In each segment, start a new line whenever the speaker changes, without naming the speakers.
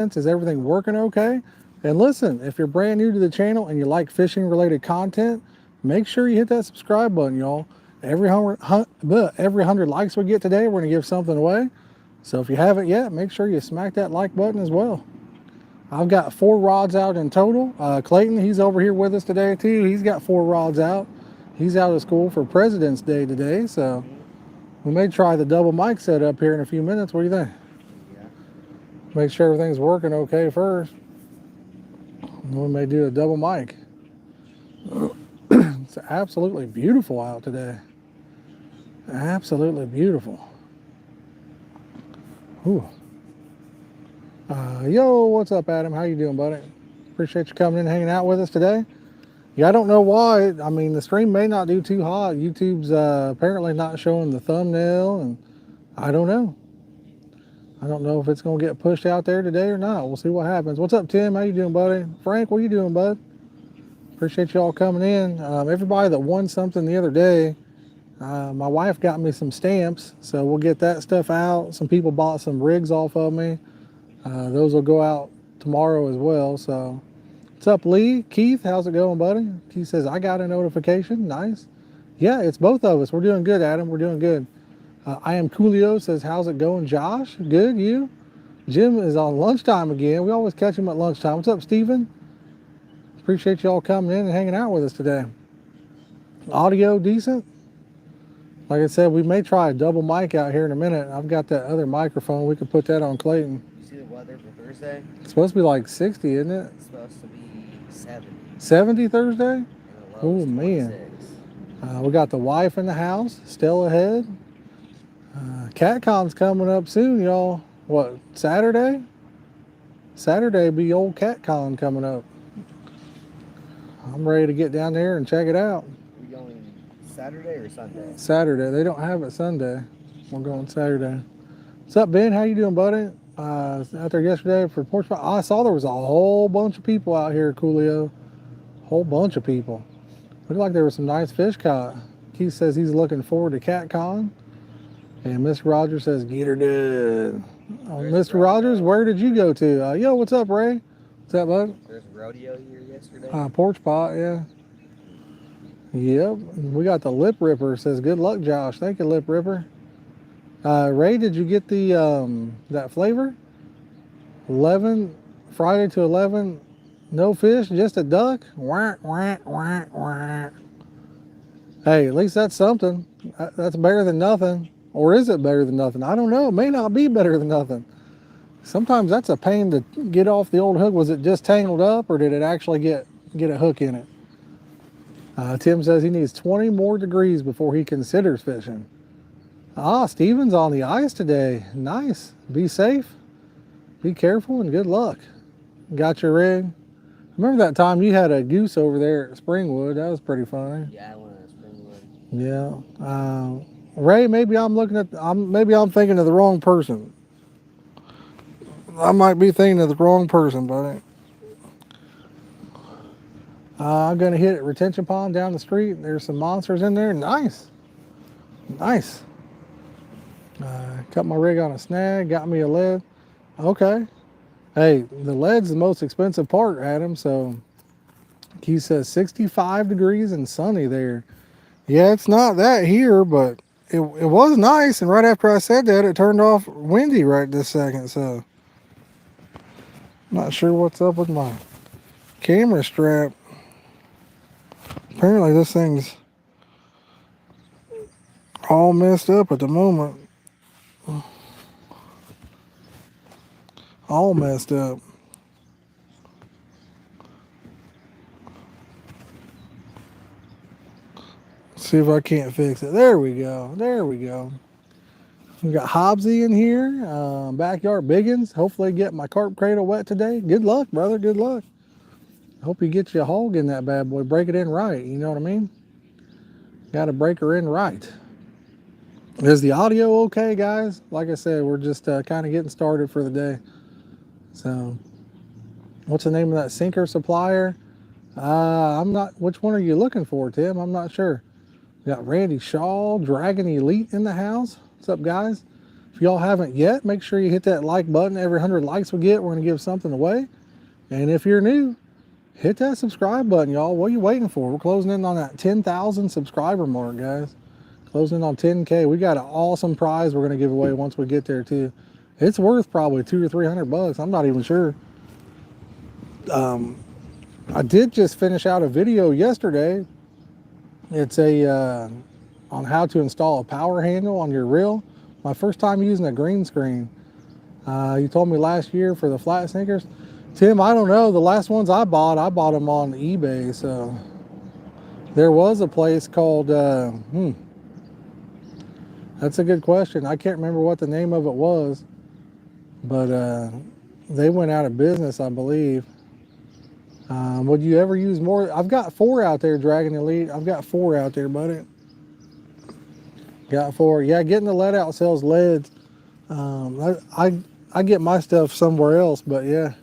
Is everything working okay? And listen, if you're brand new to the channel and you like fishing related content, make sure you hit that subscribe button, y'all. Every 100 likes we get today, we're going to give something away. So if you haven't yet, make sure you smack that like button as well. I've got 4 rods out in total. Clayton, he's over here with us today too. He's got 4 rods out. He's out of school for President's Day today, so we may try the double mic setup here in a few minutes. What do you think?
Yeah.
Make sure everything's working okay first. And we may do a double mic. It's absolutely beautiful out today. Absolutely beautiful. Ooh. Yo, what's up, Adam? How you doing, buddy? Appreciate you coming in and hanging out with us today. Yeah, I don't know why. I mean, the stream may not do too hot. YouTube's apparently not showing the thumbnail, and I don't know. I don't know if it's going to get pushed out there today or not. We'll see what happens. What's up, Tim? How you doing, buddy? Frank, what you doing, bud? Appreciate you all coming in. Everybody that won something the other day, my wife got me some stamps, so we'll get that stuff out. Some people bought some rigs off of me. Those will go out tomorrow as well. So, what's up, Lee? Keith, how's it going, buddy? Keith says, I got a notification. Nice. Yeah, it's both of us. We're doing good, Adam. We're doing good. I am Coolio says, how's it going, Josh? Good, you? Jim is on lunchtime again. We always catch him at lunchtime. What's up, Steven? Appreciate you all coming in and hanging out with us today. Audio decent? Like I said, we may try a double mic out here in a minute. I've got that other microphone. We could put that on Clayton.
You see the weather for Thursday?
It's supposed to be like 60, isn't it?
It's supposed to be 70.
70 Thursday? Oh, man.
26.
We got the wife in the house, still ahead. CatCon's coming up soon, y'all. What, Saturday? Saturday be old CatCon coming up. I'm ready to get down there and check it out.
We going Saturday or Sunday?
Saturday. They don't have it Sunday. We're going Saturday. What's up, Ben? How you doing, buddy? Out there yesterday for porch pie. I saw there was a whole bunch of people out here, Coolio. Whole bunch of people. Looked like there were some nice fish caught. Keith says he's looking forward to CatCon. And Mr. Rogers says, get her done. Mr. Rogers, where did you go to? Yo, what's up, Ray? What's up, bud?
There's a rodeo here yesterday.
Porch pot, yeah. Yep. We got the Lip Ripper. Says, good luck, Josh. Thank you, Lip Ripper. Ray, did you get the that flavor? 11, Friday to 11, no fish, just a duck? Wah, wah, wah, wah. Hey, at least that's something. That's better than nothing. Or is it better than nothing? I don't know. It may not be better than nothing. Sometimes that's a pain to get off the old hook. Was it just tangled up, or did it actually get a hook in it? Tim says he needs 20 more degrees before he considers fishing. Steven's on the ice today. Nice. Be safe. Be careful and good luck. Got your rig? Remember that time you had a goose over there at Springwood? That was pretty funny.
Yeah, I went to Springwood.
Yeah. Ray, maybe I'm thinking of the wrong person. I might be thinking of the wrong person, buddy. I'm gonna hit retention pond down the street. There's some monsters in there. Nice. Nice. Cut my rig on a snag, got me a lead. Okay. Hey, the lead's the most expensive part, Adam, so he says 65 degrees and sunny there. Yeah, it's not that here, but it was nice, and right after I said that, it turned off windy right this second, so not sure what's up with my camera strap. Apparently this thing's all messed up at the moment. All messed up. See if I can't fix it. There we go. There we go. We got Hobbsy in here. Backyard Biggins. Hopefully get my carp cradle wet today. Good luck, brother. Good luck. Hope you get you a hog in that bad boy. Break it in right. You know what I mean? Got to break her in right. Is the audio okay, guys? Like I said, we're just kind of getting started for the day. So, what's the name of that sinker supplier? I'm not. Which one are you looking for, Tim? I'm not sure. We got Randy Shaw, Dragon Elite in the house. What's up, guys? If y'all haven't yet, make sure you hit that like button. Every 100 likes we get, we're going to give something away. And if you're new, hit that subscribe button, y'all. What are you waiting for? We're closing in on that 10,000 subscriber mark, guys. Closing in on 10K. We got an awesome prize we're going to give away once we get there, too. It's worth probably $200 or $300. I'm not even sure. I did just finish out a video yesterday. It's on how to install a power handle on your reel. My first time using a green screen. You told me last year for the flat sinkers. Tim, I don't know. The last ones I bought them on eBay. So there was a place called, that's a good question. I can't remember what the name of it was, but they went out of business, I believe. Would you ever use more? I've got 4 out there, Dragon Elite. I've got 4 out there, buddy. Got 4. Yeah, getting the lead out sells leads. I get my stuff somewhere else, but yeah.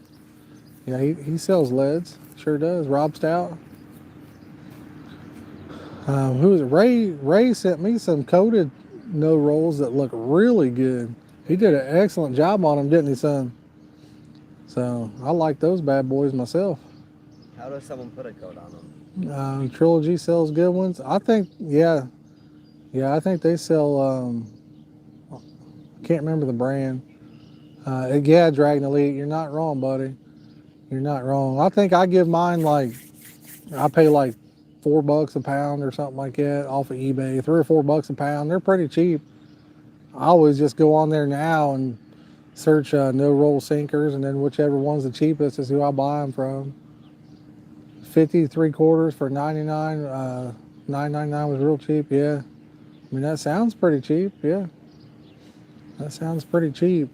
Yeah, he sells leads. Sure does. Rob Stout. Who is it? Ray sent me some coated no rolls that look really good. He did an excellent job on them, didn't he, son? So I like those bad boys myself.
How does someone put a coat on them?
Trilogy sells good ones. I think, yeah, I think they sell. Can't remember the brand. Yeah, Dragon Elite. You're not wrong, buddy. You're not wrong. I think I give mine I pay like $4 a pound or something like that off of eBay. $3 or $4 a pound. They're pretty cheap. I always just go on there now and search no roll sinkers, and then whichever one's the cheapest is who I buy them from. 50 3/4 for 99. $9.99 was real cheap. Yeah, I mean that sounds pretty cheap. Yeah, that sounds pretty cheap.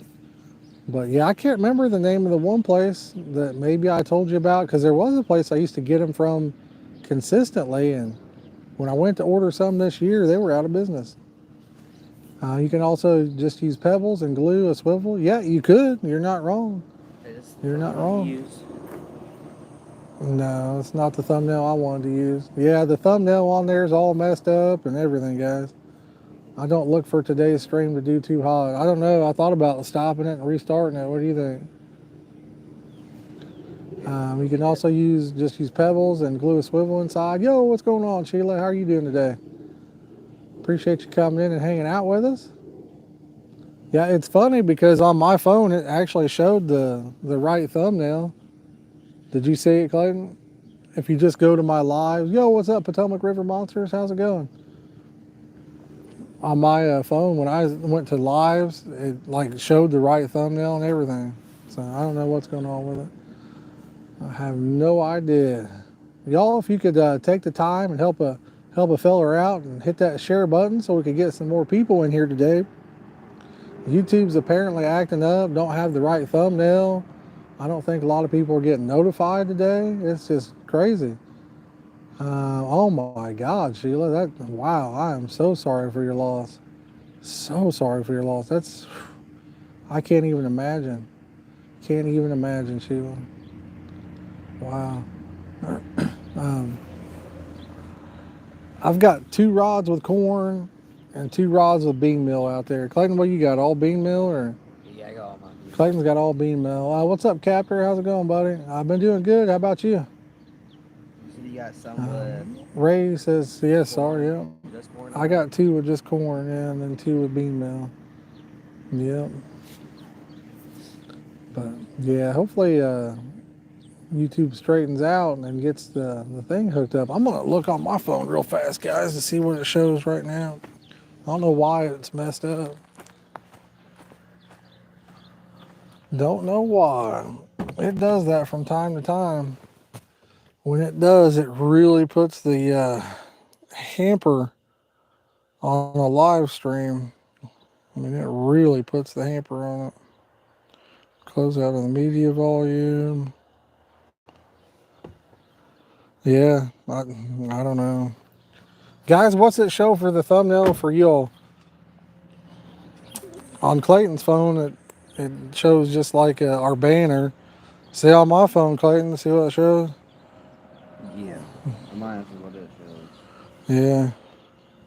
But yeah, I can't remember the name of the one place that maybe I told you about, because there was a place I used to get them from consistently, and when I went to order some this year, they were out of business. You can also just use pebbles and glue a swivel. Yeah, you could. You're not wrong. You're not wrong. No, it's not the thumbnail I wanted to use. Yeah, the thumbnail on there is all messed up and everything, guys. I don't look for today's stream to do too hot. I don't know. I thought about stopping it and restarting it. What do you think? You can also just use pebbles and glue a swivel inside. Yo, what's going on, Sheila? How are you doing today? Appreciate you coming in and hanging out with us. Yeah, it's funny because on my phone it actually showed the right thumbnail. Did you see it, Clayton? If you just go to my lives, yo, what's up, Potomac River Monsters? How's it going? On my phone, when I went to lives, it like showed the right thumbnail and everything. So I don't know what's going on with it. I have no idea. Y'all, if you could take the time and help a feller out and hit that share button so we could get some more people in here today. YouTube's apparently acting up, don't have the right thumbnail. I don't think a lot of people are getting notified today. It's just crazy. Oh my God, Sheila, wow, I am so sorry for your loss. So sorry for your loss. I can't even imagine. Can't even imagine, Sheila. Wow. I've got 2 rods with corn and 2 rods with bean meal out there. Clayton, what you got? All bean meal or?
Yeah, I got all my bean.
Clayton's got all bean meal. What's up, Captor? How's it going, buddy? I've been doing good. How about you?
You said you got some with
Ray says, yes, sorry, yeah.
just corn?
I got 2 with just corn, yeah, and then 2 with bean meal. Yep. But yeah, hopefully YouTube straightens out and gets the thing hooked up. I'm gonna look on my phone real fast, guys, to see what it shows right now. I don't know why it's messed up. Don't know why. It does that from time to time. When it does, it really puts the hamper on a live stream. I mean, it really puts the hamper on it. Close out of the media volume. Yeah, I don't know. Guys, what's it show for the thumbnail for y'all? On Clayton's phone, it shows just like our banner. See on my phone, Clayton, see what it shows?
Yeah. Mine is what it shows.
Yeah.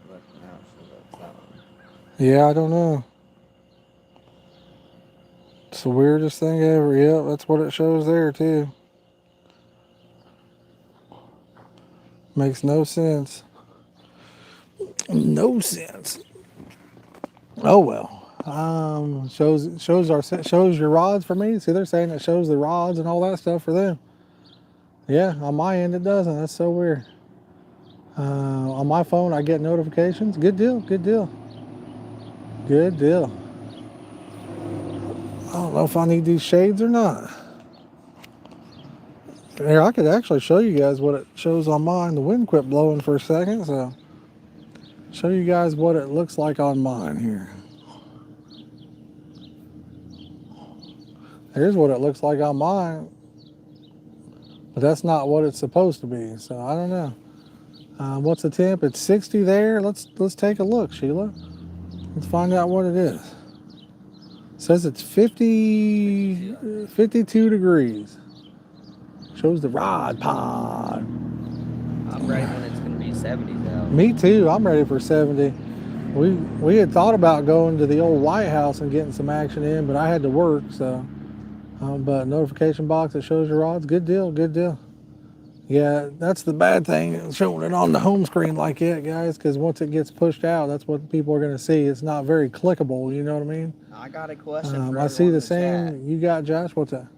But now it shows that.
Yeah, I don't know. It's the weirdest thing ever. Yep, that's what it shows there too. Makes no sense. No sense. Oh well. Shows your rods for me. See, they're saying it shows the rods and all that stuff for them. Yeah, on my end it doesn't. That's so weird. On my phone I get notifications. Good deal. Good deal. Good deal. I don't know if I need these shades or not. Here, I could actually show you guys what it shows on mine. The wind quit blowing for a second, so show you guys what it looks like on mine here. Here's what it looks like on mine, but that's not what it's supposed to be. So I don't know. What's the temp? It's 60 there. Let's take a look, Sheila. Let's find out what it is. It says it's 52 degrees. Shows the rod pod.
I'm ready when it's gonna be 70s out.
Me too. I'm ready for 70. We had thought about going to the old White House and getting some action in, but I had to work. So, but notification box that shows your rods. Good deal. Good deal. Yeah, that's the bad thing, showing it on the home screen like it, guys, because once it gets pushed out, that's what people are going to see. It's not very clickable, you know what I mean?
I got a question for
I see
everyone
the
in the
same.
chat.
You got, Josh? What's that?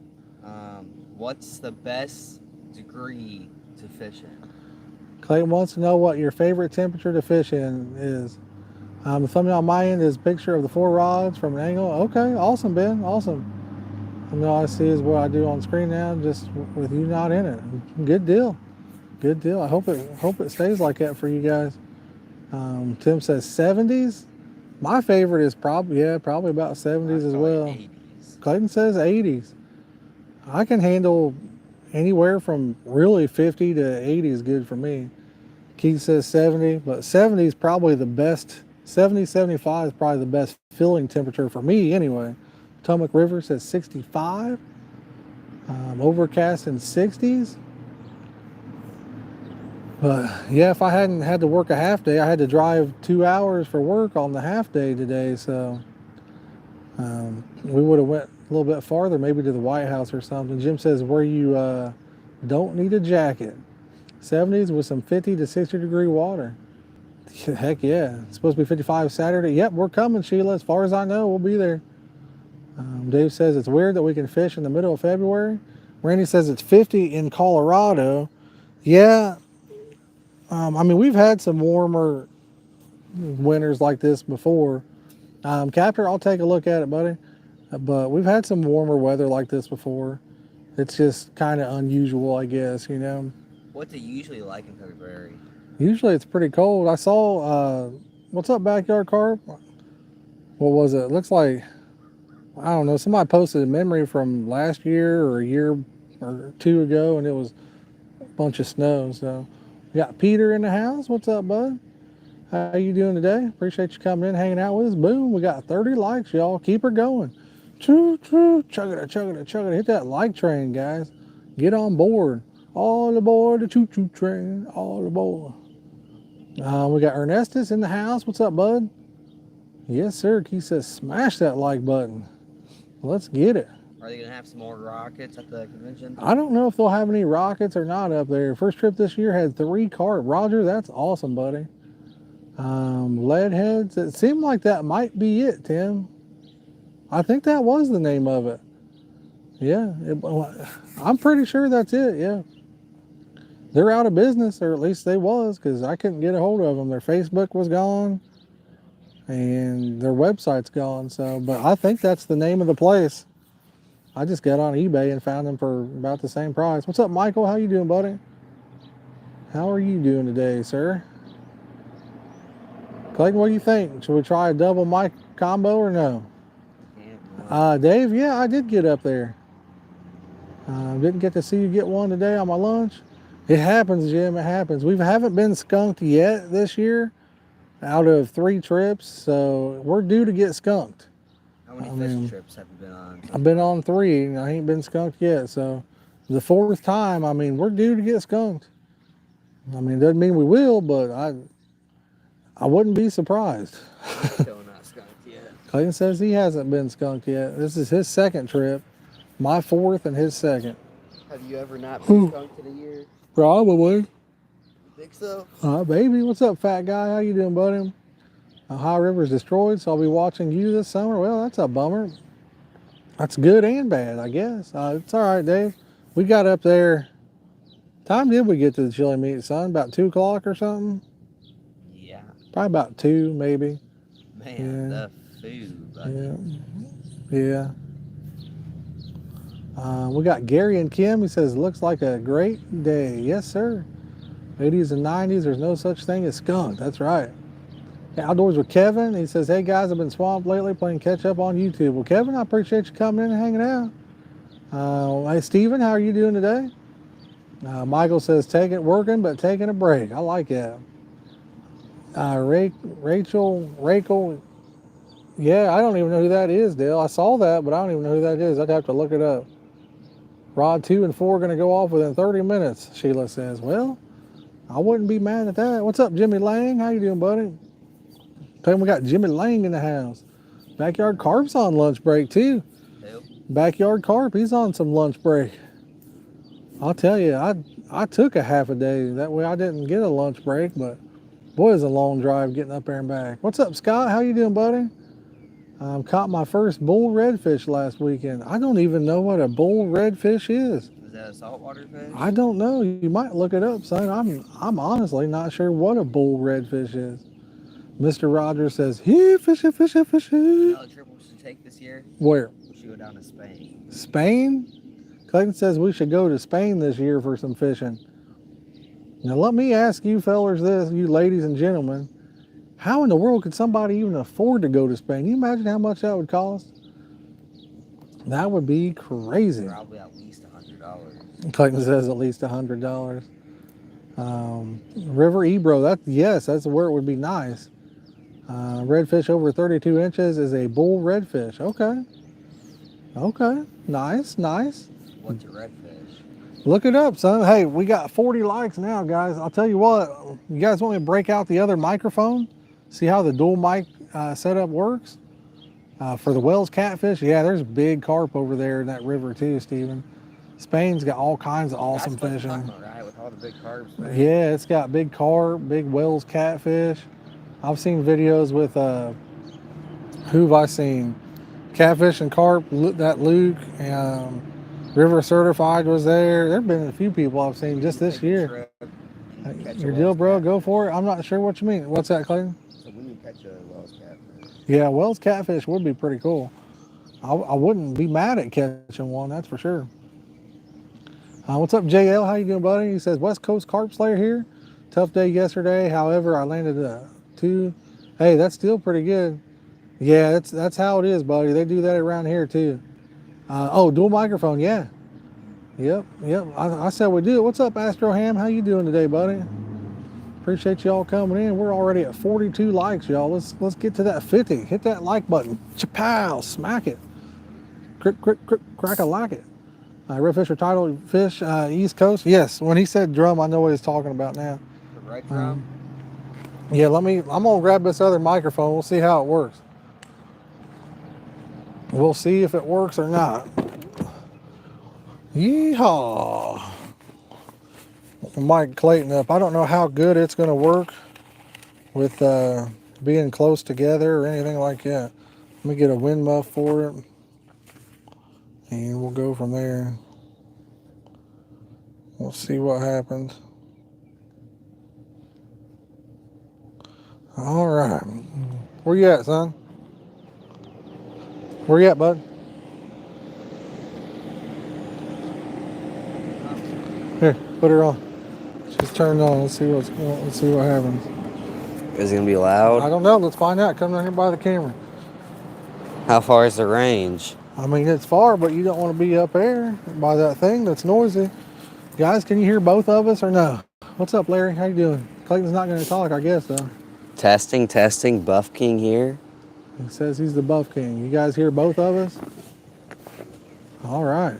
What's the best degree to fish in?
Clayton wants to know what your favorite temperature to fish in is. The thumbnail on my end is a picture of the 4 rods from an angle. Okay, awesome, Ben, awesome. And all I see is what I do on screen now, just with you not in it. Good deal. Good deal. I hope it stays like that for you guys. Tim says 70s. My favorite is probably about 70s as well.
80s.
Clayton says 80s. I can handle anywhere from really 50 to 80 is good for me. Keith says 70, but 70 is probably the best. 70, 75 is probably the best filling temperature for me anyway. Potomac River says 65. Overcast in 60s. But yeah, if I hadn't had to work a half day, I had to drive 2 hours for work on the half day today. So we would have went a little bit farther, maybe to the White House or something. Jim says where you don't need a jacket. 70s with some 50 to 60 degree water. Heck yeah. It's supposed to be 55 Saturday. Yep, we're coming, Sheila. As far as I know, we'll be there. Dave says it's weird that we can fish in the middle of February. Randy says it's 50 in Colorado. Yeah. I mean, we've had some warmer winters like this before. Captor, I'll take a look at it, buddy. But we've had some warmer weather like this before. It's just kind of unusual, I guess, you know.
What's it usually like in February?
Usually it's pretty cold. I saw, what's up, Backyard Carp? What was it? It looks like, I don't know, somebody posted a memory from last year or a year or 2 ago, and it was a bunch of snow. So we got Peter in the house. What's up, bud? How you doing today? Appreciate you coming in, hanging out with us. Boom, we got 30 likes, y'all. Keep her going. Choo, choo, chug it, chug it, chug it. Hit that like train, guys. Get on board. All aboard the choo-choo train. All aboard. We got Ernestus in the house. What's up, bud? Yes, sir. He says smash that like button. Let's get it.
Are they going to have some more rockets at the convention?
I don't know if they'll have any rockets or not up there. First trip this year had 3 carp. Roger, that's awesome, buddy. Lead heads. It seemed like that might be it, Tim. I think that was the name of it. Yeah, I'm pretty sure that's it, yeah. They're out of business, or at least they was, because I couldn't get a hold of them. Their Facebook was gone, and their website's gone. So, but I think that's the name of the place. I just got on eBay and found them for about the same price. What's up, Michael? How you doing, buddy? How are you doing today, sir? Clayton, what do you think? Should we try a double mic combo or no? Dave, yeah, I did get up there. Didn't get to see you get one today on my lunch. It happens, Jim, it happens. We haven't been skunked yet this year out of 3 trips, so we're due to get skunked.
How many fishing trips have you been on?
I've been on 3, and I ain't been skunked yet, so the 4th time, I mean, we're due to get skunked. I mean, it doesn't mean we will, but I wouldn't be surprised.
Still not skunked yet.
Clayton says he hasn't been skunked yet. This is his second trip. My fourth and his second.
Have you ever not been skunked in a year?
Probably.
You think so?
Baby, what's up, fat guy? How you doing, buddy? High River's destroyed, so I'll be watching you this summer. Well, that's a bummer. That's good and bad, I guess. It's all right, Dave. We got up there. Time did we get to the chili meat, son? About 2 o'clock or something?
Yeah.
Probably about 2, maybe.
Man, the food.
Yeah. We got Gary and Kim. He says, looks like a great day. Yes, sir. 80s and 90s, there's no such thing as skunk. That's right. Outdoors with Kevin. He says, hey, guys, I've been swamped lately playing catch up on YouTube. Well, Kevin, I appreciate you coming in and hanging out. Hey, Steven, how are you doing today? Michael says, working, but taking a break. I like that. Rachel. Yeah, I don't even know who that is, Dale. I saw that, but I don't even know who that is. I'd have to look it up. Rod 2 and 4 are going to go off within 30 minutes, Sheila says. Well, I wouldn't be mad at that. What's up, Jimmy Lang? How you doing, buddy? We got Jimmy Lang in the house. Backyard Carp's on lunch break, too.
Yep.
Backyard Carp, he's on some lunch break. I'll tell you, I took a half a day. That way I didn't get a lunch break, but boy, it's a long drive getting up there and back. What's up, Scott? How you doing, buddy? Caught my first bull redfish last weekend. I don't even know what a bull redfish is.
Is that a saltwater fish?
I don't know. You might look it up, son. I'm honestly not sure what a bull redfish is. Mr. Rogers says, here, fishy.
You know the trip we should take this year?
Where?
We should go down to Spain.
Spain? Clayton says we should go to Spain this year for some fishing. Now let me ask you fellers this, you ladies and gentlemen. How in the world could somebody even afford to go to Spain? Can you imagine how much that would cost? That would be crazy.
Probably at least $100.
Clayton says at least $100. River Ebro, that's where it would be nice. Redfish over 32 inches is a bull redfish. Okay. Nice.
What's a redfish?
Look it up, son. Hey, we got 40 likes now, guys. I'll tell you what. You guys want me to break out the other microphone? See how the dual mic setup works? For the Wells catfish, yeah, there's big carp over there in that river too, Steven. Spain's got all kinds of awesome fishing.
Right, with all the big carps. Right?
Yeah, it's got big carp, big Wells catfish. I've seen videos with, who have I seen? Catfish and carp, that Luke, River Certified was there. There have been a few people I've seen just this year. Your deal, bro, go for it. I'm not sure what you mean. What's that, Clayton?
So we need to catch a Wells catfish.
Yeah, Wells catfish would be pretty cool. I wouldn't be mad at catching one, that's for sure. What's up, JL? How you doing, buddy? He says, West Coast Carp Slayer here. Tough day yesterday. However, I landed a 2. Hey, that's still pretty good. Yeah, that's how it is, buddy. They do that around here, too. Dual microphone, yeah. Yep. I said we do it. What's up, Astro Ham? How you doing today, buddy? Appreciate y'all coming in. We're already at 42 likes, y'all. Let's get to that 50. Hit that like button. Chapow, smack it. Crack a like it. Redfish or tidal fish, East Coast. Yes, when he said drum, I know what he's talking about now.
The red drum?
Yeah, I'm gonna grab this other microphone. We'll see how it works. We'll see if it works or not. Yeehaw. Mike Clayton up. I don't know how good it's gonna work with being close together or anything like that. Let me get a wind muff for it. And we'll go from there. We'll see what happens. All right. Where you at, son? Where you at, bud? Here, put her on. She's turned on. Let's see what happens.
Is it gonna be loud?
I don't know. Let's find out. Come down here by the camera.
How far is the range?
I mean, it's far, but you don't want to be up there by that thing that's noisy. Guys, can you hear both of us or no? What's up, Larry? How you doing? Clayton's not going to talk, I guess, though.
Testing. Buff King here.
He says he's the Buff King. You guys hear both of us? All right.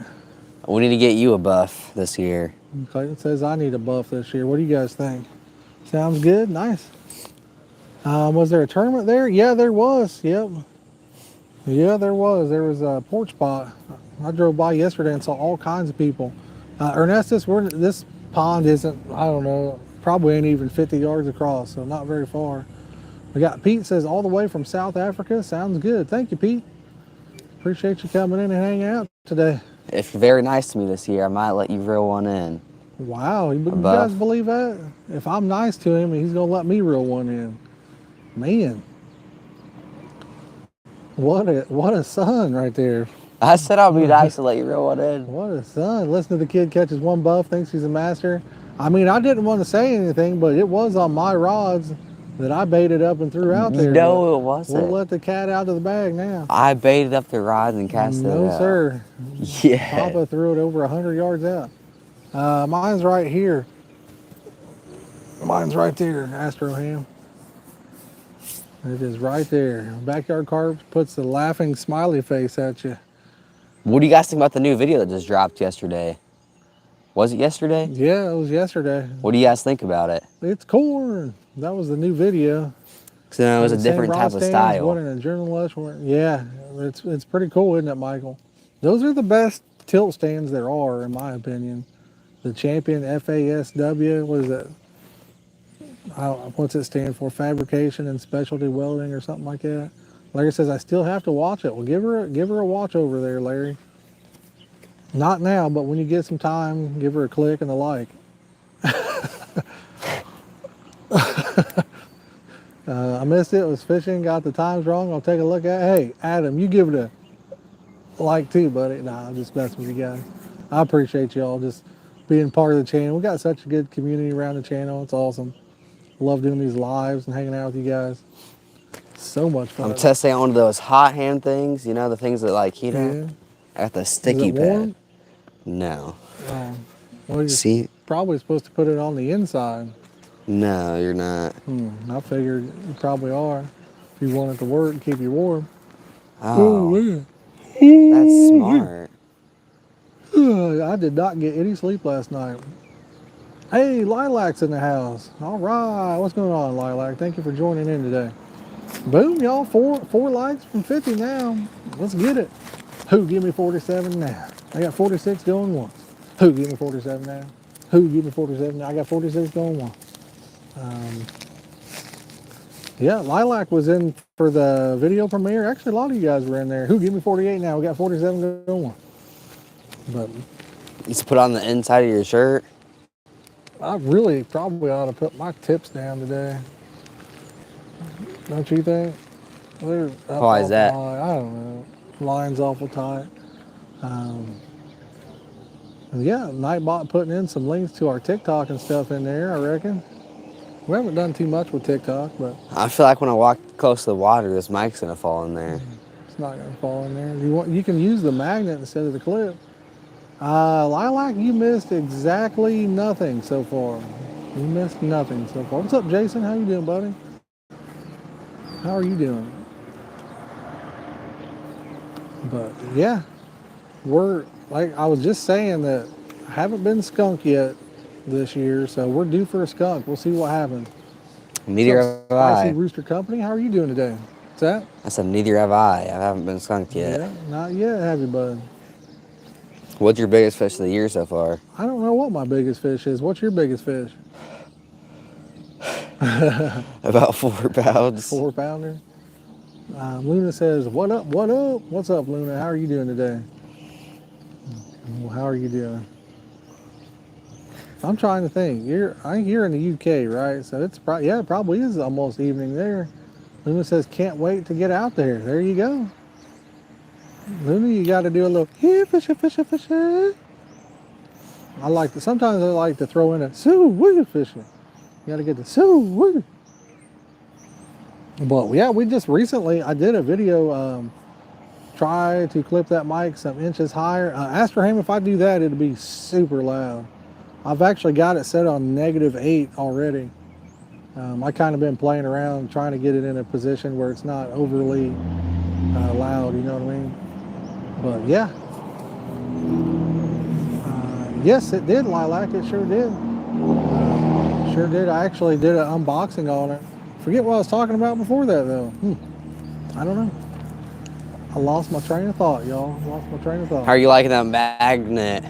We need to get you a buff this year.
Clayton says I need a buff this year. What do you guys think? Sounds good? Nice. Was there a tournament there? Yeah, there was. Yep. Yeah, there was. There was a porch spot. I drove by yesterday and saw all kinds of people. Ernestus, this pond isn't, I don't know, probably ain't even 50 yards across, so not very far. We got Pete says all the way from South Africa. Sounds good. Thank you, Pete. Appreciate you coming in and hanging out today.
If you're very nice to me this year, I might let you reel one in.
Wow, you guys believe that? If I'm nice to him, he's gonna let me reel one in. Man, what a son right there.
I said I'll be nice to let you reel one in.
What a son. Listen to the kid catches one buff, thinks he's a master. I mean, I didn't want to say anything, but it was on my rods that I baited up and threw out there.
No, it wasn't.
We'll let the cat out of the bag now.
I baited up the rods and cast it out.
No, sir.
Yeah.
Papa threw it over 100 yards out. Mine's right here. Mine's right there, Astroham. It is right there. Backyard Carp puts the laughing smiley face at you.
What do you guys think about the new video that just dropped yesterday? Was it yesterday?
Yeah, it was yesterday.
What do you guys think about it?
It's corn. That was the new video.
So it was a different type of style.
One in a journalist. Yeah, it's pretty cool, isn't it, Michael? Those are the best tilt stands there are, in my opinion. The Champion FASW, what is it? What's it stand for? Fabrication and Specialty Welding or something like that. Larry says, I still have to watch it. Well, give her a watch over there, Larry. Not now, but when you get some time, give her a click and a like. I missed it. Was fishing. Got the times wrong. I'll take a look at it. Hey, Adam, you give it a like too, buddy. Nah, I'm just messing with you guys. I appreciate y'all just being part of the channel. We got such a good community around the channel. It's awesome. Love doing these lives and hanging out with you guys. So much fun.
I'm testing out one of those hot hand things, you know, the things that like heat up. I got the sticky pad.
Warm?
No.
Well, you're
See?
probably supposed to put it on the inside.
No, you're not.
I figured you probably are. If you want it to work and keep you warm.
Oh,
yeah.
that's smart.
I did not get any sleep last night. Hey, Lilac's in the house. All right. What's going on, Lilac? Thank you for joining in today. Boom, y'all. Four likes from 50 now. Let's get it. Who give me 47 now? I got 46 going once. Who give me 47 now? Who give me 47 now? I got 46 going once. Yeah, Lilac was in for the video premiere. Actually, a lot of you guys were in there. Who give me 48 now? We got 47 going once. But
You just put on the inside of your shirt.
I really probably ought to put my tips down today. Don't you think?
Why is that?
I don't know. Line's awful tight. Yeah, Nightbot putting in some links to our TikTok and stuff in there, I reckon. We haven't done too much with TikTok, but
I feel like when I walk close to the water, this mic's gonna fall in there.
it's not going to fall in there. You can use the magnet instead of the clip. Lilac, you missed exactly nothing so far. You missed nothing so far. What's up, Jason? How you doing, buddy? How are you doing? But yeah, we're like I was just saying that I haven't been skunked yet this year, so we're due for a skunk. We'll see what happens.
Neither have I.
Spicy Rooster Company, how are you doing today? What's that?
I said neither have I. I haven't been skunked yet.
Yeah, not yet, have you, bud?
What's your biggest fish of the year so far?
I don't know what my biggest fish is. What's your biggest fish?
About 4 pounds.
4 pounder. Luna says, what up, what up? What's up, Luna? How are you doing today? How are you doing? I'm trying to think. I think you're in the UK, right? So it's probably, yeah, it probably is almost evening there. Luna says, can't wait to get out there. There you go. Luna, you got to do a little, yeah, fishy, fishy, fishy. Sometimes I like to throw in a, soo-woo fishing. You got to get the soo-woo. But yeah, we just recently, I did a video, try to clip that mic some inches higher. Astraham, if I do that, it'll be super loud. I've actually got it set on -8 already. I kind of been playing around trying to get it in a position where it's not overly loud, you know what I mean? But yeah. Yes, it did, Lilac, it sure did. Sure did. I actually did an unboxing on it. Forget what I was talking about before that, though. I don't know. I lost my train of thought, y'all. Lost my train of thought.
How are you liking that magnet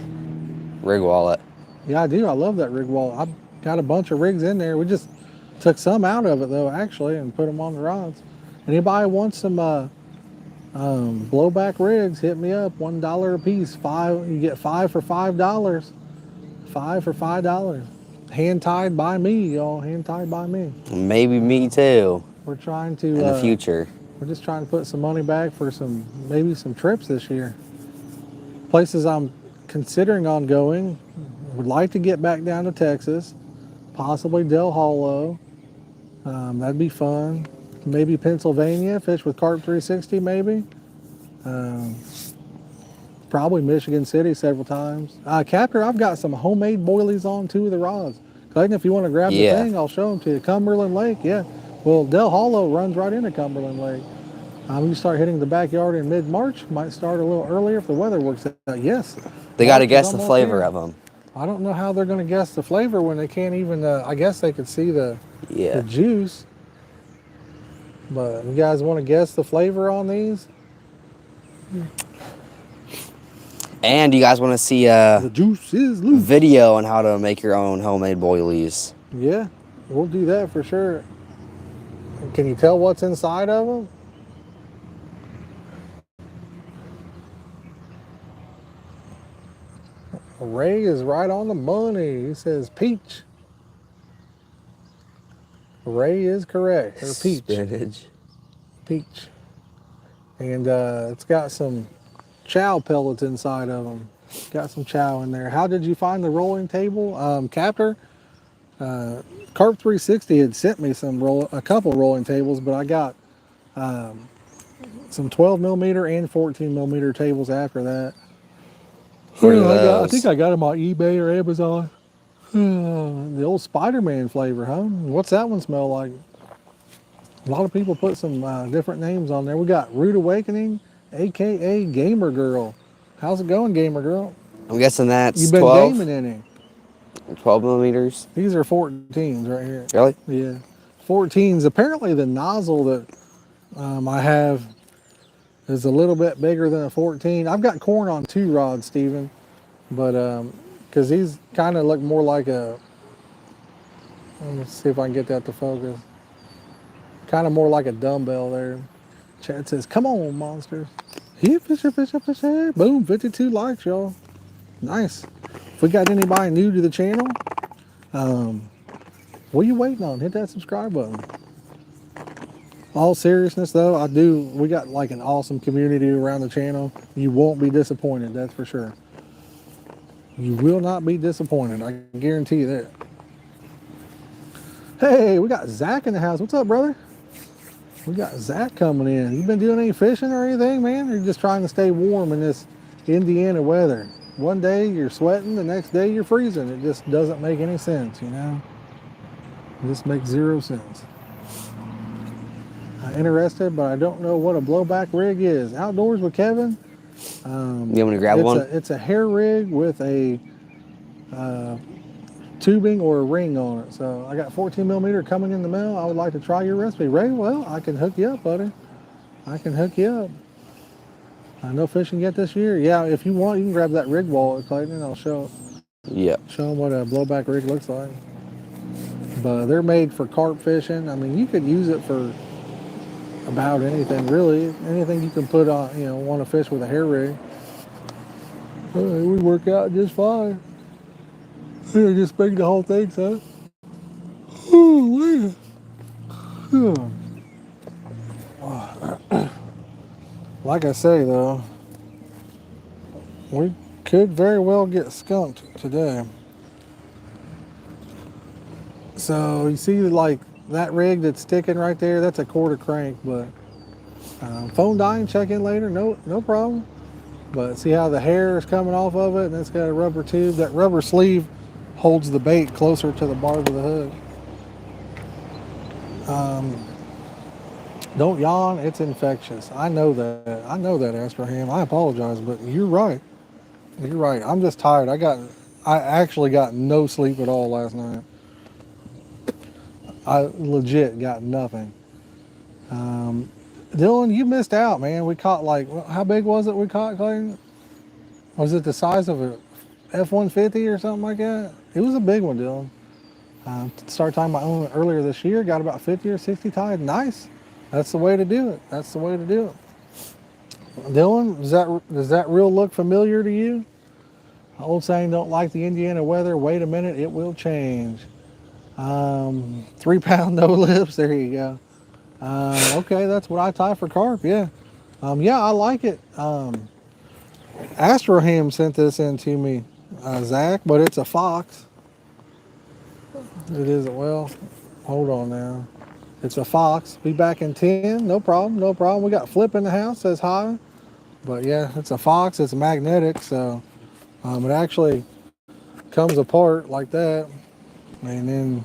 rig wallet?
Yeah, I do. I love that rig wallet. I've got a bunch of rigs in there. We just took some out of it though, actually, and put them on the rods. Anybody wants some blowback rigs? Hit me up. $1 a piece. You get 5 for $5. 5 for $5. Hand tied by me, y'all. Hand tied by me.
Maybe me too.
We're trying to
In the future.
We're just trying to put some money back for maybe some trips this year. Places I'm considering on going. Would like to get back down to Texas, possibly Del Hollow. That'd be fun. Maybe Pennsylvania, fish with Carp 360 maybe. Probably Michigan City several times. Captor, I've got some homemade boilies on 2 of the rods. Clayton, if you want to grab the thing, I'll show them to you. Cumberland Lake, yeah. Well, Del Hollow runs right into Cumberland Lake. You start hitting the backyard in mid-March. Might start a little earlier if the weather works out. Yes.
They got to guess the flavor of them.
I don't know how they're going to guess the flavor when they can't even, I guess they could see the juice. But you guys want to guess the flavor on these?
And you guys want to see
The juice is loose.
video on how to make your own homemade boilies?
Yeah, we'll do that for sure. Can you tell what's inside of them? Ray is right on the money. He says peach. Ray is correct. Or peach.
Spinach.
Peach. And it's got some chow pellets inside of them. Got some chow in there. How did you find the rolling table? Captor, Carp 360 had sent me a couple rolling tables, but I got some 12 millimeter and 14 millimeter tables after that. I think I got them on eBay or Amazon. The old Spider-Man flavor, huh? What's that one smell like? A lot of people put some different names on there. We got Rude Awakening, aka Gamer Girl. How's it going, Gamer Girl?
I'm guessing that's
You've been
12.
gaming in it.
12 millimeters.
These are 14s right here.
Really?
Yeah. 14s. Apparently the nozzle that I have is a little bit bigger than a 14. I've got corn on 2 rods, Steven, but because these kind of look more like let me see if I can get that to focus. Kind of more like a dumbbell there. Chad says, come on, monsters. Here, fisher, fisher, fisher. Boom, 52 likes, y'all. Nice. If we got anybody new to the channel, what are you waiting on? Hit that subscribe button. All seriousness though, we got like an awesome community around the channel. You won't be disappointed, that's for sure. You will not be disappointed, I guarantee you that. Hey, we got Zach in the house. What's up, brother? We got Zach coming in. You been doing any fishing or anything, man? Or you just trying to stay warm in this Indiana weather? One day you're sweating, the next day you're freezing. It just doesn't make any sense, you know? It just makes 0 sense. I'm interested, but I don't know what a blowback rig is. Outdoors with Kevin.
You want me to grab one?
It's a hair rig with a tubing or a ring on it. So I got 14 millimeter coming in the mail. I would like to try your recipe. Ray, well, I can hook you up, buddy. I can hook you up. No fishing yet this year. Yeah, if you want, you can grab that rig wallet, Clayton, and I'll show them what a blowback rig looks like. But they're made for carp fishing. I mean, you could use it for about anything, really. Anything you can put on, want to fish with a hair rig. We work out just fine. Here, just make the whole thing, son. Oh, man. Like I say, though, we could very well get skunked today. So, you see, like, that rig that's sticking right there, that's a quarter crank, but phone dying, check in later, no problem. But see how the hair is coming off of it, and it's got a rubber tube. That rubber sleeve holds the bait closer to the barb of the hook. Don't yawn, it's infectious. I know that, Astraham. I apologize, but you're right. You're right. I'm just tired. I actually got no sleep at all last night. I legit got nothing. Dylan, you missed out, man. We caught like, how big was it we caught, Clayton? Was it the size of a F-150 or something like that? It was a big one, Dylan. Started talking about owning it earlier this year. Got about 50 or 60 tied. Nice. That's the way to do it. That's the way to do it. Dylan, does that reel look familiar to you? Old saying, don't like the Indiana weather. Wait a minute, it will change. 3 pound no lips. There you go. Okay, that's what I tie for carp. Yeah. Yeah, I like it. Astroham sent this in to me, Zach, but it's a fox. It isn't. Well, hold on now. It's a fox. Be back in 10. No problem. No problem. We got Flip in the house. Says hi. But yeah, it's a fox. It's magnetic, so it actually comes apart like that. And then,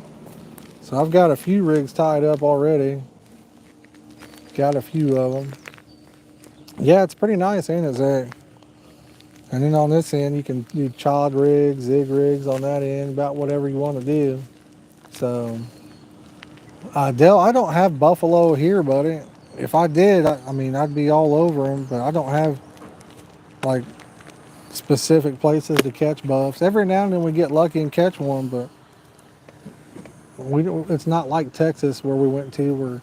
so I've got a few rigs tied up already. Got a few of them. Yeah, it's pretty nice, ain't it, Zach? And then on this end, you can do chod rigs, zig rigs on that end, about whatever you want to do. So, Dell, I don't have buffalo here, buddy. If I did, I mean, I'd be all over them, but I don't have like specific places to catch buffs. Every now and then we get lucky and catch one, but it's not like Texas where we went to where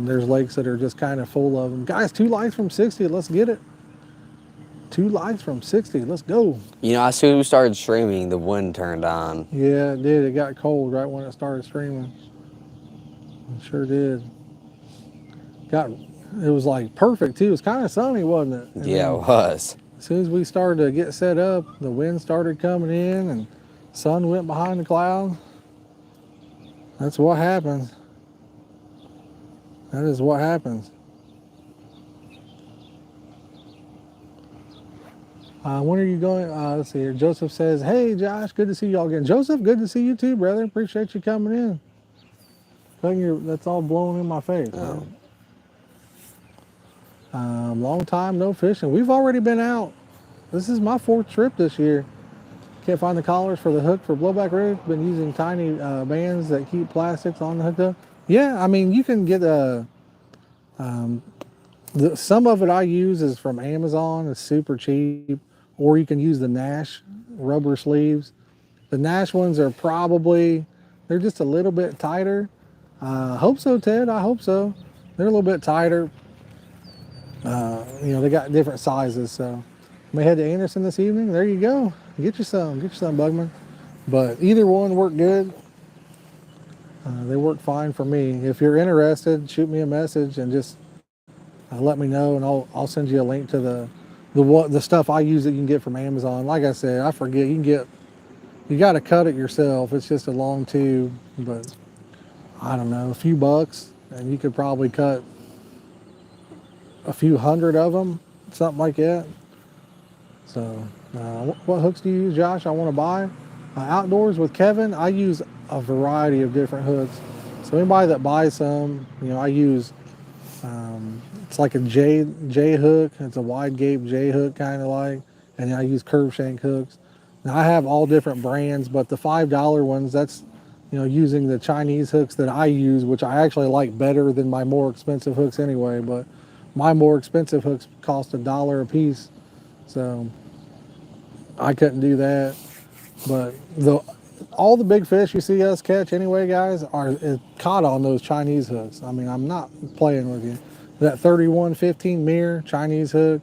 there's lakes that are just kind of full of them. Guys, 2 likes from 60. Let's get it. 2 likes from 60. Let's go.
You know, as soon as we started streaming, the wind turned on.
Yeah, it did. It got cold right when it started streaming. It sure did. It was like perfect too. It was kind of sunny, wasn't it? And
Yeah, it was.
as soon as we started to get set up, the wind started coming in and sun went behind the cloud. That's what happens. That is what happens. When are you going? Let's see here. Joseph says, hey, Josh, good to see you all again. Joseph, good to see you too, brother. Appreciate you coming in. That's all blowing in my face.
Oh.
Long time no fishing. We've already been out. This is my 4th trip this year. Can't find the collars for the hook for blowback rig. Been using tiny bands that keep plastics on the hook up. Yeah, I mean, you can get some of it I use is from Amazon. It's super cheap. Or you can use the Nash rubber sleeves. The Nash ones are they're just a little bit tighter. Hope so, Ted. I hope so. They're a little bit tighter. They got different sizes. So may head to Anderson this evening. There you go. Get you some, Bugman. But either one worked good. They work fine for me. If you're interested, shoot me a message and just let me know, and I'll send you a link to the stuff I use that you can get from Amazon. Like I said, I forget you got to cut it yourself. It's just a long tube, but I don't know, a few bucks, and you could probably cut a few hundred of them, something like that. So, what hooks do you use, Josh? I want to buy outdoors with Kevin. I use a variety of different hooks. So anybody that buys some, I use. It's like a J hook. It's a wide gape J hook kind of like, and I use curve shank hooks. Now I have all different brands, but the $5 ones, that's using the Chinese hooks that I use, which I actually like better than my more expensive hooks anyway. But my more expensive hooks cost $1 a piece, so I couldn't do that. But all the big fish you see us catch anyway, guys, are caught on those Chinese hooks. I mean, I'm not playing with you. That 3115 mirror Chinese hook,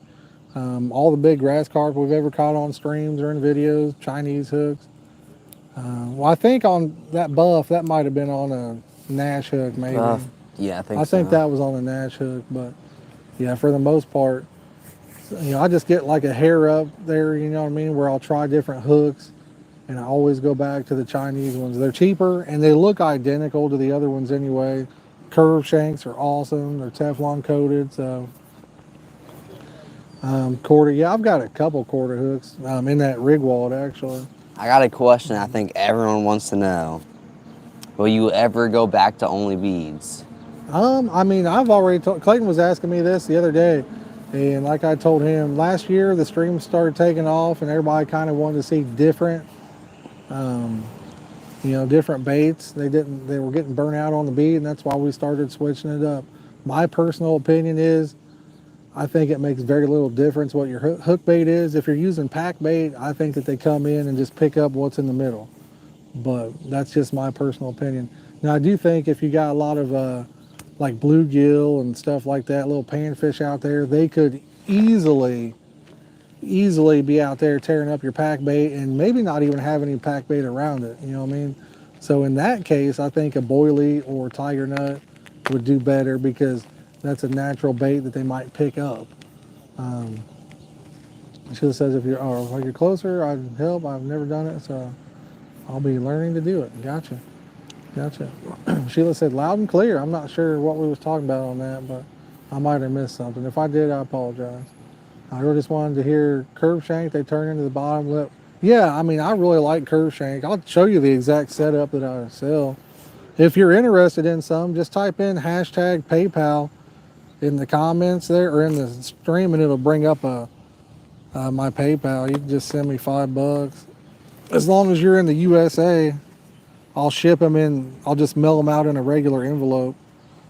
all the big grass carp we've ever caught on streams or in videos, Chinese hooks. Well, I think on that buff, that might have been on a Nash hook, maybe.
Yeah,
I think that was on a Nash hook, but yeah, for the most part, I just get like a hair up there, you know what I mean, where I'll try different hooks, and I always go back to the Chinese ones. They're cheaper and they look identical to the other ones anyway. Curve shanks are awesome. They're Teflon coated, so quarter. Yeah, I've got a couple quarter hooks in that rig wallet actually.
I got a question I think everyone wants to know. Will you ever go back to only beads?
I mean, I've already told, Clayton was asking me this the other day, and like I told him, last year the streams started taking off and everybody kind of wanted to see different, different baits. They were getting burnt out on the bead, and that's why we started switching it up. My personal opinion is I think it makes very little difference what your hook bait is. If you're using pack bait, I think that they come in and just pick up what's in the middle. But that's just my personal opinion. Now, I do think if you got a lot of like bluegill and stuff like that, little panfish out there, they could easily be out there tearing up your pack bait and maybe not even have any pack bait around it. You know what I mean? So in that case, I think a boilie or tiger nut would do better because that's a natural bait that they might pick up. Sheila says if you're closer, I'd help. I've never done it, so I'll be learning to do it. Gotcha. Sheila said loud and clear. I'm not sure what we was talking about on that, but I might have missed something. If I did, I apologize. I really just wanted to hear curve shank. They turn into the bottom lip. Yeah, I mean, I really like curve shank. I'll show you the exact setup that I sell. If you're interested in some, just type in hashtag PayPal in the comments there or in the stream, and it'll bring up my PayPal. You can just send me $5. As long as you're in the USA, I'll ship them in. I'll just mail them out in a regular envelope.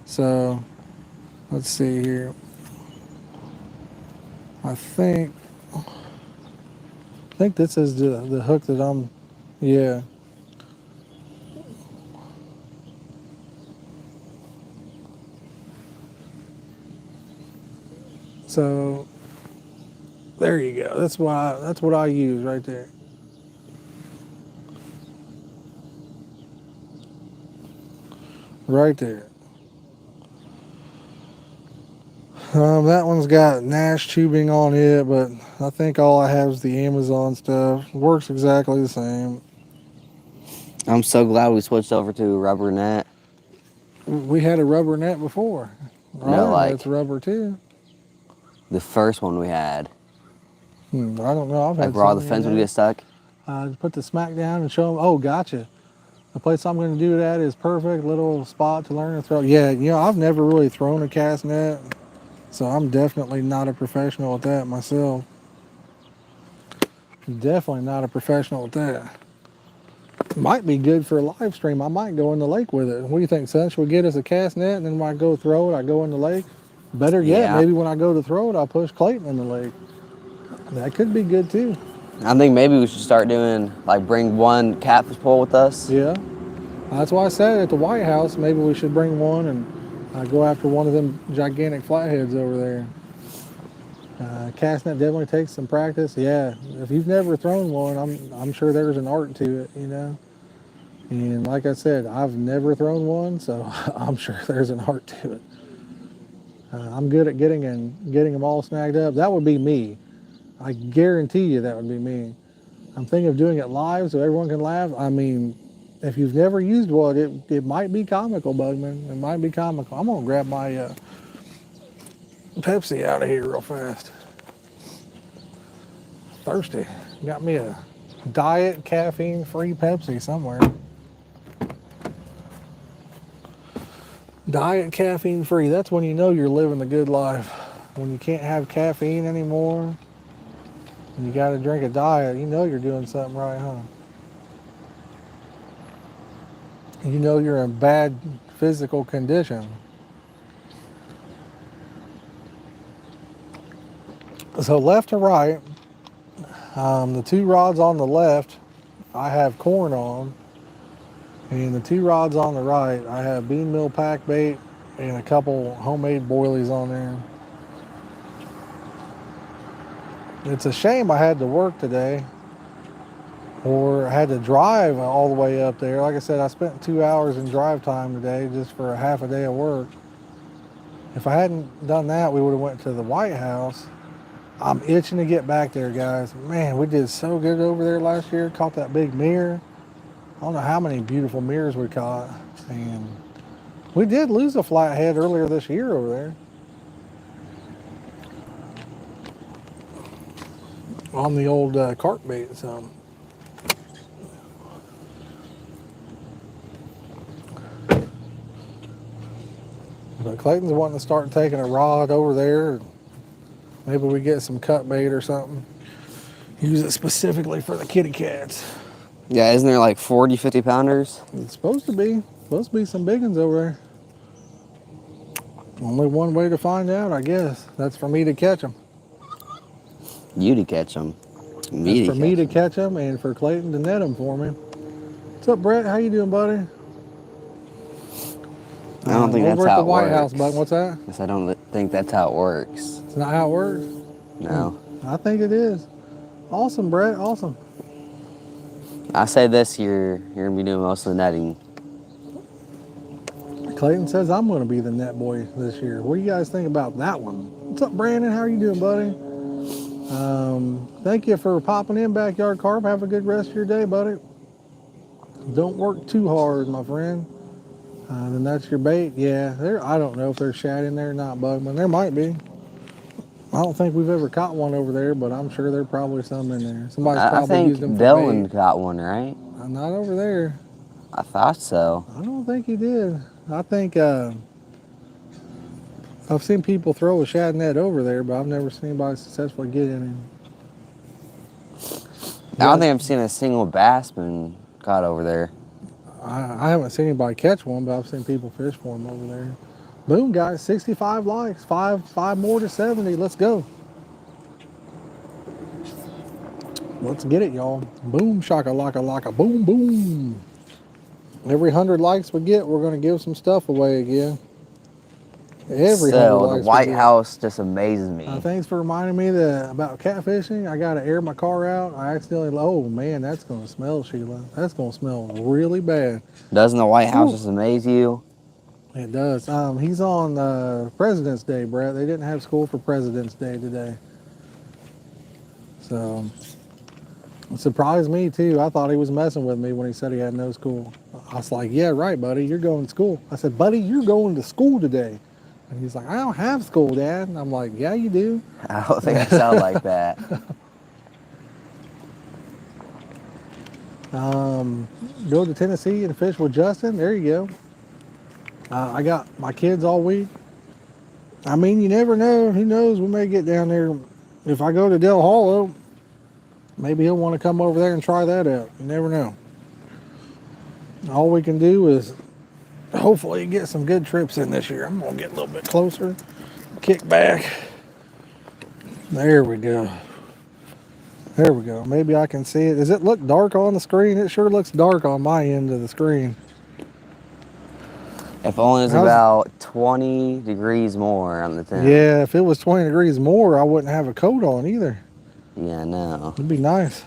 So let's see here. I think this is the hook that I'm, yeah. So there you go. That's what I use right there. Right there. That one's got Nash tubing on it, but I think all I have is the Amazon stuff. Works exactly the same.
I'm so glad we switched over to a rubber net.
We had a rubber net before. Right?
No, like
it's rubber too.
the first one we had.
I don't know. I've had
Like where all the
some
fins
in
would
there.
get stuck.
Put the smack down and show them. Oh, gotcha. The place I'm going to do that is perfect. Little spot to learn to throw. Yeah, I've never really thrown a cast net, so I'm definitely not a professional at that myself. Definitely not a professional at that. Might be good for a live stream. I might go in the lake with it. What do you think, son? Should we get us a cast net and then when I go throw it, I go in the lake? Better yet,
Yeah.
maybe when I go to throw it, I'll push Clayton in the lake. That could be good too.
I think maybe we should start doing, like, bring one catfish pole with us.
Yeah. That's why I said at the White House, maybe we should bring one and go after one of them gigantic flatheads over there. Cast net definitely takes some practice. Yeah, if you've never thrown one, I'm sure there's an art to it, And like I said, I've never thrown one, so I'm sure there's an art to it. I'm good at getting them all snagged up. That would be me. I guarantee you that would be me. I'm thinking of doing it live so everyone can laugh. I mean, if you've never used one, it might be comical, Bugman. It might be comical. I'm gonna grab my Pepsi out of here real fast. Thirsty. Got me a diet caffeine-free Pepsi somewhere. Diet caffeine-free. That's when you know you're living the good life. When you can't have caffeine anymore, and you got to drink a diet, you know you're doing something right, huh? You know you're in bad physical condition. So left to right, the two rods on the left, I have corn on, and the two rods on the right, I have bean meal pack bait and a couple homemade boilies on there. It's a shame I had to work today, or I had to drive all the way up there. Like I said, I spent 2 hours in drive time today just for a half a day of work. If I hadn't done that, we would have went to the White House. I'm itching to get back there, guys. Man, we did so good over there last year. Caught that big mirror. I don't know how many beautiful mirrors we caught. And we did lose a flathead earlier this year over there. On the old carp bait. So. But Clayton's wanting to start taking a rod over there. Maybe we get some cut bait or something. Use it specifically for the kitty cats.
Yeah, isn't there like 40, 50 pounders?
It's supposed to be. Supposed to be some big ones over there. Only one way to find out, I guess. That's for me to catch them.
You to catch them. Me
That's
to
for
catch
me to
'em.
catch them and for Clayton to net them for me. What's up, Brett? How you doing, buddy?
I don't think that's
Over at
how
the
it
White House,
works.
bud. What's that?
Yes, I don't think that's how it works.
It's not how it works.
No.
I think it is. Awesome, Brett. Awesome.
I say this year, you're gonna be doing most of the netting.
Clayton says I'm going to be the net boy this year. What do you guys think about that one? What's up, Brandon? How are you doing, buddy? Thank you for popping in, Backyard Carp. Have a good rest of your day, buddy. Don't work too hard, my friend. Then that's your bait. Yeah, I don't know if there's shad in there or not, bud, but there might be. I don't think we've ever caught one over there, but I'm sure there's probably some in there. Somebody's
I
probably
think
used them for
Dylan
bait.
got one, right?
Not over there.
I thought so.
I don't think he did. I think I've seen people throw a shad net over there, but I've never seen anybody successfully get any.
I don't think I've seen a single bassman caught over there.
I haven't seen anybody catch one, but I've seen people fish for them over there. Boom, guys, 65 likes, five more to 70. Let's go. Let's get it, y'all. Boom, shaka laka laka, boom, boom. Every 100 likes we get, we're gonna give some stuff away again. Every 100
So
likes
the
we
White
get.
House just amazes me.
Thanks for reminding me about catfishing. I gotta air my car out. I accidentally, oh man, that's gonna smell, Sheila. That's gonna smell really bad.
Doesn't the White House
Ooh.
just amaze you?
It does. He's on President's Day, Brett. They didn't have school for President's Day today. So, it surprised me too. I thought he was messing with me when he said he had no school. I was like, yeah, right, buddy, you're going to school. I said, buddy, you're going to school today. And he's like, I don't have school, Dad. And I'm like, yeah, you do.
I don't think I sound like that.
Go to Tennessee and fish with Justin. There you go. I got my kids all week. I mean, you never know. Who knows? We may get down there. If I go to Del Hollow, maybe he'll want to come over there and try that out. You never know. All we can do is hopefully get some good trips in this year. I'm going to get a little bit closer. Kick back. There we go. There we go. Maybe I can see it. Does it look dark on the screen? It sure looks dark on my end of the screen.
If only it was about 20 degrees more on the tent.
Yeah, if it was 20 degrees more, I wouldn't have a coat on either.
Yeah, I know.
It'd be nice.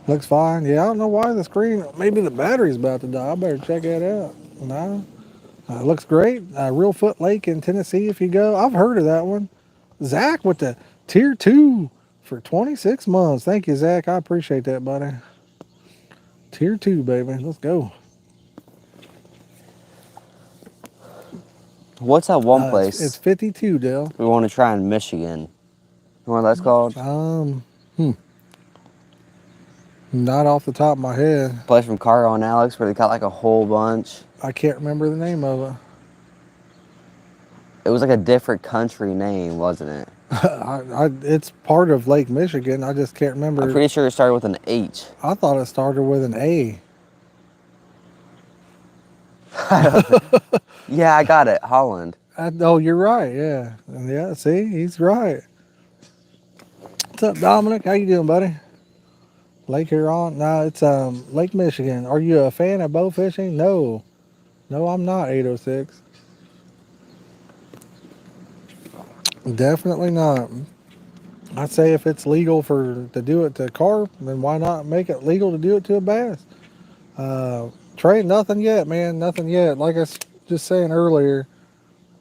Looks fine. Yeah, I don't know why the screen, maybe the battery's about to die. I better check that out. No. Looks great. Real Foot Lake in Tennessee if you go. I've heard of that one. Zach with the tier 2 for 26 months. Thank you, Zach. I appreciate that, buddy. Tier 2, baby. Let's go.
What's that one place
It's 52, Dale.
we want to try in Michigan? You know what that's called?
Not off the top of my head.
Place from Carl and Alex where they caught like a whole bunch.
I can't remember the name of it.
It was like a different country name, wasn't it?
It's part of Lake Michigan. I just can't remember.
I'm pretty sure it started with an H.
I thought it started with an A.
Yeah, I got it. Holland.
Oh, you're right. Yeah. Yeah, see? He's right. What's up, Dominic? How you doing, buddy? Lake Huron? No, it's Lake Michigan. Are you a fan of bow fishing? No. No, I'm not, 806. Definitely not. I'd say if it's legal to do it to carp, then why not make it legal to do it to a bass? Trey, nothing yet, man. Nothing yet. Like I was just saying earlier,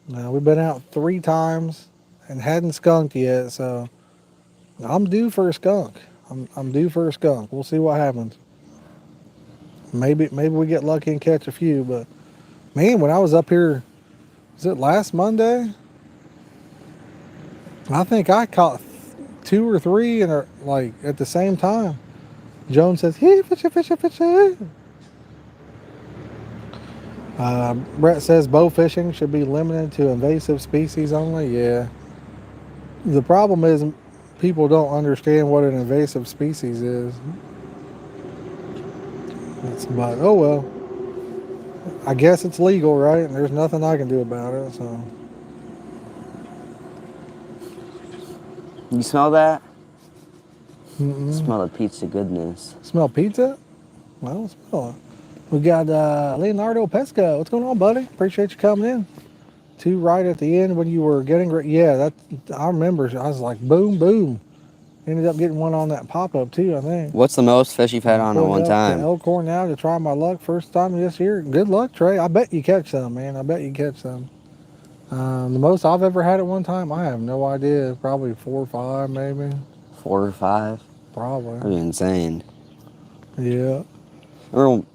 we've been out 3 times and hadn't skunked yet, so I'm due for a skunk. I'm due for a skunk. We'll see what happens. Maybe we get lucky and catch a few, but man, when I was up here, was it last Monday? I think I caught 2 or 3 and like at the same time. Joan says, "Hey, fish it, fish it, fish it." Brett says bow fishing should be limited to invasive species only. Yeah. The problem is people don't understand what an invasive species is. But oh well. I guess it's legal, right? And there's nothing I can do about it. So
You smell that?
mm-mm.
Smell the pizza goodness.
Smell pizza? I don't smell it. We got Leonardo Pesco. What's going on, buddy? Appreciate you coming in. Two right at the end when you were getting ready. Yeah, that I remember. I was like, boom, boom. Ended up getting one on that pop up too, I think.
What's the most fish you've had on at
Pulling
one
up to
time?
Elkhorn now to try my luck. First time this year. Good luck, Trey. I bet you catch some, man. I bet you catch some. The most I've ever had at one time, I have no idea. Probably 4 or 5, maybe.
4 or 5?
Probably.
That'd be insane.
Yeah.
I remember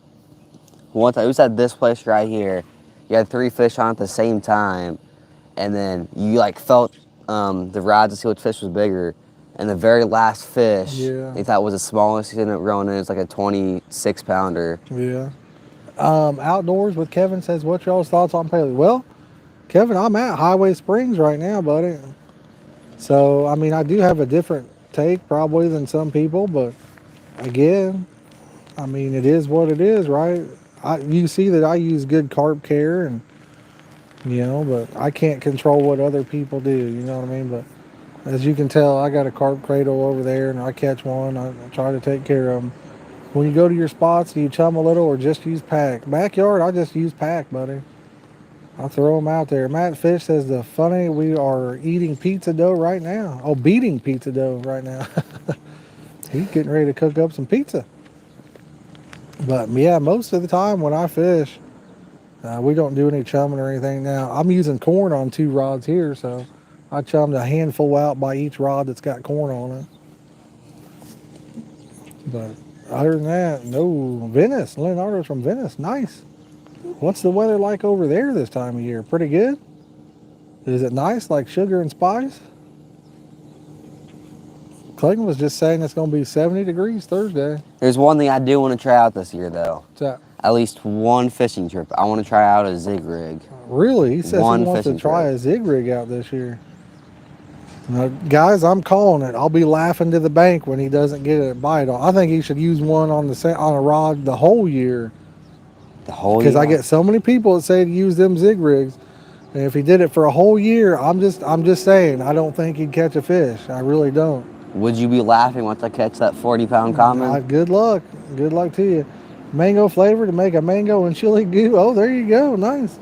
one time, it was at this place right here. You had 3 fish on at the same time, and then you like felt the rods to see which fish was bigger. And the very last fish,
Yeah.
they thought was the smallest. He ended up reeling in. It's like a 26 pounder.
Yeah. Outdoors with Kevin says, what's y'all's thoughts on Paley? Well, Kevin, I'm at Hiway Springs right now, buddy. So, I mean, I do have a different take probably than some people, but again, I mean, it is what it is, right? You see that I use good carp care and, but I can't control what other people do, you know what I mean? But as you can tell, I got a carp cradle over there and I catch one. I try to take care of them. When you go to your spots, do you chum a little or just use pack? Backyard, I just use pack, buddy. I'll throw them out there. Matt Fish says the funny, we are eating pizza dough right now. Oh, beating pizza dough right now. He's getting ready to cook up some pizza. But yeah, most of the time when I fish, we don't do any chumming or anything now. I'm using corn on 2 rods here, so I chummed a handful out by each rod that's got corn on it. But other than that, no. Venice, Leonardo's from Venice. Nice. What's the weather like over there this time of year? Pretty good? Is it nice, like sugar and spice? Clayton was just saying it's going to be 70 degrees Thursday.
There's one thing I do want to try out this year, though.
What's that?
At least one fishing trip. I want to try out a zig rig.
Really? He says
One
he wants to
fishing
try
trip.
a zig rig out this year. Now, guys, I'm calling it. I'll be laughing to the bank when he doesn't get a bite on. I think he should use one on a rod the whole year.
The whole
Because
year?
I get so many people that say to use them zig rigs. And if he did it for a whole year, I'm just saying, I don't think he'd catch a fish. I really don't.
Would you be laughing once I catch that 40-pound common?
Good luck. Good luck to you. Mango flavor to make a mango and chili goo. Oh, there you go. Nice.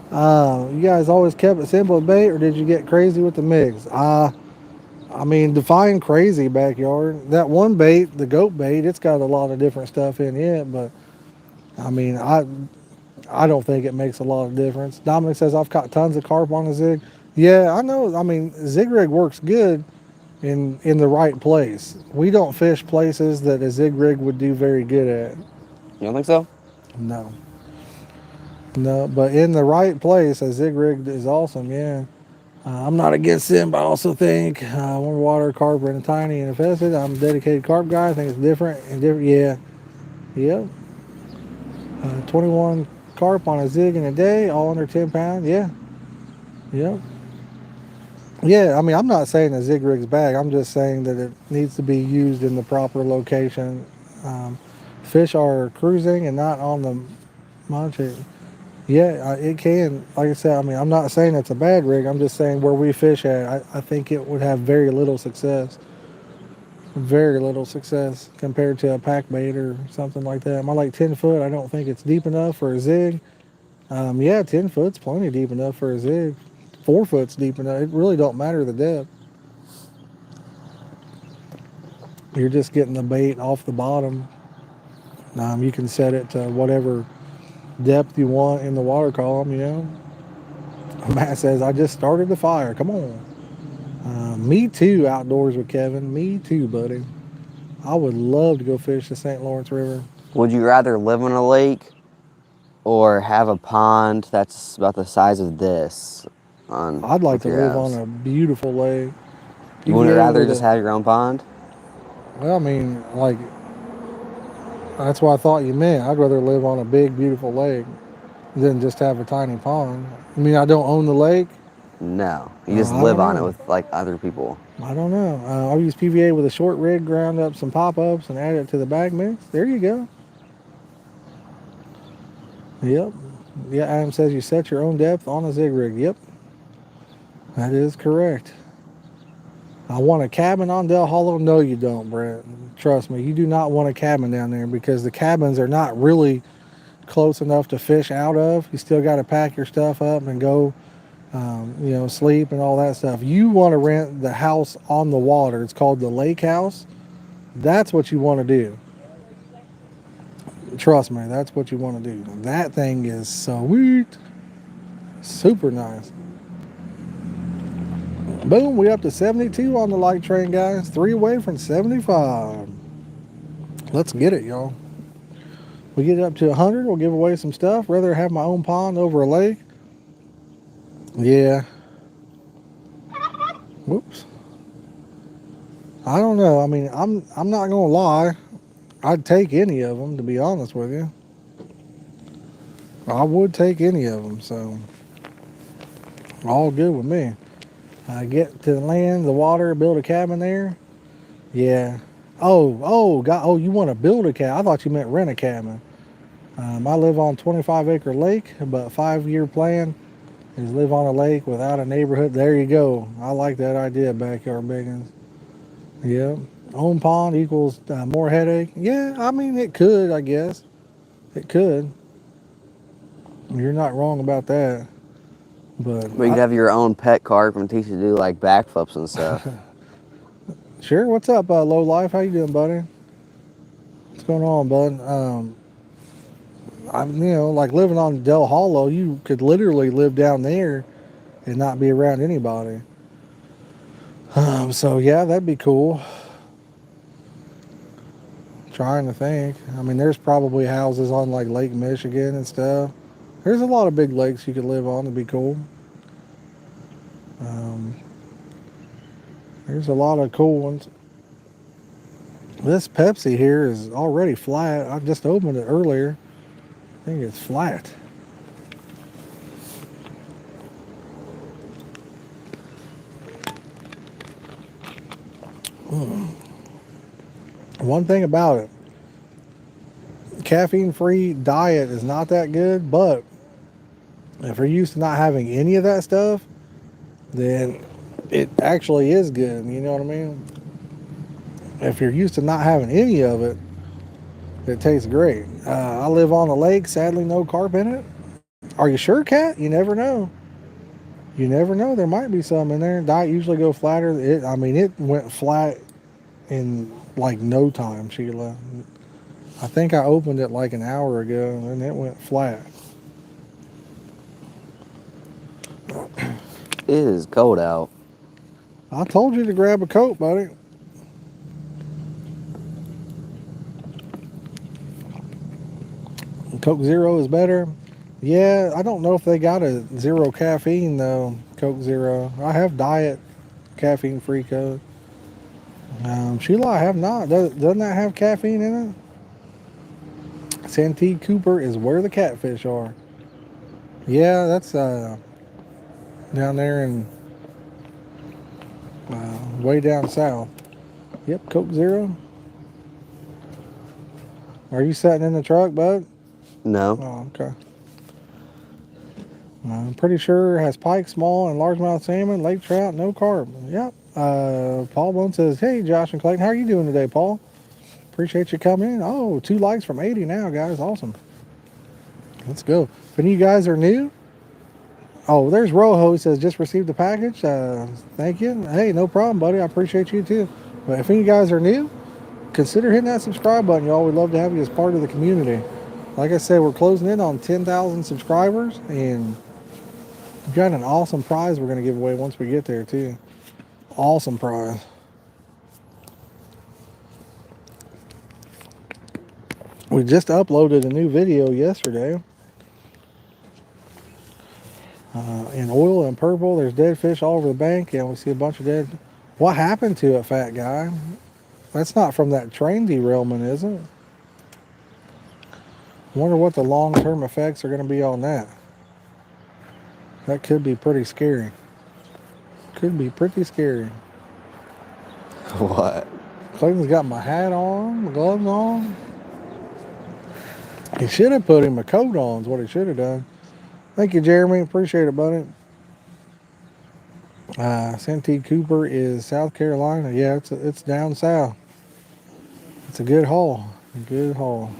You guys always kept it simple with bait, or did you get crazy with the mix? I mean, define crazy, backyard. That one bait, the goat bait, it's got a lot of different stuff in it, but I mean, I don't think it makes a lot of difference. Dominic says I've caught tons of carp on a zig. Yeah, I know. I mean, zig rig works good in the right place. We don't fish places that a zig rig would do very good at.
You don't think so?
No. No, but in the right place, a zig rig is awesome, yeah. I'm not against them, but I also think one water carp and a tiny and infested. I'm a dedicated carp guy. I think it's different. Yeah. Yep. 21 carp on a zig in a day, all under 10 pounds. Yeah. Yep. Yeah, I mean, I'm not saying a zig rig's bad. I'm just saying that it needs to be used in the proper location. Fish are cruising and not on the munching. Yeah, it can. Like I said, I mean, I'm not saying it's a bad rig. I'm just saying where we fish at, I think it would have very little success. Very little success compared to a pack bait or something like that. My like 10 foot, I don't think it's deep enough for a zig. Yeah, 10 foot's plenty deep enough for a zig. 4 foot's deep enough. It really don't matter the depth. You're just getting the bait off the bottom. You can set it to whatever depth you want in the water column, Matt says, I just started the fire. Come on. Me too, outdoors with Kevin. Me too, buddy. I would love to go fish the St. Lawrence River.
Would you rather live in a lake or have a pond that's about the size of this?
I'd like to live on a beautiful lake.
You wouldn't rather just have your own pond?
Well, I mean, like, that's what I thought you meant. I'd rather live on a big, beautiful lake than just have a tiny pond. I mean, I don't own the lake.
No, you just live on it with like other people.
I don't know. I'll use PVA with a short rig, ground up some pop-ups, and add it to the bag mix. There you go. Yep. Yeah, Adam says you set your own depth on a zig rig. Yep. That is correct. I want a cabin on Del Hollow. No, you don't, Brett. Trust me, you do not want a cabin down there because the cabins are not really close enough to fish out of. You still got to pack your stuff up and go, sleep and all that stuff. You want to rent the house on the water. It's called the lake house. That's what you want to do. Trust me, that's what you want to do. That thing is sweet. Super nice. Boom, we up to 72 on the light train, guys. 3 away from 75. Let's get it, y'all. We get it up to 100, we'll give away some stuff. Rather have my own pond over a lake. Yeah. Whoops. I don't know. I mean, I'm not gonna lie. I'd take any of them, to be honest with you. I would take any of them, so all good with me. Get to the land, the water, build a cabin there. Yeah. Oh, you want to build a cabin? I thought you meant rent a cabin. I live on 25-acre lake, but 5-year plan is live on a lake without a neighborhood. There you go. I like that idea, Backyard Biggins. Yeah. Own pond equals more headache. Yeah, I mean, it could, I guess. It could. You're not wrong about that. But
you could have your own pet carp and teach you to do like backflips and stuff.
Sure. What's up, Low Life? How you doing, buddy? What's going on, bud? I'm, like living on Del Hollow, you could literally live down there and not be around anybody. So yeah, that'd be cool. Trying to think. I mean, there's probably houses on like Lake Michigan and stuff. There's a lot of big lakes you could live on. It'd be cool. There's a lot of cool ones. This Pepsi here is already flat. I just opened it earlier. I think it's flat. One thing about it, caffeine-free diet is not that good, but if you're used to not having any of that stuff, then it actually is good. You know what I mean? If you're used to not having any of it, it tastes great. I live on a lake, sadly no carp in it. Are you sure, Kat? You never know. You never know. There might be some in there. Diet usually go flatter. It went flat in like no time, Sheila. I think I opened it like an hour ago and it went flat.
It is cold out.
I told you to grab a coat, buddy. Coke Zero is better. Yeah, I don't know if they got a zero caffeine though. Coke Zero. I have diet caffeine-free Coke. Sheila, I have not. Doesn't that have caffeine in it? Santee Cooper is where the catfish are. Yeah, that's down there in way down south. Yep, Coke Zero. Are you sitting in the truck, bud?
No.
Oh, okay. I'm pretty sure it has pike, small, and largemouth salmon, lake trout, no carp. Yep. Paul Bone says, hey, Josh and Clayton, how are you doing today, Paul? Appreciate you coming in. Oh, 2 likes from 80 now, guys. Awesome. Let's go. If any of you guys are new, oh, there's Rojo. He says, just received the package. Thank you. Hey, no problem, buddy. I appreciate you, too. But if any of you guys are new, consider hitting that subscribe button, y'all. We'd love to have you as part of the community. Like I said, we're closing in on 10,000 subscribers, and we've got an awesome prize we're going to give away once we get there, too. Awesome prize. We just uploaded a new video yesterday. In oil and purple, there's dead fish all over the bank, and we see a bunch of dead. What happened to it, fat guy? That's not from that train derailment, is it? I wonder what the long-term effects are going to be on that. That could be pretty scary. Could be pretty scary.
What?
Clayton's got my hat on, my gloves on. He should have put him a coat on, is what he should have done. Thank you, Jeremy. Appreciate it, buddy. Santee Cooper is South Carolina. Yeah, it's down south. It's a good haul. Good haul.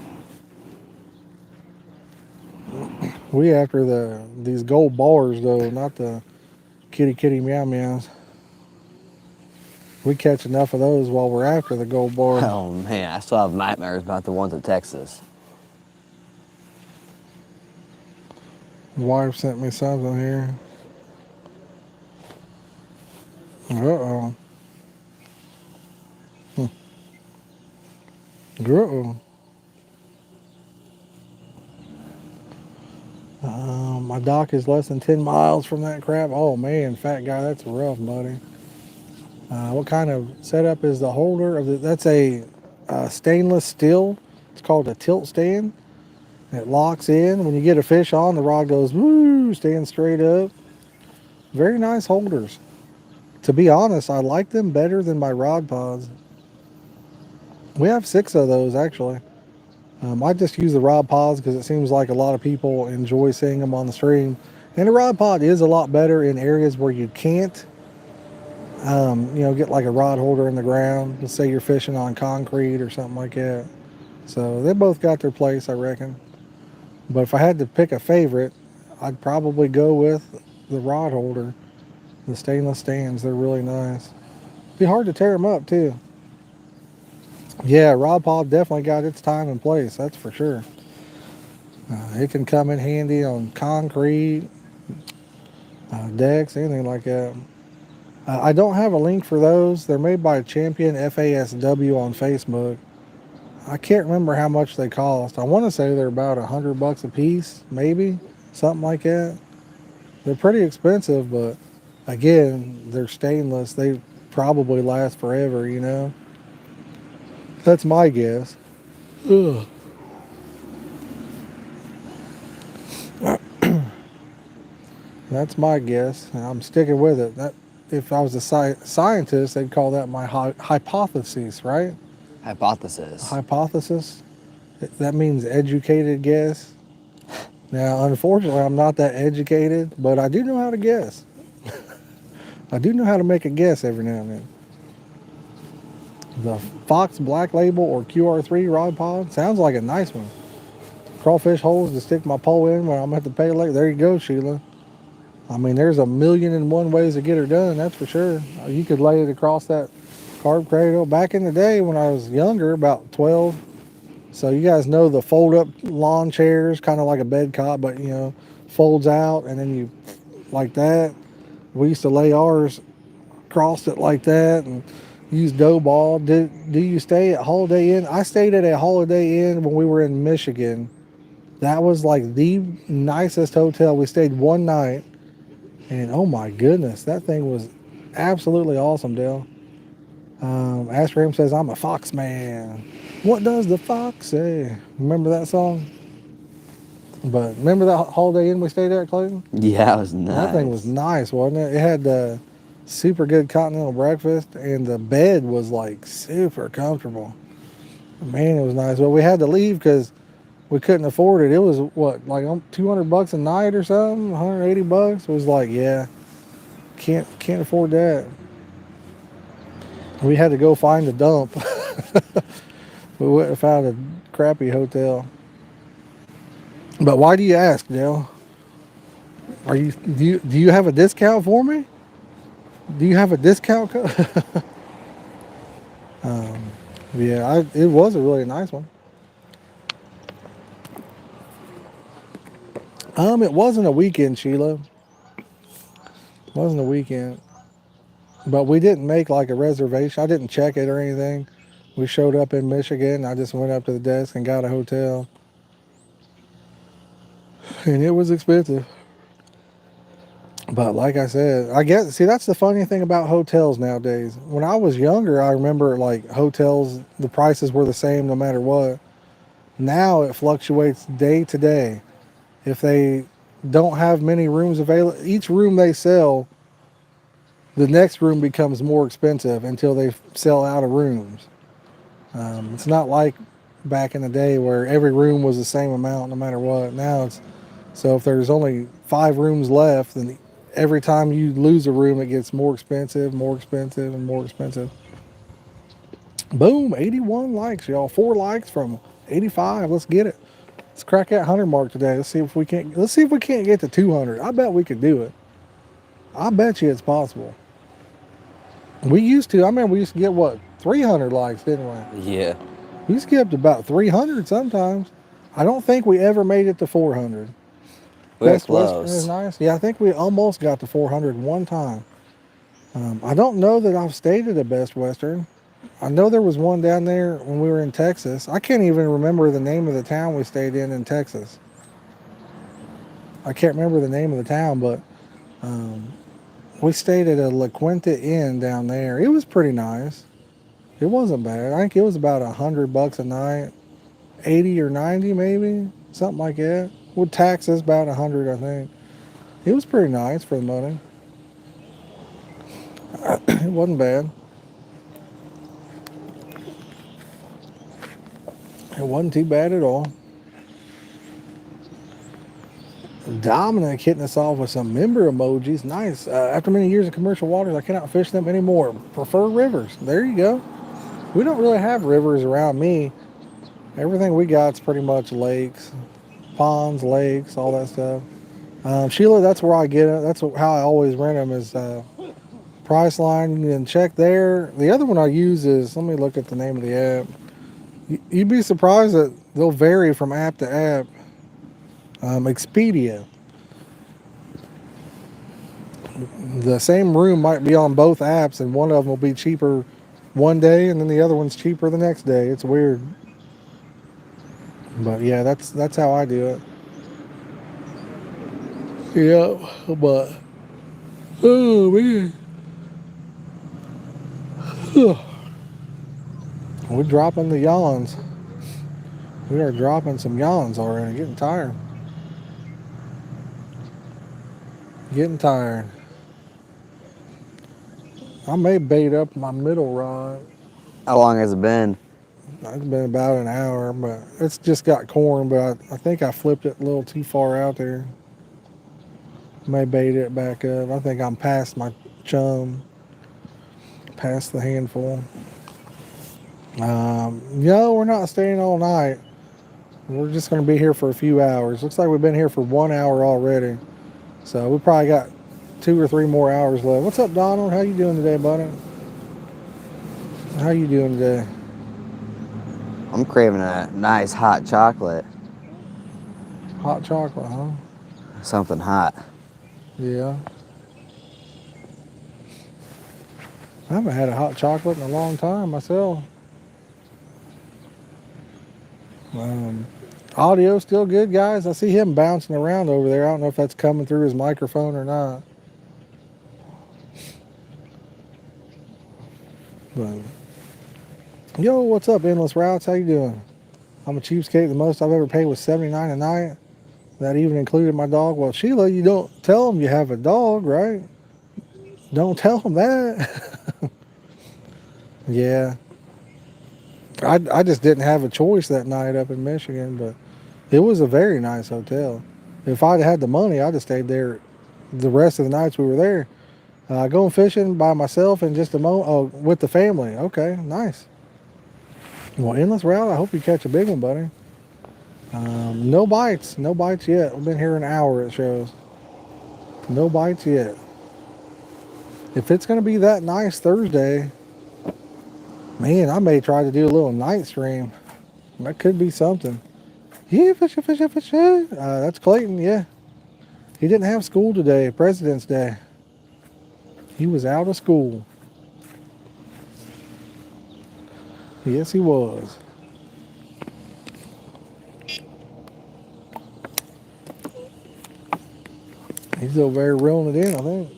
We after these gold bars though, not the kitty meow meows. We catch enough of those while we're after the gold bar.
Oh man, I still have nightmares about the ones in Texas.
Wife sent me something here. Uh-oh. Uh-oh. My dock is less than 10 miles from that crap. Oh man, fat guy, that's rough, buddy. What kind of setup is the holder of the? That's a stainless steel. It's called a tilt stand. It locks in. When you get a fish on, the rod goes woo, stands straight up. Very nice holders. To be honest, I like them better than my rod pods. We have 6 of those actually. I just use the rod pods because it seems like a lot of people enjoy seeing them on the stream. And the rod pod is a lot better in areas where you can't, get like a rod holder in the ground. Let's say you're fishing on concrete or something like that. So they both got their place, I reckon. But if I had to pick a favorite, I'd probably go with the rod holder. The stainless stands, they're really nice. Be hard to tear them up too. Yeah, rod pod definitely got its time and place, that's for sure. It can come in handy on concrete, decks, anything like that. I don't have a link for those. They're made by Champion FASW on Facebook. I can't remember how much they cost. I want to say they're about $100 a piece, maybe, something like that. They're pretty expensive, but again, they're stainless. They probably last forever, you know. That's my guess. Ugh. That's my guess, and I'm sticking with it. That if I was a scientist, they'd call that my hypothesis, right?
Hypothesis.
Hypothesis. That means educated guess. Now, unfortunately, I'm not that educated, but I do know how to guess. I do know how to make a guess every now and then. The Fox Black Label or QR3 rod pod sounds like a nice one. Crawfish holes to stick my pole in when I'm at the pay lake. There you go, Sheila. I mean, there's 1,000,001 ways to get her done, that's for sure. You could lay it across that carb cradle. Back in the day when I was younger, about 12. So you guys know the fold-up lawn chairs, kind of like a bed cot, but, folds out, and then you, like that. We used to lay ours across it like that and use dough ball. Do you stay at Holiday Inn? I stayed at a Holiday Inn when we were in Michigan. That was like the nicest hotel. We stayed one night, and oh my goodness, that thing was absolutely awesome, Dale. Ashram says, I'm a fox man. What does the fox say? Remember that song? But remember that Holiday Inn we stayed at, Clayton?
Yeah, it was nice.
That thing was nice, wasn't it? It had the super good continental breakfast, and the bed was like super comfortable. Man, it was nice. But we had to leave because we couldn't afford it. It was what, like $200 a night or something, $180. It was like, yeah, can't afford that. We had to go find a dump. We went and found a crappy hotel. But why do you ask, Dale? Do you have a discount for me? Do you have a discount code? Yeah, it was a really nice one. It wasn't a weekend, Sheila. It wasn't a weekend. But we didn't make like a reservation. I didn't check it or anything. We showed up in Michigan. I just went up to the desk and got a hotel. And it was expensive. But like I said, I guess, see, that's the funny thing about hotels nowadays. When I was younger, I remember like hotels, the prices were the same no matter what. Now it fluctuates day to day. If they don't have many rooms available, each room they sell, the next room becomes more expensive until they sell out of rooms. It's not like back in the day where every room was the same amount no matter what. Now it's so if there's only 5 rooms left, then every time you lose a room, it gets more expensive, more expensive, and more expensive. Boom, 81 likes, y'all. 4 likes from 85. Let's get it. Let's crack that 100 mark today. Let's see if we can't. Let's see if we can't get to 200. I bet we could do it. I bet you it's possible. We used to. I remember we used to get what 300 likes, didn't we?
Yeah.
We used to get up to about 300 sometimes. I don't think we ever made it to 400.
We're
Best Western is
close.
nice. Yeah, I think we almost got to 400 one time. I don't know that I've stayed at a Best Western. I know there was one down there when we were in Texas. I can't even remember the name of the town we stayed in Texas. I can't remember the name of the town, but we stayed at a La Quinta Inn down there. It was pretty nice. It wasn't bad. I think it was about $100 a night, 80 or 90 maybe, something like that. With taxes, about 100, I think. It was pretty nice for the money. It wasn't bad. It wasn't too bad at all. Dominic hitting us off with some member emojis. Nice. After many years of commercial waters, I cannot fish them anymore. Prefer rivers. There you go. We don't really have rivers around me. Everything we got's pretty much lakes, ponds, lakes, all that stuff. Sheila, that's where I get it. That's how I always rent them is Priceline. You can check there. The other one I use is, let me look at the name of the app. You'd be surprised that they'll vary from app to app. Expedia. The same room might be on both apps, and one of them will be cheaper one day, and then the other one's cheaper the next day. It's weird, but yeah, that's how I do it. Yeah, but oh man, we're dropping the yawns. We are dropping some yawns already. Getting tired. Getting tired. I may bait up my middle rod.
How long has it been?
It's been about an hour, but it's just got corn, but I think I flipped it a little too far out there. May bait it back up. I think I'm past my chum, past the handful. No, we're not staying all night. We're just going to be here for a few hours. Looks like we've been here for 1 hour already. So we probably got 2 or 3 more hours left. What's up, Donald? How you doing today, buddy? How you doing today?
I'm craving a nice hot chocolate.
Hot chocolate, huh?
Something hot.
Yeah. I haven't had a hot chocolate in a long time myself. Audio still good, guys? I see him bouncing around over there. I don't know if that's coming through his microphone or not. But, yo, what's up, Endless Routes? How you doing? I'm a cheapskate. The most I've ever paid was $79 a night. That even included my dog. Well, Sheila, you don't tell them you have a dog, right? Don't tell them that. Yeah. I just didn't have a choice that night up in Michigan, but it was a very nice hotel. If I'd had the money, I'd have stayed there the rest of the nights we were there. Going fishing by myself in just a moment. Oh, with the family. Okay, nice. Well, Endless Route, I hope you catch a big one, buddy. No bites. No bites yet. We've been here an hour, it shows. No bites yet. If it's going to be that nice Thursday, man, I may try to do a little night stream. That could be something. Yeah, fishing, fishing, fishing. That's Clayton, yeah. He didn't have school today, President's Day. He was out of school. Yes, he was. He's over there reeling it in, I think.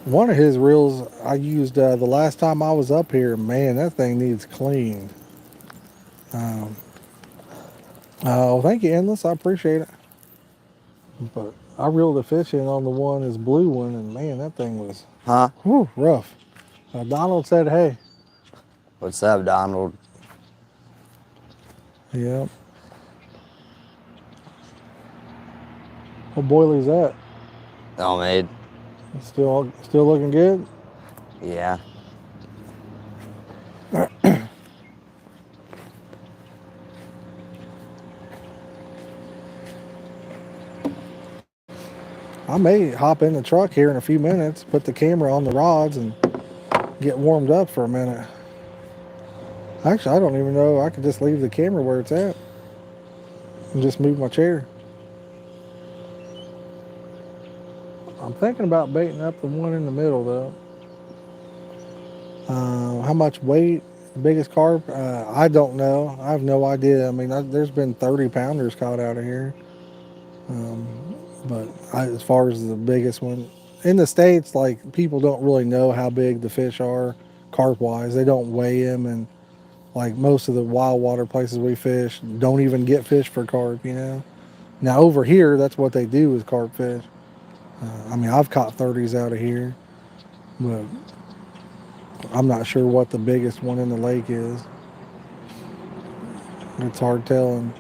One of his reels I used the last time I was up here. Man, that thing needs cleaned. Oh, thank you, Endless. I appreciate it. But I reeled the fish in on the one, his blue one, and man, that thing was
Huh?
rough. Donald said, hey.
What's up, Donald?
Yep. What boiler's that?
Homemade.
Still looking good?
Yeah.
I may hop in the truck here in a few minutes, put the camera on the rods, and get warmed up for a minute. Actually, I don't even know. I could just leave the camera where it's at and just move my chair. I'm thinking about baiting up the one in the middle, though. How much weight, biggest carp? I don't know. I have no idea. I mean, there's been 30-pounders caught out of here. But as far as the biggest one, in the States, like, people don't really know how big the fish are carp-wise. They don't weigh them, and like most of the wild water places we fish don't even get fish for carp, you know. Now over here, that's what they do is carp fish. I mean, I've caught 30s out of here, but I'm not sure what the biggest one in the lake is. It's hard telling.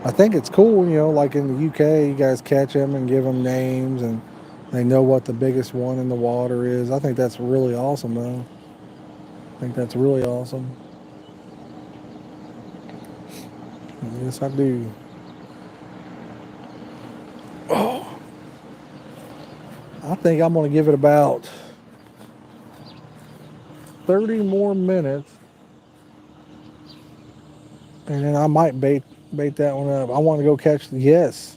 I think it's cool, you know, like in the UK, you guys catch them and give them names and they know what the biggest one in the water is. I think that's really awesome, though. I think that's really awesome. Yes, I do. Oh, I think I'm going to give it about 30 more minutes, and then I might bait that one up. I want to go catch yes.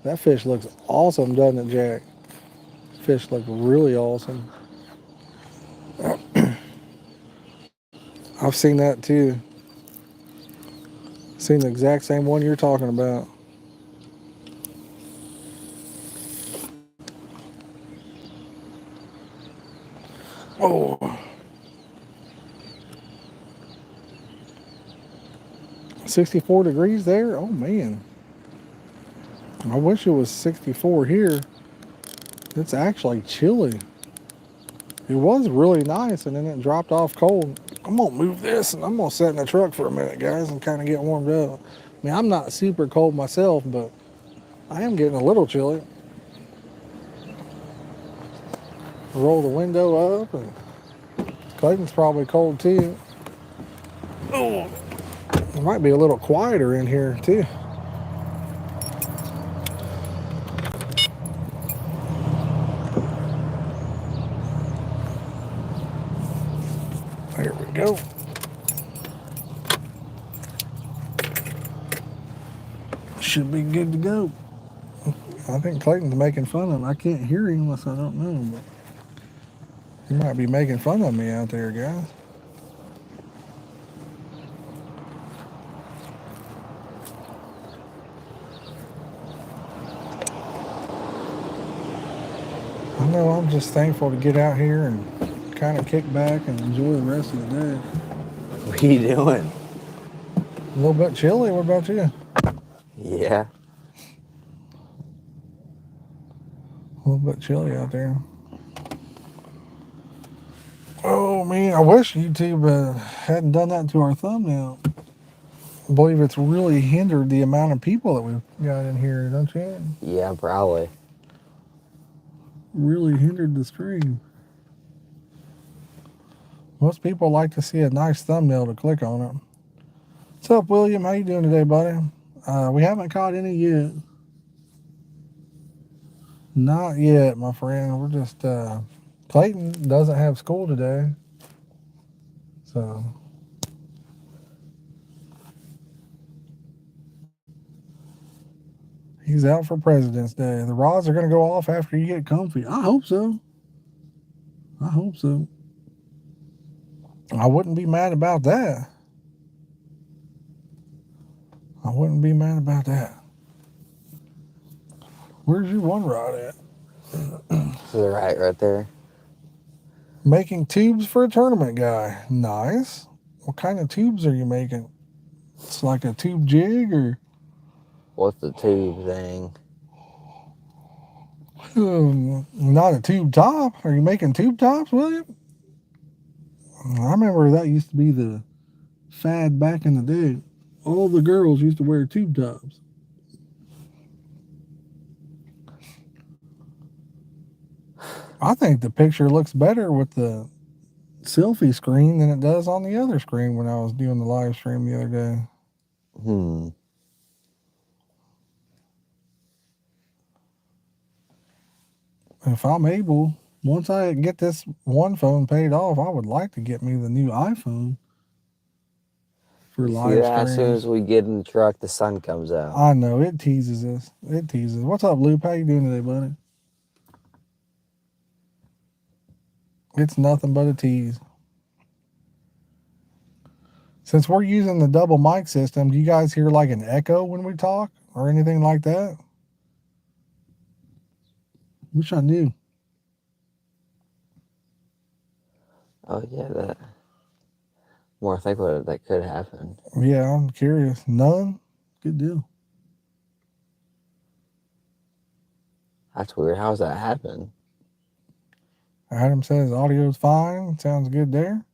That fish looks awesome, doesn't it, Jack? Fish look really awesome. I've seen that too. Seen the exact same one you're talking about. Oh. 64 degrees there? Oh man. I wish it was 64 here. It's actually chilly. It was really nice and then it dropped off cold. I'm gonna move this and I'm gonna sit in the truck for a minute, guys, and kind of get warmed up. I mean, I'm not super cold myself, but I am getting a little chilly. Roll the window up, and Clayton's probably cold too. Oh, it might be a little quieter in here too. There we go. Should be good to go. I think Clayton's making fun of him. I can't hear him unless I don't know, but he might be making fun of me out there, guys. I know I'm just thankful to get out here and kind of kick back and enjoy the rest of the day.
What are you doing?
A little bit chilly. What about you?
Yeah.
A little bit chilly out there. Oh man, I wish YouTube hadn't done that to our thumbnail. I believe it's really hindered the amount of people that we've got in here, don't you?
Yeah, probably.
Really hindered the stream. Most people like to see a nice thumbnail to click on it. What's up, William? How you doing today, buddy? We haven't caught any yet. Not yet, my friend. We're just, Clayton doesn't have school today. So, he's out for President's Day. The rods are going to go off after you get comfy. I hope so. I hope so. I wouldn't be mad about that. I wouldn't be mad about that. Where's your one rod at?
To the right there.
Making tubes for a tournament guy. Nice. What kind of tubes are you making? It's like a tube jig or?
What's the tube thing?
Not a tube top. Are you making tube tops, William? I remember that used to be the fad back in the day. All the girls used to wear tube tops. I think the picture looks better with the selfie screen than it does on the other screen when I was doing the live stream the other day. If I'm able, once I get this one phone paid off, I would like to get me the new iPhone for
You see
live
that? As soon
streams.
as we get in the truck, the sun comes out.
I know it teases us. It teases. What's up, Luke? How you doing today, buddy? It's nothing but a tease. Since we're using the double mic system, do you guys hear like an echo when we talk or anything like that? Wish I knew.
Oh yeah, that. More I think about it, that could happen.
Yeah, I'm curious. None? Good deal.
That's weird. How's that happen?
Adam says audio's fine. Sounds good there.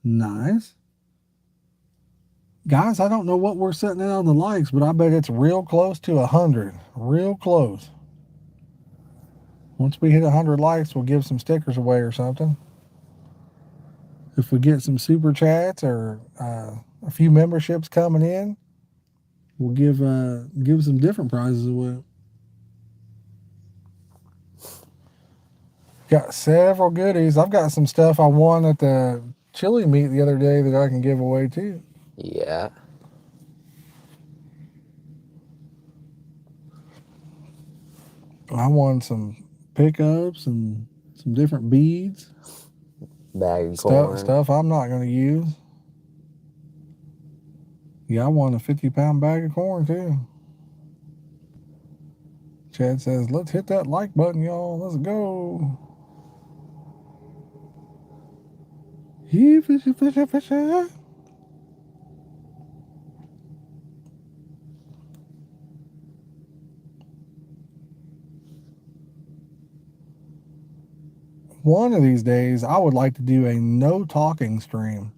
Nice. Guys, I don't know what we're setting in on the likes, but I bet it's real close to 100. Real close. Once we hit 100 likes, we'll give some stickers away or something. If we get some super chats or a few memberships coming in, we'll give some different prizes away. Got several goodies. I've got some stuff I won at the chili meet the other day that I can give away too.
Yeah.
I won some pickups and some different beads.
Bag of corn.
Stuff I'm not going to use. Yeah, I won a 50-pound bag of corn too. Chad says, let's hit that like button, y'all. Let's go. He fishy, fishy, fishy. One of these days, I would like to do a no talking stream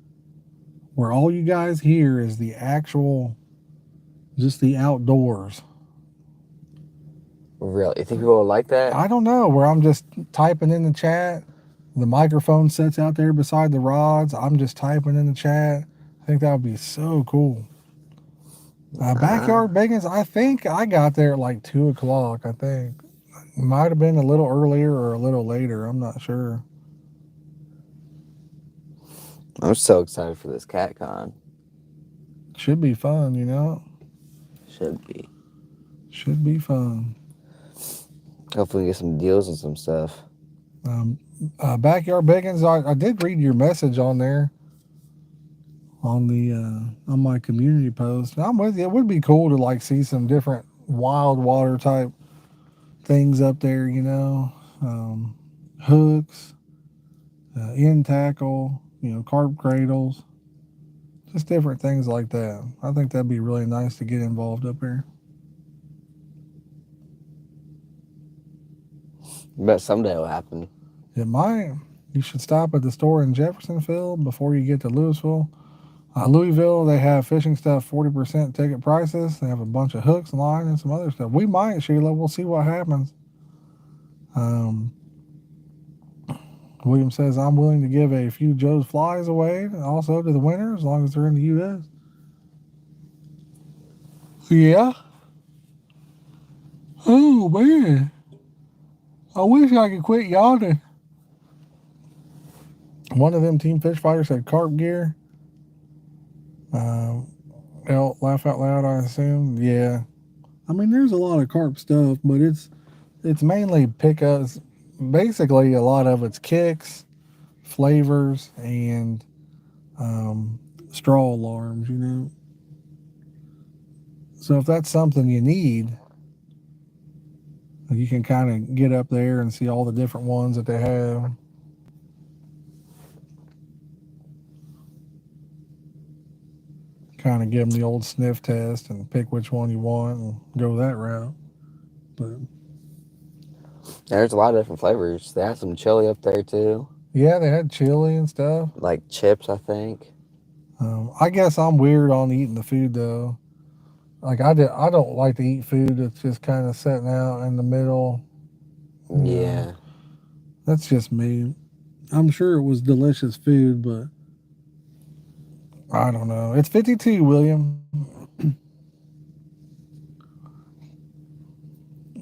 where all you guys hear is the actual, just the outdoors.
Really? You think people will like that?
I don't know, where I'm just typing in the chat. The microphone sits out there beside the rods. I'm just typing in the chat. I think that would be so cool. Backyard Bacons, I think I got there at like 2 o'clock, I think. Might have been a little earlier or a little later. I'm not sure.
I'm so excited for this CatCon.
Should be fun, you know?
Should be.
Should be fun.
Hopefully we get some deals and some stuff.
Backyard Bacons, I did read your message on there on the on my community post. I'm with you. It would be cool to like see some different wild water type things up there, you know, hooks, end tackle, you know, carp cradles, just different things like that. I think that'd be really nice to get involved up here.
I bet someday it'll happen.
It might. You should stop at the store in Jeffersonville before you get to Louisville. Louisville, they have fishing stuff 40% ticket prices. They have a bunch of hooks, line, and some other stuff. We might, Sheila. We'll see what happens. William says, I'm willing to give a few Joe's flies away also to the winner as long as they're in the U.S. Yeah. Oh, man. I wish I could quit yawning. One of them Team Fish Fighters had carp gear. Laugh out loud, I assume. Yeah. I mean, there's a lot of carp stuff, but it's mainly pickups. Basically, a lot of it's kicks, flavors, and straw alarms, you know. So if that's something you need, you can kind of get up there and see all the different ones that they have. Kind of give them the old sniff test and pick which one you want and go that route. But
There's a lot of different flavors. They have some chili up there too.
Yeah, they had chili and stuff.
like chips, I think.
I guess I'm weird on eating the food though. Like I don't like to eat food that's just kind of sitting out in the middle. You know,
Yeah.
that's just me. I'm sure it was delicious food, but I don't know. It's 52, William.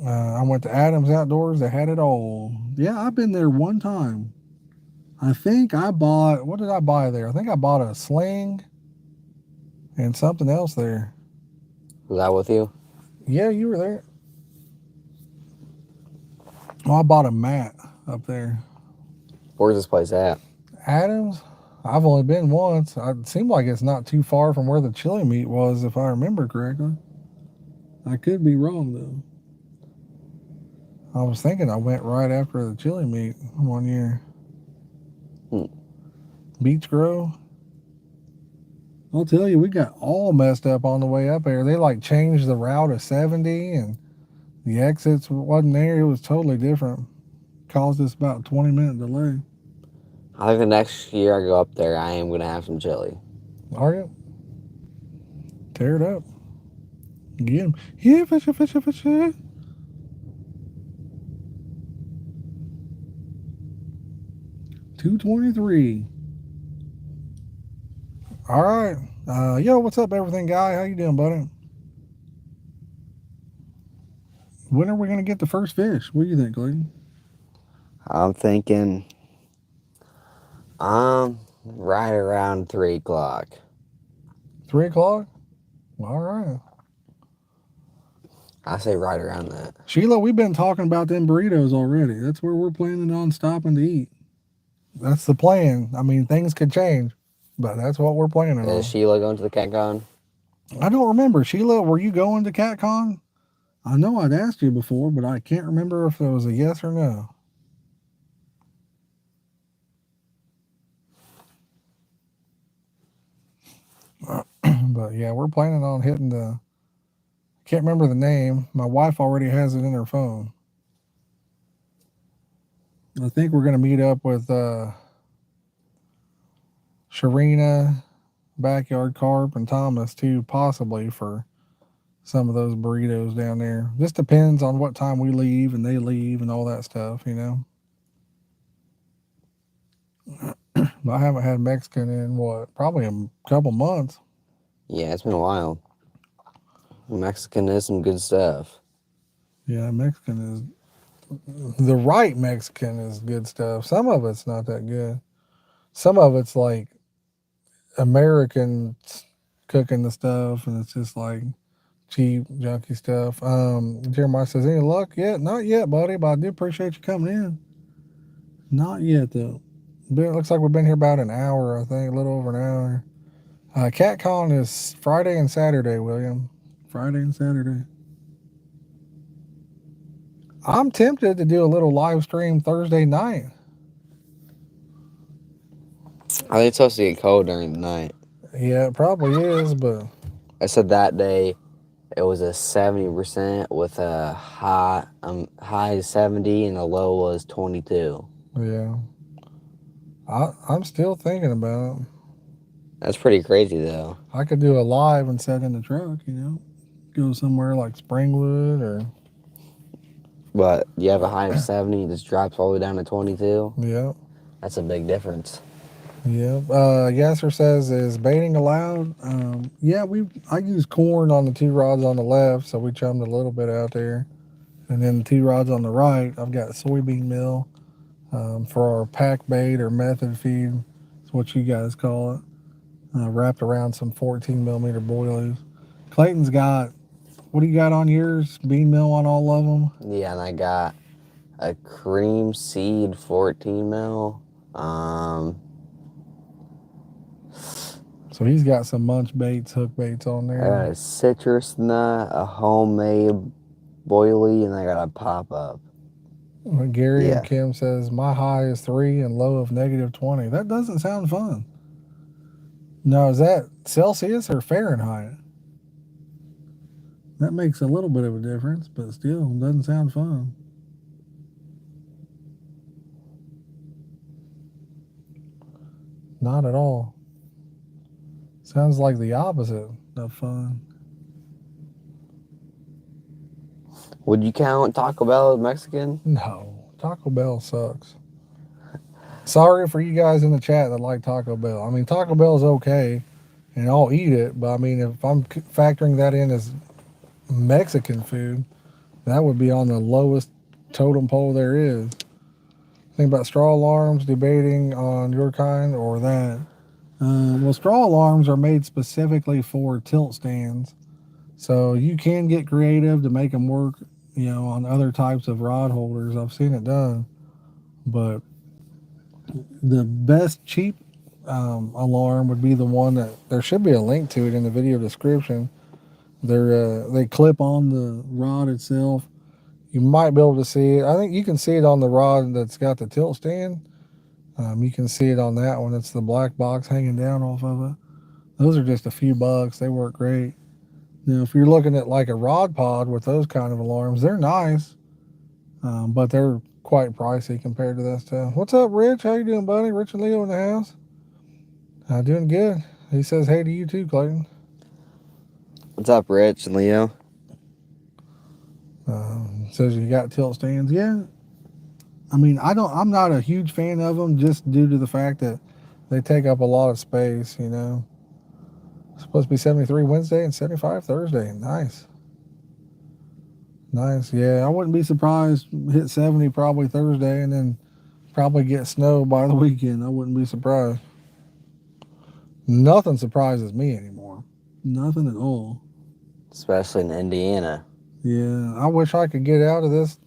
I went to Adams Outdoors. They had it all. Yeah, I've been there one time. I think I bought, what did I buy there? I think I bought a sling and something else there.
Was that with you?
Yeah, you were there. Well, I bought a mat up there.
Where's this place at?
Adams, I've only been once. It seemed like it's not too far from where the chili meat was, if I remember correctly. I could be wrong, though. I was thinking I went right after the chili meat one year.
Hmm.
Beach Grove. I'll tell you, we got all messed up on the way up there. They like changed the route of 70 and the exits wasn't there. It was totally different. Caused us about a 20-minute delay.
I think the next year I go up there, I am gonna have some chili.
Are you? Tear it up. Get him. Yeah, fisher, fisher, fisher. 223. All right. Yo, what's up, everything guy? How you doing, buddy? When are we going to get the first fish? What do you think, Clayton?
I'm thinking, right around 3 o'clock.
3 o'clock? All right.
I say right around that.
Sheila, we've been talking about them burritos already. That's where we're planning on stopping to eat. That's the plan. I mean, things could change, but that's what we're planning on.
Is Sheila going to the CatCon?
I don't remember. Sheila, were you going to CatCon? I know I'd asked you before, but I can't remember if it was a yes or no. But yeah, we're planning on hitting the. Can't remember the name. My wife already has it in her phone. I think we're going to meet up with Sharina, Backyard Carp, and Thomas too, possibly for some of those burritos down there. Just depends on what time we leave and they leave and all that stuff, you know. I haven't had Mexican in what, probably a couple months.
Yeah, it's been a while. Mexican is some good stuff.
Yeah, Mexican is the right Mexican is good stuff. Some of it's not that good. Some of it's like Americans cooking the stuff, and it's just like cheap, junky stuff. Jeremiah says, "Any luck yet? Not yet, buddy. But I do appreciate you coming in. Not yet, though. It looks like we've been here about an hour. I think a little over an hour. CatCon is Friday and Saturday, William. Friday and Saturday. I'm tempted to do a little live stream Thursday night.
I think it's supposed to get cold during the night.
Yeah, it probably is, but
I said that day it was a 70% with a high 70 and a low was 22.
yeah. I'm still thinking about it.
That's pretty crazy though.
I could do a live and set in the truck, you know, go somewhere like Springwood or.
But you have a high of 70, it just drops all the way down to 22.
Yeah.
That's a big difference.
Yeah. Yasser says, is baiting allowed? Yeah, I use corn on the two rods on the left, so we chummed a little bit out there. And then the two rods on the right, I've got soybean meal for our pack bait or method feed. It's what you guys call it. Wrapped around some 14 millimeter boilies. Clayton's got, what do you got on yours? Bean meal on all of them?
Yeah, and I got a cream seed 14 mil.
So he's got some munch baits, hook baits on there.
I got a citrus nut, a homemade boilie, and I got a pop up.
Gary and Kim says, my high is 3 and low of -20. That doesn't sound fun. No, is that Celsius or Fahrenheit? That makes a little bit of a difference, but still doesn't sound fun. Not at all. Sounds like the opposite of fun.
Would you count Taco Bell as Mexican?
No, Taco Bell sucks. Sorry for you guys in the chat that like Taco Bell. I mean, Taco Bell's okay, and I'll eat it, but I mean, if I'm factoring that in as Mexican food, that would be on the lowest totem pole there is. Think about straw alarms, debating on your kind or that. Well, straw alarms are made specifically for tilt stands, so you can get creative to make them work, on other types of rod holders. I've seen it done, but the best cheap alarm would be the one that there should be a link to it in the video description. They clip on the rod itself. You might be able to see it. I think you can see it on the rod that's got the tilt stand. You can see it on that one. It's the black box hanging down off of it. Those are just a few bucks. They work great. Now, if you're looking at like a rod pod with those kind of alarms, they're nice, but they're quite pricey compared to that stuff. What's up, Rich? How you doing, buddy? Rich and Leo in the house. Doing good. He says hey to you too, Clayton.
What's up, Rich and Leo?
Says you got tilt stands. Yeah. I mean, I'm not a huge fan of them just due to the fact that they take up a lot of space, It's supposed to be 73 Wednesday and 75 Thursday. Nice. Nice. Yeah, I wouldn't be surprised. Hit 70 probably Thursday and then probably get snow by the weekend. I wouldn't be surprised. Nothing surprises me anymore. Nothing at all.
Especially in Indiana.
Yeah, I wish I could get out of this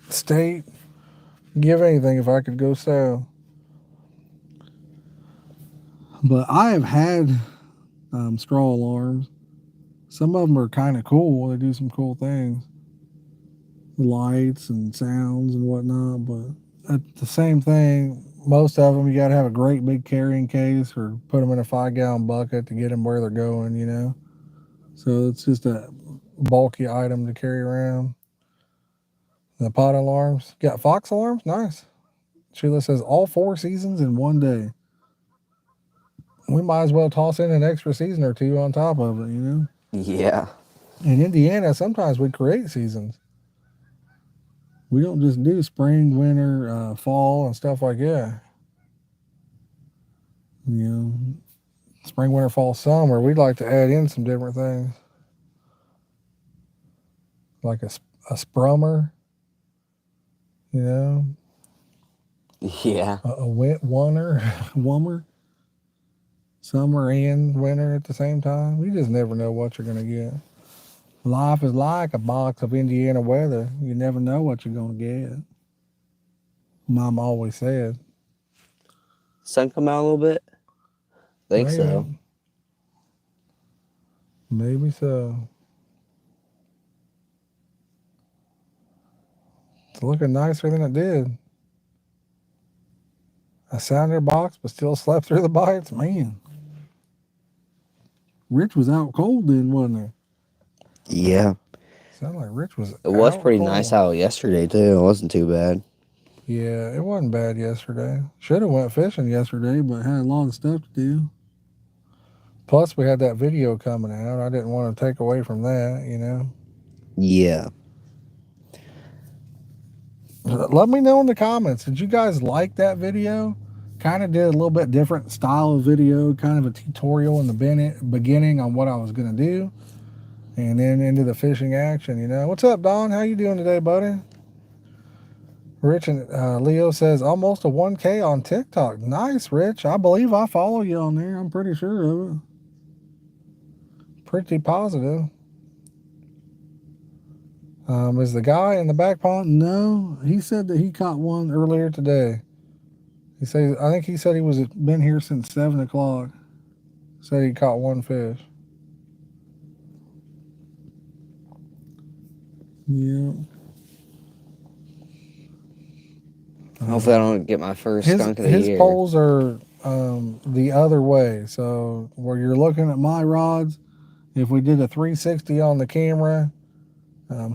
state. Give anything if I could go south. But I have had straw alarms. Some of them are kind of cool. They do some cool things. Lights and sounds and whatnot. But at the same thing, most of them you got to have a great big carrying case or put them in a 5-gallon bucket to get them where they're going. So it's just a bulky item to carry around. The pot alarms. Got fox alarms? Nice. Sheila says all 4 seasons in one day. We might as well toss in an extra season or two on top of it,
Yeah.
In Indiana, sometimes we create seasons. We don't just do spring, winter, fall, and stuff like that. Spring, winter, fall, summer. We'd like to add in some different things. Like a sprummer,
Yeah.
a wet wummer, summer and winter at the same time. You just never know what you're going to get. Life is like a box of Indiana weather. You never know what you're going to get. Mom always said.
Sun come out a little bit? Think
Maybe.
so.
Maybe so. It's looking nicer than it did. A sounder box, but still slept through the bites. Man. Rich was out cold then, wasn't he?
Yeah.
Sounded like Rich was
It was
out
pretty
cold.
nice out yesterday, too. It wasn't too bad.
Yeah, it wasn't bad yesterday. Should have went fishing yesterday, but had a lot of stuff to do. Plus, we had that video coming out. I didn't want to take away from that,
Yeah.
Let me know in the comments. Did you guys like that video? Kind of did a little bit different style of video, kind of a tutorial in the beginning on what I was going to do. And then into the fishing action, What's up, Don? How you doing today, buddy? Rich and Leo says almost a 1K on TikTok. Nice, Rich. I believe I follow you on there. I'm pretty sure of it. Pretty positive. Is the guy in the back pond? No. He said that he caught one earlier today. I think he said he was been here since 7 o'clock. Said he caught one fish. Yeah.
Hopefully I don't get my first skunk of the year.
His poles are the other way. So where you're looking at my rods, if we did a 360 on the camera,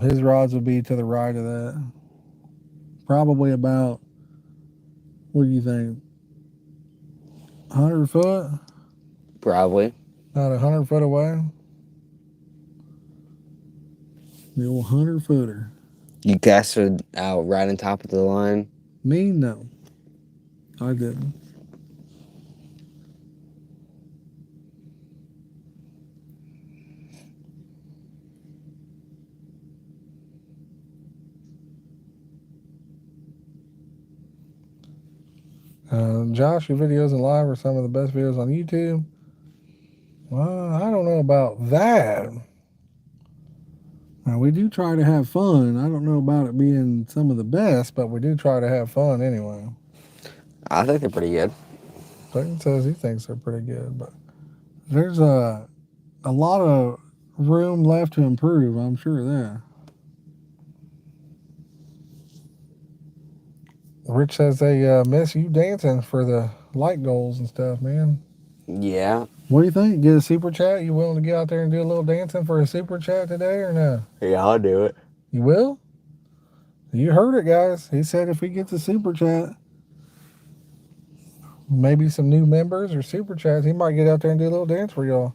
his rods would be to the right of that. Probably about, what do you think? 100 foot?
Probably.
Not 100 foot away? The old 100 footer.
You cast it out right on top of the line.
Me, no. I didn't. Josh, your videos in live are some of the best videos on YouTube. Well, I don't know about that. Now, we do try to have fun. I don't know about it being some of the best, but we do try to have fun anyway.
I think they're pretty good.
Clayton says he thinks they're pretty good, but there's a lot of room left to improve, I'm sure of that. Rich says they miss you dancing for the like goals and stuff, man.
Yeah.
What do you think? Get a super chat? You willing to get out there and do a little dancing for a super chat today or no?
Yeah, I'll do it.
You will? You heard it, guys. He said if he gets a super chat, maybe some new members or super chats, he might get out there and do a little dance for y'all.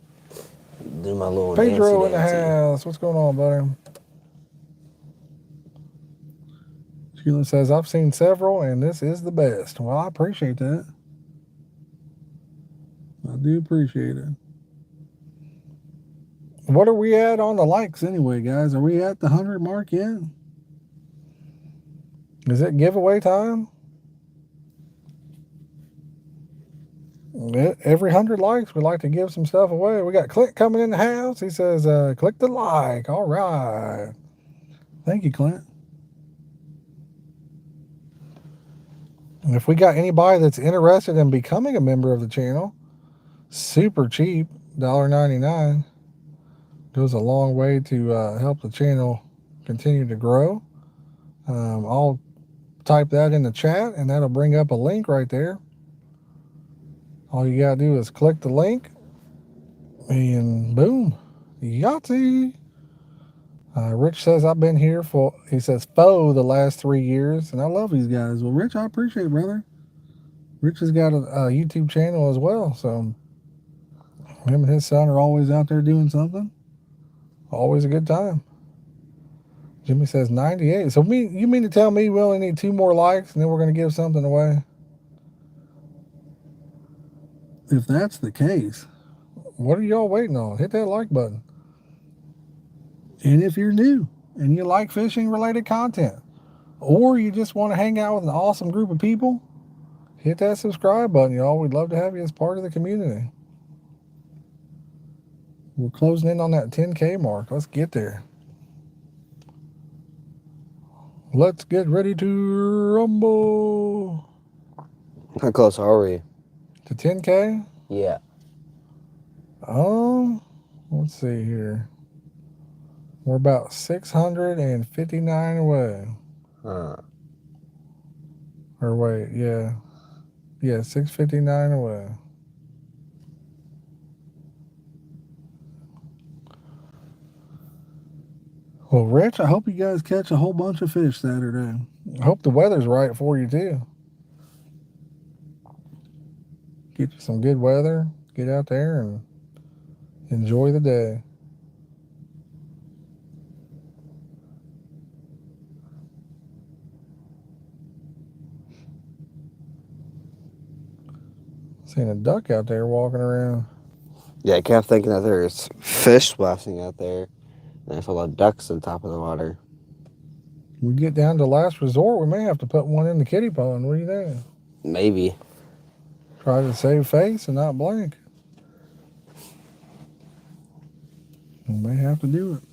Do my little
Pedro in the
dancey.
house. What's going on, buddy? Sheila says, I've seen several, and this is the best. Well, I appreciate that. I do appreciate it. What are we at on the likes anyway, guys? Are we at the 100 mark yet? Is it giveaway time? Every 100 likes, we like to give some stuff away. We got Clint coming in the house. He says, click the like. All right. Thank you, Clint. And if we got anybody that's interested in becoming a member of the channel, super cheap, $1.99. Goes a long way to help the channel continue to grow. I'll type that in the chat, and that'll bring up a link right there. All you gotta do is click the link, and boom, Yahtzee. Rich says, I've been here for the last 3 years, and I love these guys. Well, Rich, I appreciate it, brother. Rich has got a YouTube channel as well, so him and his son are always out there doing something. Always a good time. Jimmy says 98. So you mean to tell me we only need 2 more likes, and then we're going to give something away? If that's the case, what are y'all waiting on? Hit that like button. And if you're new and you like fishing related content, or you just want to hang out with an awesome group of people, hit that subscribe button, y'all. We'd love to have you as part of the community. We're closing in on that 10K mark. Let's get there. Let's get ready to rumble.
How close are we?
To 10K?
Yeah.
Let's see here. We're about 659 away.
Huh.
Or wait, yeah. Yeah, 659 away. Well, Rich, I hope you guys catch a whole bunch of fish Saturday. I hope the weather's right for you, too. Get you some good weather. Get out there and enjoy the day. Seen a duck out there walking around.
Yeah, I kept thinking that there's fish splashing out there. And there's a lot of ducks on top of the water.
We get down to last resort, we may have to put one in the kiddie pond. What do you think?
Maybe.
Try to save face and not blink. We may have to do it.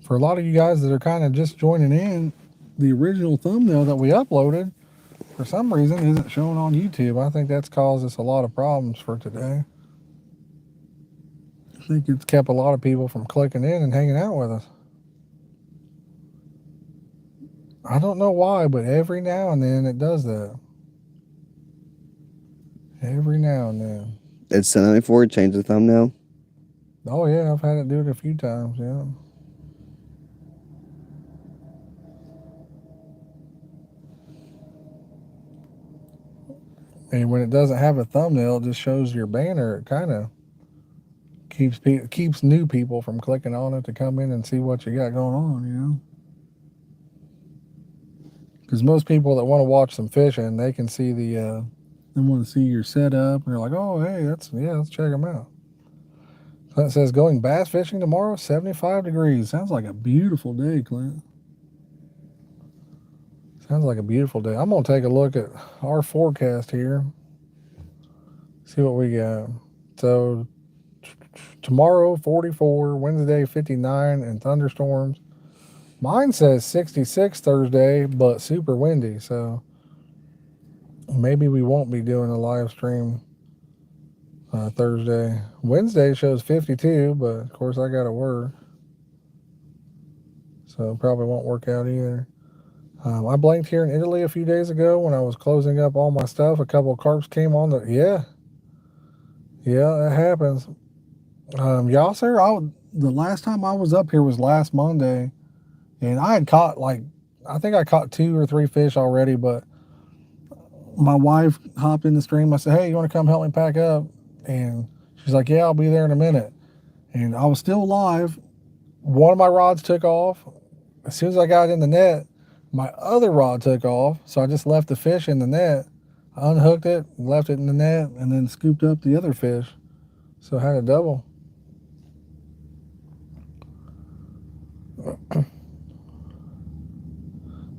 For a lot of you guys that are kind of just joining in, the original thumbnail that we uploaded, for some reason, isn't showing on YouTube. I think that's caused us a lot of problems for today. I think it's kept a lot of people from clicking in and hanging out with us. I don't know why, but every now and then it does that. Every now and then.
It's time for it. Change the thumbnail.
Oh, yeah, I've had it do it a few times, yeah. And when it doesn't have a thumbnail, it just shows your banner. It kind of keeps new people from clicking on it to come in and see what you got going on, you know. Because most people that want to watch some fishing, they can see they want to see your setup, and they're like, oh, hey, let's check them out. Clint says, going bass fishing tomorrow, 75 degrees. Sounds like a beautiful day, Clint. Sounds like a beautiful day. I'm going to take a look at our forecast here, see what we got. So tomorrow, 44, Wednesday, 59, and thunderstorms. Mine says 66 Thursday, but super windy, so maybe we won't be doing a live stream Thursday. Wednesday shows 52, but of course I got to work, so probably won't work out either. I blanked here in Italy a few days ago when I was closing up all my stuff. A couple of carps came on the, yeah, that happens. Yasser, the last time I was up here was last Monday, and I had caught I think I caught 2 or 3 fish already, but my wife hopped in the stream. I said, hey, you want to come help me pack up? And she's like, yeah, I'll be there in a minute. And I was still alive. One of my rods took off. As soon as I got in the net, my other rod took off, so I just left the fish in the net. I unhooked it, left it in the net, and then scooped up the other fish. So I had a double.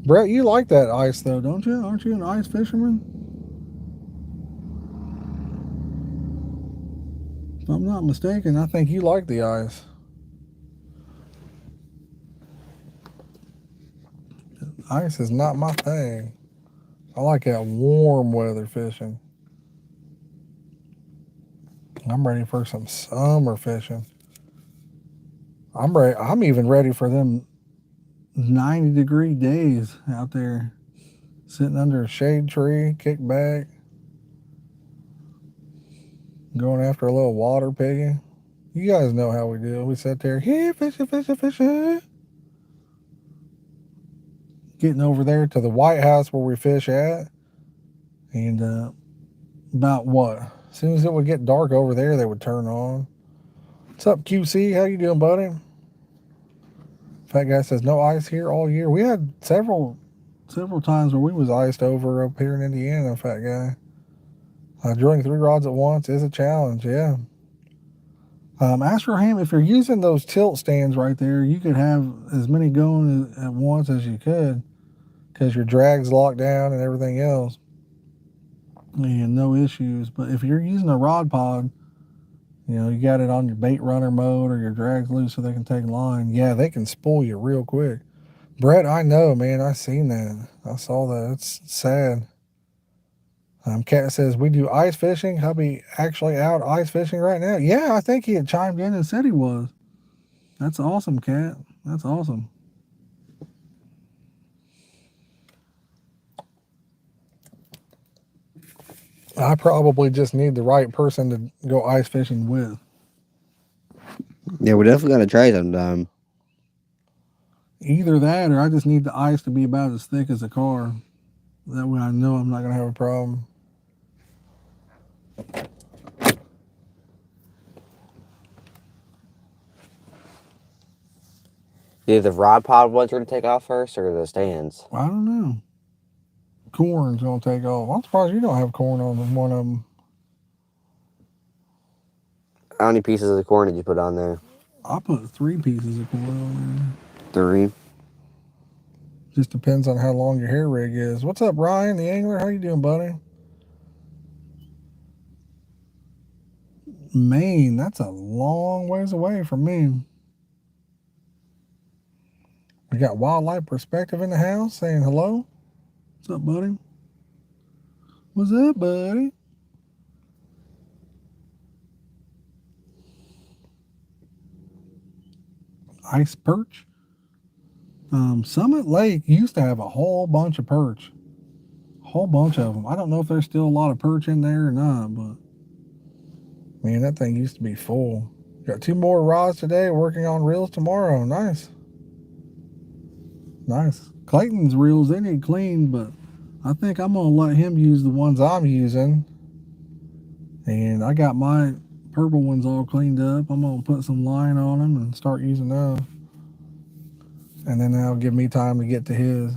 Brett, you like that ice though, don't you? Aren't you an ice fisherman? If I'm not mistaken, I think you like the ice. Ice is not my thing. I like that warm weather fishing. I'm ready for some summer fishing. I'm even ready for them 90-degree days out there, sitting under a shade tree, kick back, going after a little water piggy. You guys know how we do. We sit there, here, fishing. Getting over there to the White House where we fish at, and about what? As soon as it would get dark over there, they would turn on. What's up, QC? How you doing, buddy? Fat guy says no ice here all year. We had several times where we was iced over up here in Indiana. Fat guy. Drilling 3 rods at once is a challenge. Yeah. Astraham, if you're using those tilt stands right there, you could have as many going at once as you could, because your drag's locked down and everything else, and no issues. But if you're using a rod pod, you know, you got it on your bait runner mode or your drag's loose so they can take line, yeah, they can spoil you real quick. Brett, I know, man. I seen that. I saw that. It's sad. Cat says, we do ice fishing. Hubby actually out ice fishing right now. Yeah, I think he had chimed in and said he was. That's awesome, Cat. That's awesome. I probably just need the right person to go ice fishing with.
Yeah, we're definitely going to try sometime.
Either that, or I just need the ice to be about as thick as a car. That way I know I'm not going to have a problem.
Either the rod pod ones are going to take off first, or the stands.
I don't know. Corn's going to take off. I'm surprised you don't have corn on one of them.
How many pieces of the corn did you put on there?
I put 3 pieces of corn on there.
3.
Just depends on how long your hair rig is. What's up, Ryan, the angler? How you doing, buddy? Maine, that's a long ways away from me. We got Wildlife Perspective in the house saying hello. What's up, buddy? What's up, buddy? Ice perch. Summit Lake used to have a whole bunch of perch. A whole bunch of them. I don't know if there's still a lot of perch in there or not, but man, that thing used to be full. Got 2 more rods today, working on reels tomorrow. Nice. Nice. Clayton's reels, they need cleaned, but I think I'm gonna let him use the ones I'm using, and I got my purple ones all cleaned up. I'm gonna put some line on them and start using those, and then that'll give me time to get to his.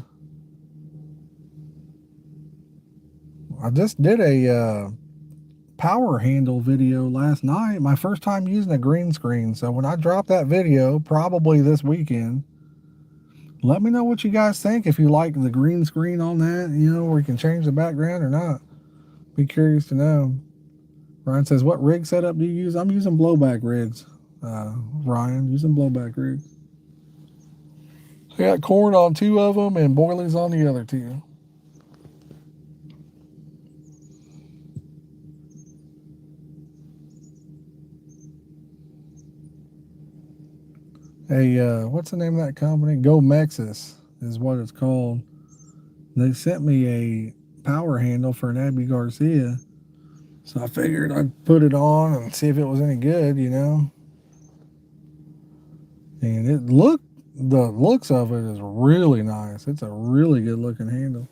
I just did a power handle video last night. My first time using a green screen. So when I drop that video, probably this weekend, let me know what you guys think. If you like the green screen on that, you know, where you can change the background or not. Be curious to know. Ryan says, what rig setup do you use? I'm using blowback rigs. Ryan, using blowback rigs. I got corn on 2 of them and boilies on the other 2. Hey, what's the name of that company? Go Mexis is what it's called. They sent me a power handle for an Abby Garcia, so I figured I'd put it on and see if it was any good, you know. And the looks of it is really nice. It's a really good looking handle.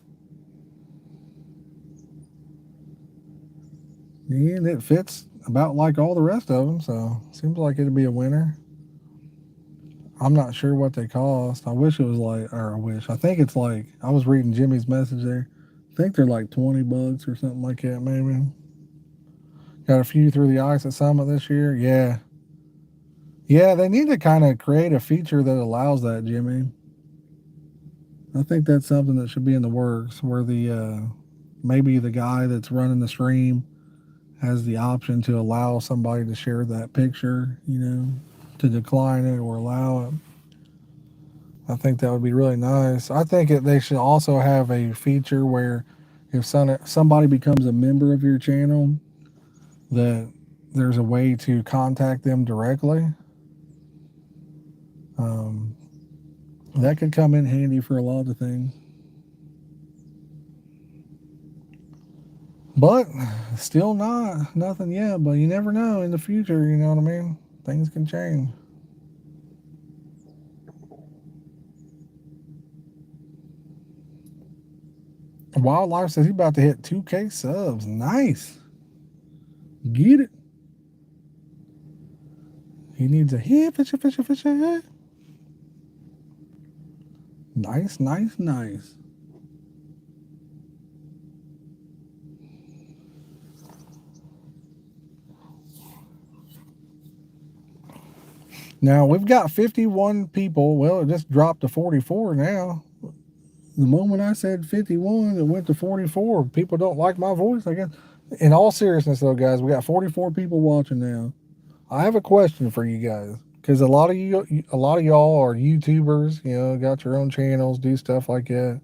And it fits about like all the rest of them, so seems like it'd be a winner. I'm not sure what they cost. I wish it was like, or I think it's like, I was reading Jimmy's message there. I think they're like 20 bucks or something like that, maybe. Got a few through the ice at Summit this year. Yeah. Yeah, they need to kind of create a feature that allows that, Jimmy. I think that's something that should be in the works, where the maybe the guy that's running the stream has the option to allow somebody to share that picture, you know, to decline it or allow it. I think that would be really nice. I think they should also have a feature where if somebody becomes a member of your channel, that there's a way to contact them directly. That could come in handy for a lot of things. But still nothing yet, but you never know in the future, you know what I mean? Things can change. Wildlife says he's about to hit 2K subs. Nice. Get it. He needs a hit, fish. Nice. Now we've got 51 people. Well, it just dropped to 44 now. The moment I said 51, it went to 44. People don't like my voice, I guess. In all seriousness, though, guys, we got 44 people watching now. I have a question for you guys, because a lot of y'all are YouTubers. You know, got your own channels, do stuff like that.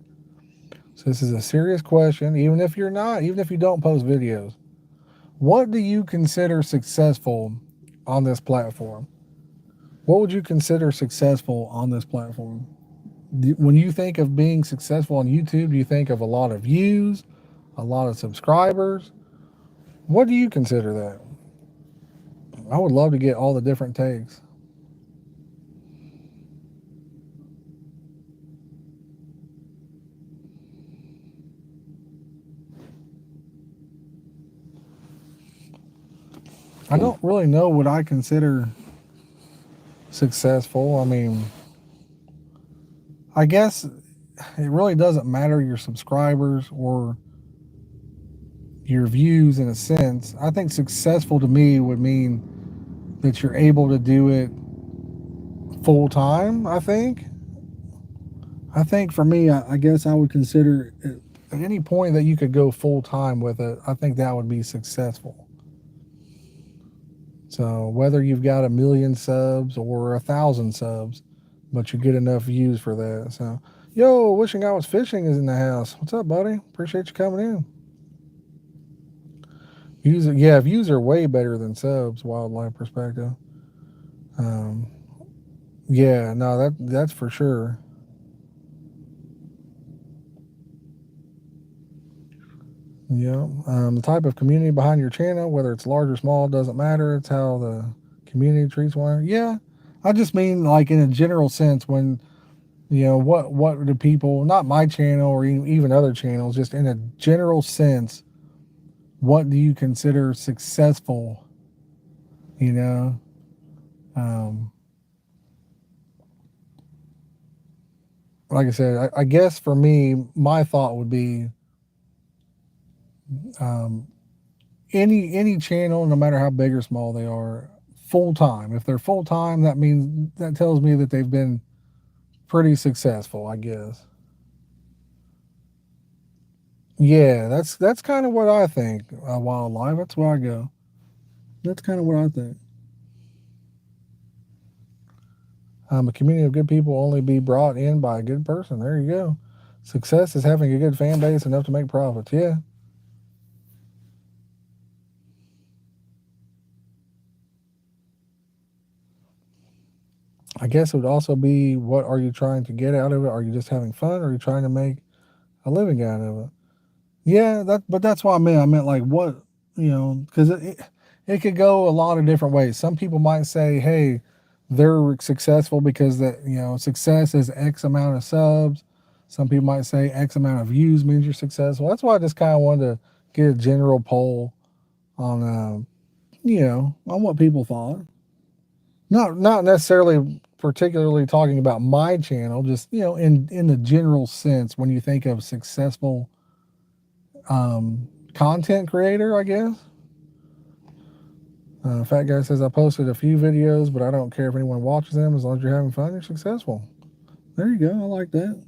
So this is a serious question. Even if you don't post videos, what do you consider successful on this platform? What would you consider successful on this platform? When you think of being successful on YouTube, do you think of a lot of views, a lot of subscribers? What do you consider that? I would love to get all the different takes. I don't really know what I consider successful. I mean, I guess it really doesn't matter your subscribers or your views in a sense. I think successful to me would mean that you're able to do it full time. I think for me, I guess I would consider it, at any point that you could go full time with it, I think that would be successful. So whether you've got 1 million subs or 1,000 subs, but you get enough views for that. So, yo, wishing I was fishing is in the house. What's up, buddy? Appreciate you coming in. Views are way better than subs, wildlife perspective. Yeah, no, that's for sure. Yeah, the type of community behind your channel, whether it's large or small, doesn't matter. It's how the community treats one. Yeah, I just mean like in a general sense, when You know, what do people, not my channel or even other channels, just in a general sense, what do you consider successful? You know, um, like I said, I guess for me, my thought would be um, any channel, no matter how big or small they are, full time. If they're full time, that tells me that they've been pretty successful, I guess. Yeah, that's kind of what I think. Wildlife. That's where I go. That's kind of what I think. A community of good people only be brought in by a good person. There you go. Success is having a good fan base enough to make profits. Yeah. I guess it would also be, what are you trying to get out of it? Are you just having fun, or are you trying to make a living out of it? Yeah, but that's what I meant. I meant like, what, because it could go a lot of different ways. Some people might say, hey, they're successful because success is X amount of subs. Some people might say X amount of views means you're successful. That's why I just kind of wanted to get a general poll on, on what people thought. Not necessarily particularly talking about my channel, just in the general sense, when you think of successful content creator, I guess. Fat Guy says, I posted a few videos, but I don't care if anyone watches them. As long as you're having fun, you're successful. There you go. I like that.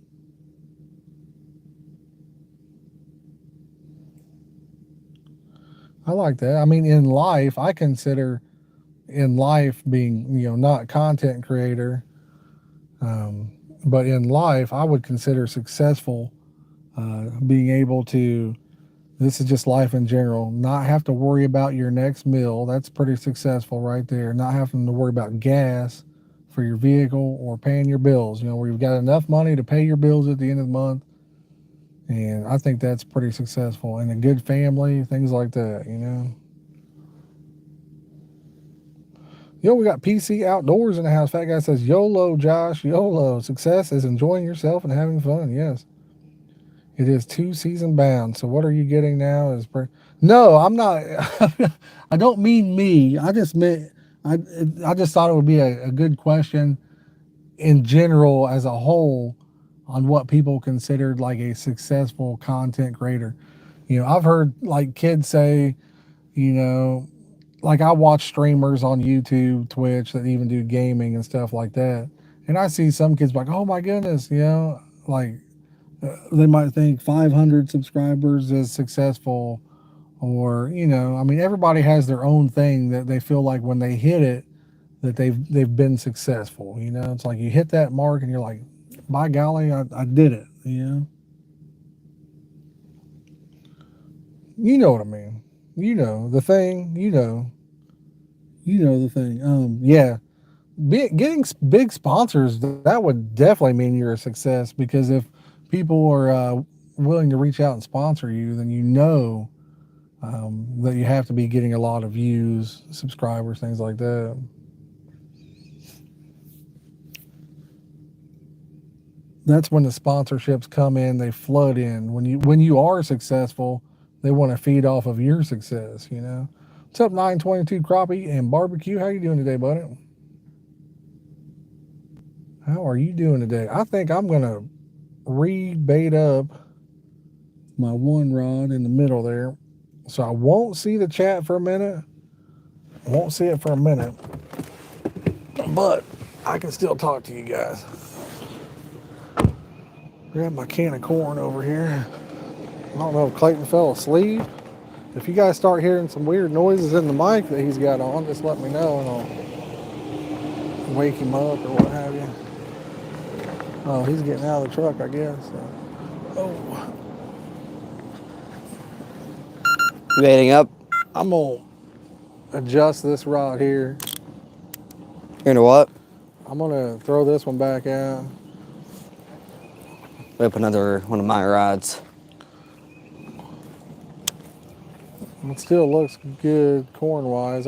I like that. I mean, in life, I consider in life being, not content creator, but in life, I would consider successful being able to, this is just life in general, not have to worry about your next meal. That's pretty successful right there. Not having to worry about gas for your vehicle or paying your bills, where you've got enough money to pay your bills at the end of the month. And I think that's pretty successful. And a good family, things like that. We got PC Outdoors in the house. Fat Guy says, YOLO, Josh, YOLO. Success is enjoying yourself and having fun. Yes. It is 2 season bound. So what are you getting now? No, I'm not. I don't mean me. I just meant, I just thought it would be a good question in general as a whole on what people considered like a successful content creator. I've heard like kids say, you know, like I watch streamers on YouTube, Twitch that even do gaming and stuff like that. And I see some kids like, oh my goodness, like they might think 500 subscribers is successful, or I mean, everybody has their own thing that they feel like when they hit it that they've been successful. It's like you hit that mark and you're like, by golly, I did it. You know what I mean. The thing. The thing. Yeah, getting big sponsors, that would definitely mean you're a success, because if people are willing to reach out and sponsor you, then that you have to be getting a lot of views, subscribers, things like that. That's when the sponsorships come in, they flood in. When you are successful, they want to feed off of your success. What's up, 922 Crappie and Barbecue? How you doing today, buddy? How are you doing today? I think I'm gonna re-bait up my one rod in the middle there, so I won't see the chat for a minute. I won't see it for a minute, but I can still talk to you guys. Grab my can of corn over here. I don't know if Clayton fell asleep. If you guys start hearing some weird noises in the mic that he's got on, just let me know and I'll wake him up or what have you. Oh, he's getting out of the truck, I guess. So. Oh.
You baiting up?
I'm going to adjust this rod here.
You're into what?
I'm going to throw this one back out.
Whip another one of my rods.
It still looks good corn-wise.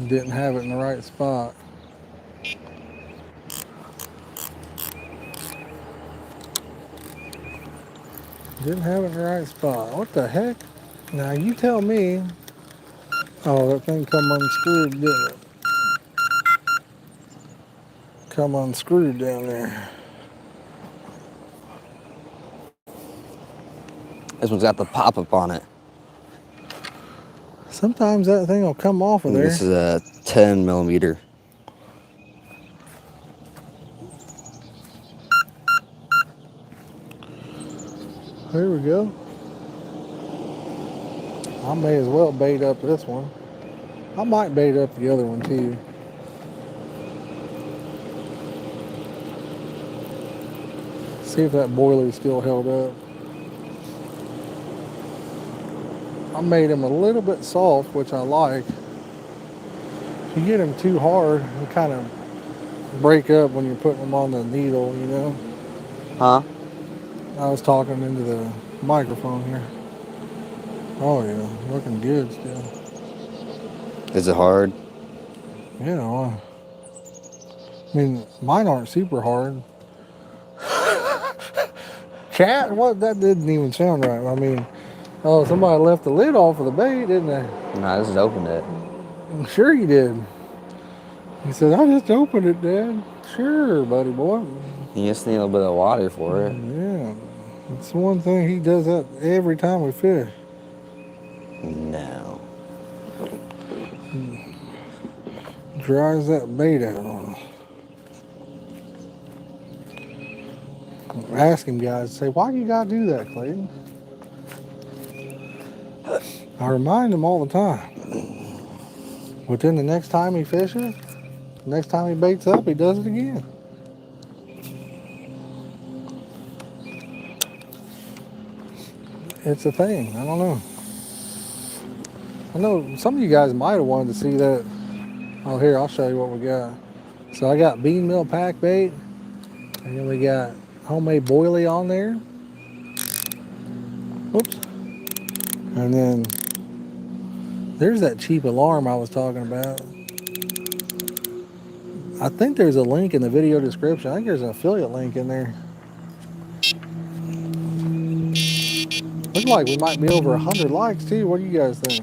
Didn't have it in the right spot. Didn't have it in the right spot. What the heck? Now you tell me. Oh, that thing come unscrewed, didn't it? Come unscrewed down there.
This one's got the pop-up on it.
Sometimes that thing will come off of there.
This is a 10 millimeter.
There we go. I may as well bait up this one. I might bait up the other one too. See if that boiler's still held up. I made him a little bit soft, which I like. If you get him too hard, you kind of break up when you're putting them on the needle, you know?
Huh?
I was talking into the microphone here. Oh yeah, looking good still.
Is it hard?
Yeah, well, I mean, mine aren't super hard. Cat? What? That didn't even sound right. I mean, oh, somebody left the lid off of the bait, didn't they?
No, I just opened it.
I'm sure you did. He said, I just opened it, Dad. Sure, buddy boy.
You just need a little bit of water for it.
Yeah. It's one thing, he does that every time we fish.
No.
Dries that bait out on us. Ask him, guys, say, why do you gotta do that, Clayton? I remind him all the time. But then the next time he fishes, next time he baits up, he does it again. It's a thing. I don't know. I know some of you guys might have wanted to see that. Oh, here, I'll show you what we got. So I got bean meal pack bait, and then we got homemade boilie on there. Oops. And then there's that cheap alarm I was talking about. I think there's a link in the video description. I think there's an affiliate link in there. Looks like we might be over 100 likes too. What do you guys think?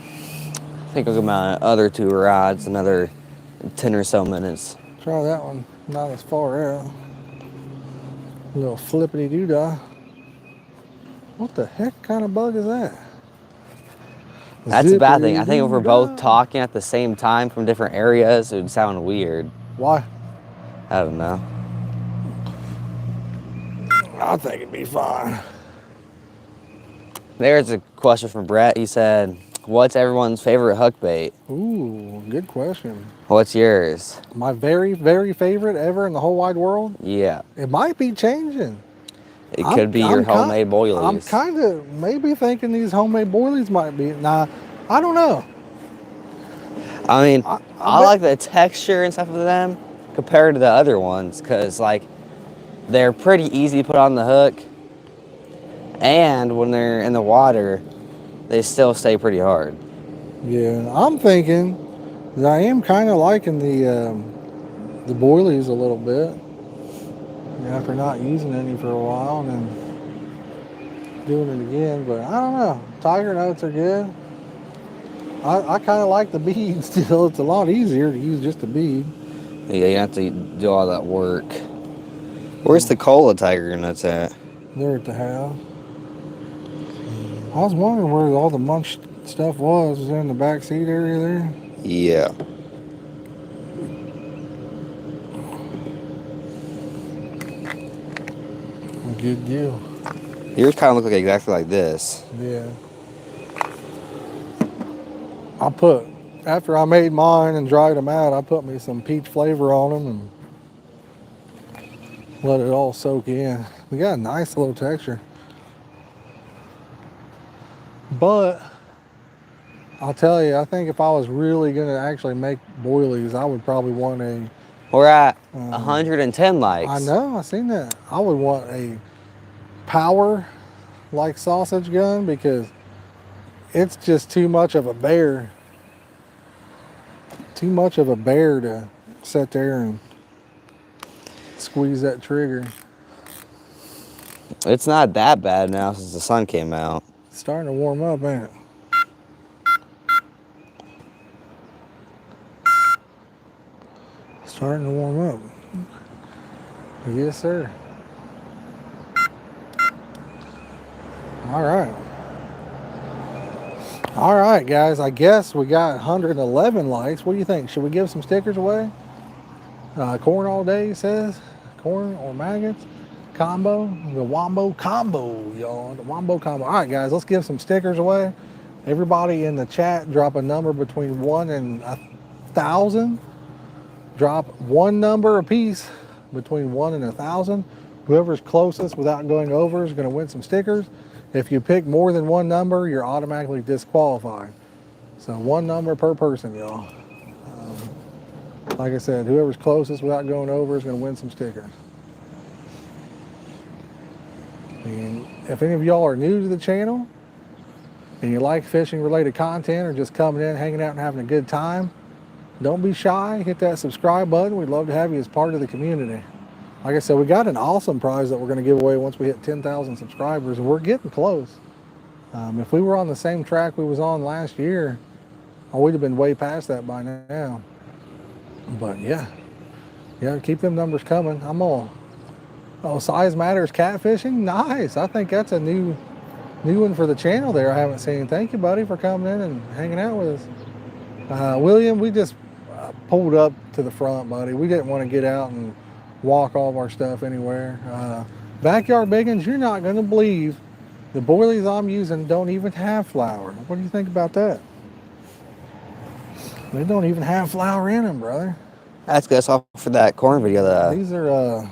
I think I'll give my other two rods another 10 or so minutes.
Try that one. Not as far out. A little flippity doo-dah. What the heck kind of bug is that?
That's a bad thing. I think if we're both
Zippity-doo-dah.
talking at the same time from different areas, it would sound weird.
Why?
I don't know.
I think it'd be fine.
There's a question from Brett. He said, what's everyone's favorite hook bait?
Ooh, good question.
What's yours?
My very, very favorite ever in the whole wide world?
Yeah.
It might be changing.
It could be your homemade boilies.
I'm kind of maybe thinking these homemade boilies might be. Nah, I don't know.
I mean,
I
I
bet-
like the texture and stuff of them compared to the other ones because, like, they're pretty easy to put on the hook. And when they're in the water, they still stay pretty hard.
Yeah, I'm thinking that I am kind of liking the boilies a little bit. After not using any for a while and then doing it again, but I don't know. Tiger notes are good. I kind of like the bead still. It's a lot easier to use just a bead.
Yeah, you have to do all that work. Where's the cola tiger nuts at?
They're at the house. I was wondering where all the munch stuff was. Was it in the back seat area there?
Yeah.
Good deal.
Yours kind of look like exactly like this.
Yeah. After I made mine and dried them out, I put me some peach flavor on them and let it all soak in. We got a nice little texture. But I'll tell you, I think if I was really going to actually make boilies, I would probably want a...
We're at 110 likes.
I know, I seen that. I would want a power like sausage gun because it's just too much of a bear too much of a bear to sit there and squeeze that trigger.
It's not that bad now since the sun came out.
It's starting to warm up, ain't it? Starting to warm up. Yes, sir. All right. All right, guys. I guess we got 111 likes. What do you think? Should we give some stickers away? Corn all day, says. Corn or maggots. Combo. The Wombo combo, y'all. The Wombo combo. All right, guys. Let's give some stickers away. Everybody in the chat, drop a number between 1 and 1,000. Drop one number apiece between 1 and 1,000. Whoever's closest without going over is going to win some stickers. If you pick more than one number, you're automatically disqualified. So one number per person, y'all. Like I said, whoever's closest without going over is going to win some stickers. And if any of y'all are new to the channel and you like fishing related content or just coming in, hanging out and having a good time, don't be shy. Hit that subscribe button. We'd love to have you as part of the community. Like I said, we got an awesome prize that we're going to give away once we hit 10,000 subscribers, and we're getting close. If we were on the same track we was on last year, we'd have been way past that by now. But yeah, keep them numbers coming. I'm all, size matters catfishing. Nice. I think that's a new one for the channel there. I haven't seen. Thank you, buddy, for coming in and hanging out with us. William, we just pulled up to the front, buddy. We didn't want to get out and walk all of our stuff anywhere. Backyard Biggins, you're not going to believe the boilies I'm using don't even have flour. What do you think about that? They don't even have flour in them, brother.
That's good. All for that corn video.
These are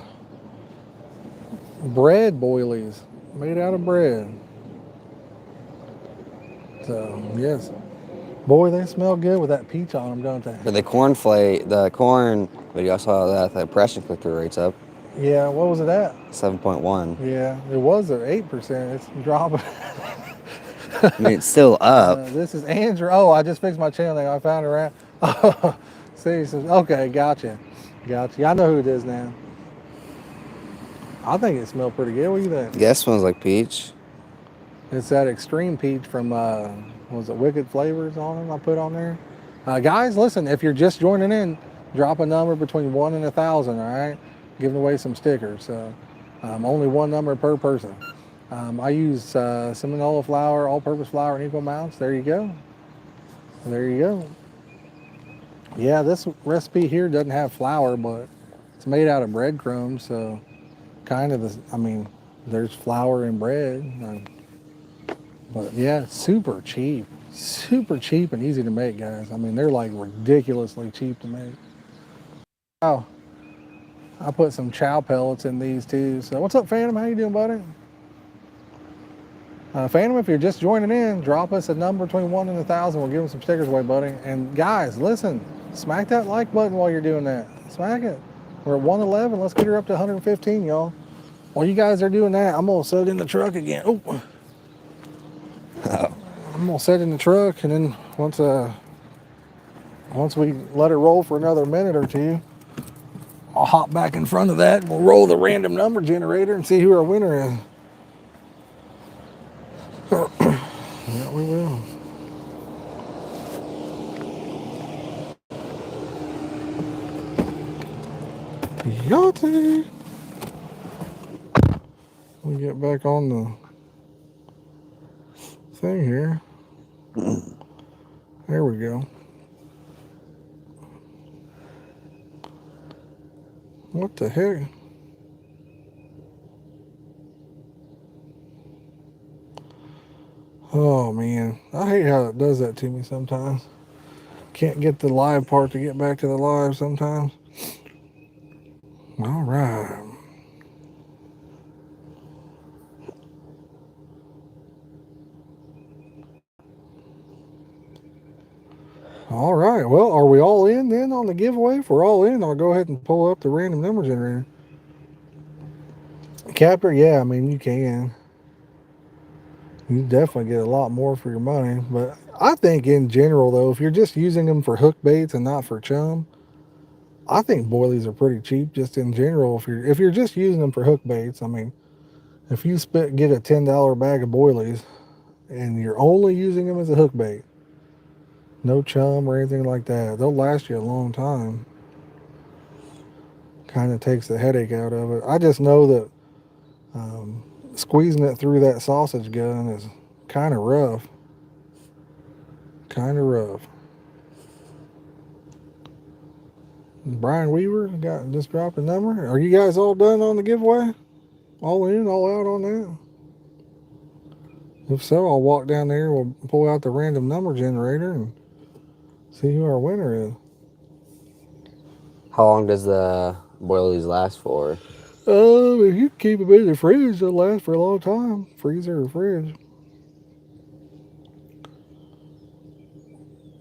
bread boilies, made out of bread. So, yes. Boy, they smell good with that peach on them, don't they?
But the corn video, I saw that the impression click-through rate's up.
Yeah, what was it at?
7.1.
Yeah, it was at 8%. It's dropping.
I mean, it's still up.
This is Andrew. Oh, I just fixed my channel name. I found her out. Oh, see, so, okay, gotcha. I know who it is now. I think it smelled pretty good. What do you think?
Yeah, it smells like peach.
It's that extreme peach from, was it Wicked Flavors on them I put on there? Guys, listen, if you're just joining in, drop a number between 1 and 1,000, all right? Giving away some stickers. So only one number per person. I use seminola flour, all-purpose flour in equal amounts. There you go. Yeah, this recipe here doesn't have flour, but it's made out of breadcrumbs, so kind of there's flour in bread. But yeah, super cheap and easy to make, guys. I mean, they're like ridiculously cheap to make. Oh, I put some chow pellets in these too. So what's up, Phantom? How you doing, buddy? Phantom, if you're just joining in, drop us a number between 1 and 1,000. We'll give them some stickers away, buddy. And guys, listen, smack that like button while you're doing that. Smack it. We're at 111. Let's get her up to 115, y'all. While you guys are doing that, I'm gonna set it in the truck again. Oh. I'm gonna set it in the truck, and then once we let it roll for another minute or two, I'll hop back in front of that and we'll roll the random number generator and see who our winner is. Yeah, we will. Yachty. We get back on the thing here. There we go. What the heck? Oh man, I hate how it does that to me sometimes. Can't get the live part to get back to the live sometimes. All right. All right, well, are we all in then on the giveaway? If we're all in, I'll go ahead and pull up the random number generator. Captor, yeah, I mean, you can. You definitely get a lot more for your money. But I think in general, though, if you're just using them for hook baits and not for chum, I think boilies are pretty cheap just in general. If you're just using them for hook baits, I mean, if you get a $10 bag of boilies and you're only using them as a hook bait, no chum or anything like that, they'll last you a long time. Kind of takes the headache out of it. I just know that squeezing it through that sausage gun is kind of rough. Kind of rough. Brian Weaver just dropped a number. Are you guys all done on the giveaway? All in, all out on that? If so, I'll walk down there. We'll pull out the random number generator and see who our winner is.
How long does the boilies last for?
If you keep them in the fridge, they'll last for a long time. Freezer or fridge.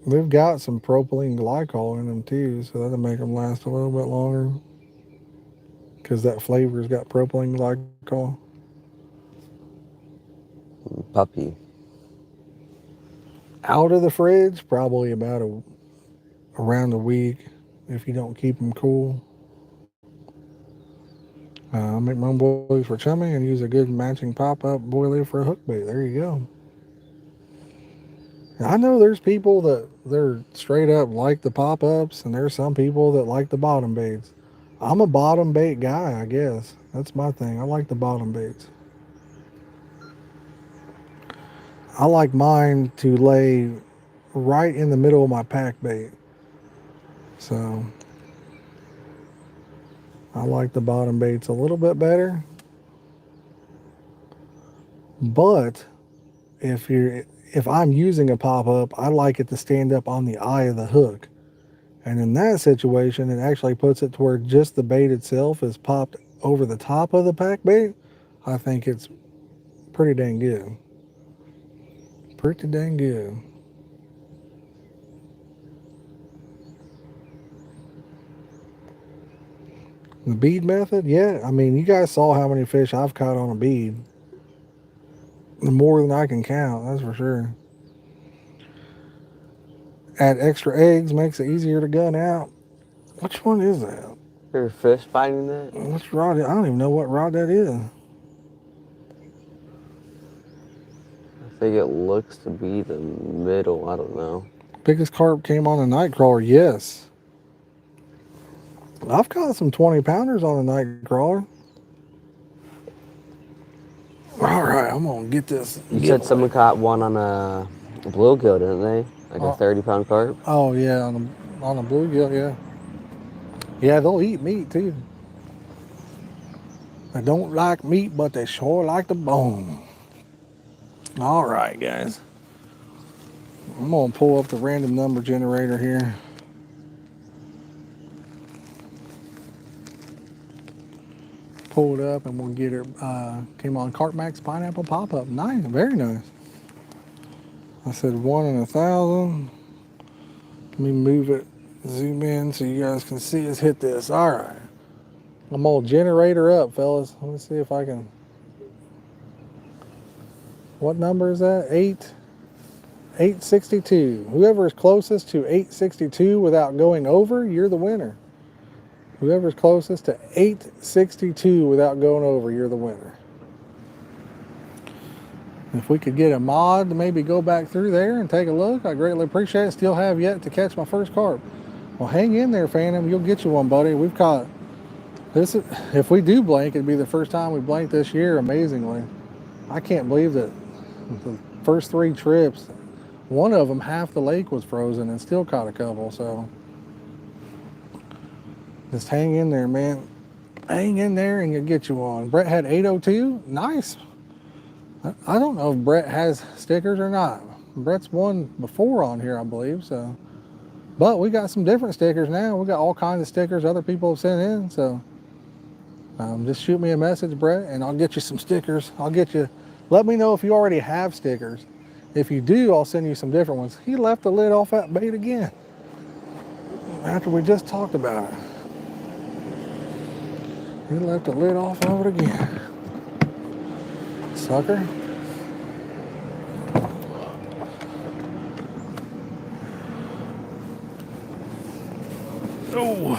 They've got some propylene glycol in them too, so that'll make them last a little bit longer. Because that flavor's got propylene glycol.
Puppy.
Out of the fridge, probably around a week if you don't keep them cool. I'll make my own boilies for chummy and use a good matching pop-up boilie for a hook bait. There you go. I know there's people that they're straight up like the pop-ups, and there's some people that like the bottom baits. I'm a bottom bait guy, I guess. That's my thing. I like the bottom baits. I like mine to lay right in the middle of my pack bait. So I like the bottom baits a little bit better. But if I'm using a pop-up, I like it to stand up on the eye of the hook. And in that situation, it actually puts it to where just the bait itself is popped over the top of the pack bait. I think it's pretty dang good. Pretty dang good. The bead method, yeah. I mean, you guys saw how many fish I've caught on a bead. More than I can count, that's for sure. Add extra eggs, makes it easier to gun out. Which one is that?
Your fish biting that?
Which rod? I don't even know what rod that is.
I think it looks to be the middle. I don't know.
Biggest carp came on a night crawler, yes. I've caught some 20 pounders on a night crawler. All right, I'm gonna get this.
You said someone caught one on a bluegill, didn't they? Like a 30-pound carp?
Oh yeah, on a bluegill, yeah. Yeah, they'll eat meat too. They don't like meat, but they sure like the bone. All right, guys. I'm gonna pull up the random number generator here. Pull it up and we'll get her. Came on Carp Max Pineapple Pop-Up. Nice, very nice. I said 1 in 1,000. Let me move it, zoom in so you guys can see us hit this. All right. I'm gonna generator up, fellas. Let me see if I can. What number is that? 862. Whoever is closest to 862 without going over, you're the winner. Whoever's closest to 862 without going over, you're the winner. If we could get a mod to maybe go back through there and take a look, I greatly appreciate it. Still have yet to catch my first carp. Well, hang in there, Phantom. You'll get you one, buddy. We've caught this. If we do blank, it'd be the first time we blanked this year, amazingly. I can't believe that the first 3 trips, one of them, half the lake was frozen and still caught a couple, so just hang in there, man. Hang in there and you'll get you one. Brett had 802. Nice. I don't know if Brett has stickers or not. Brett's won before on here, I believe, so. But we got some different stickers now. We got all kinds of stickers other people have sent in, so just shoot me a message, Brett, and I'll get you some stickers. Let me know if you already have stickers. If you do, I'll send you some different ones. He left the lid off that bait again after we just talked about it. He left the lid off of it again. Sucker. Oh,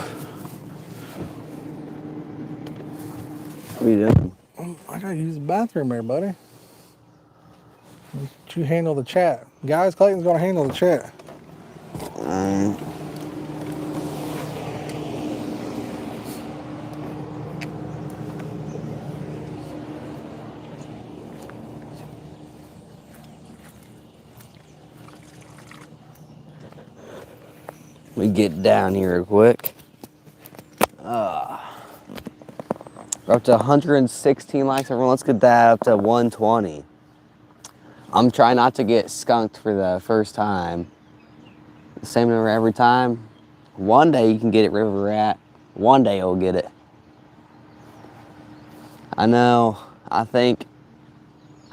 What are you doing?
I gotta use the bathroom there, buddy. You handle the chat. Guys, Clayton's gonna handle the chat.
We get down here real quick. We're up to 116 likes, everyone. Let's get that up to 120. I'm trying not to get skunked for the first time. Same number every time. One day you can get it river rat. One day you'll get it. I know. I think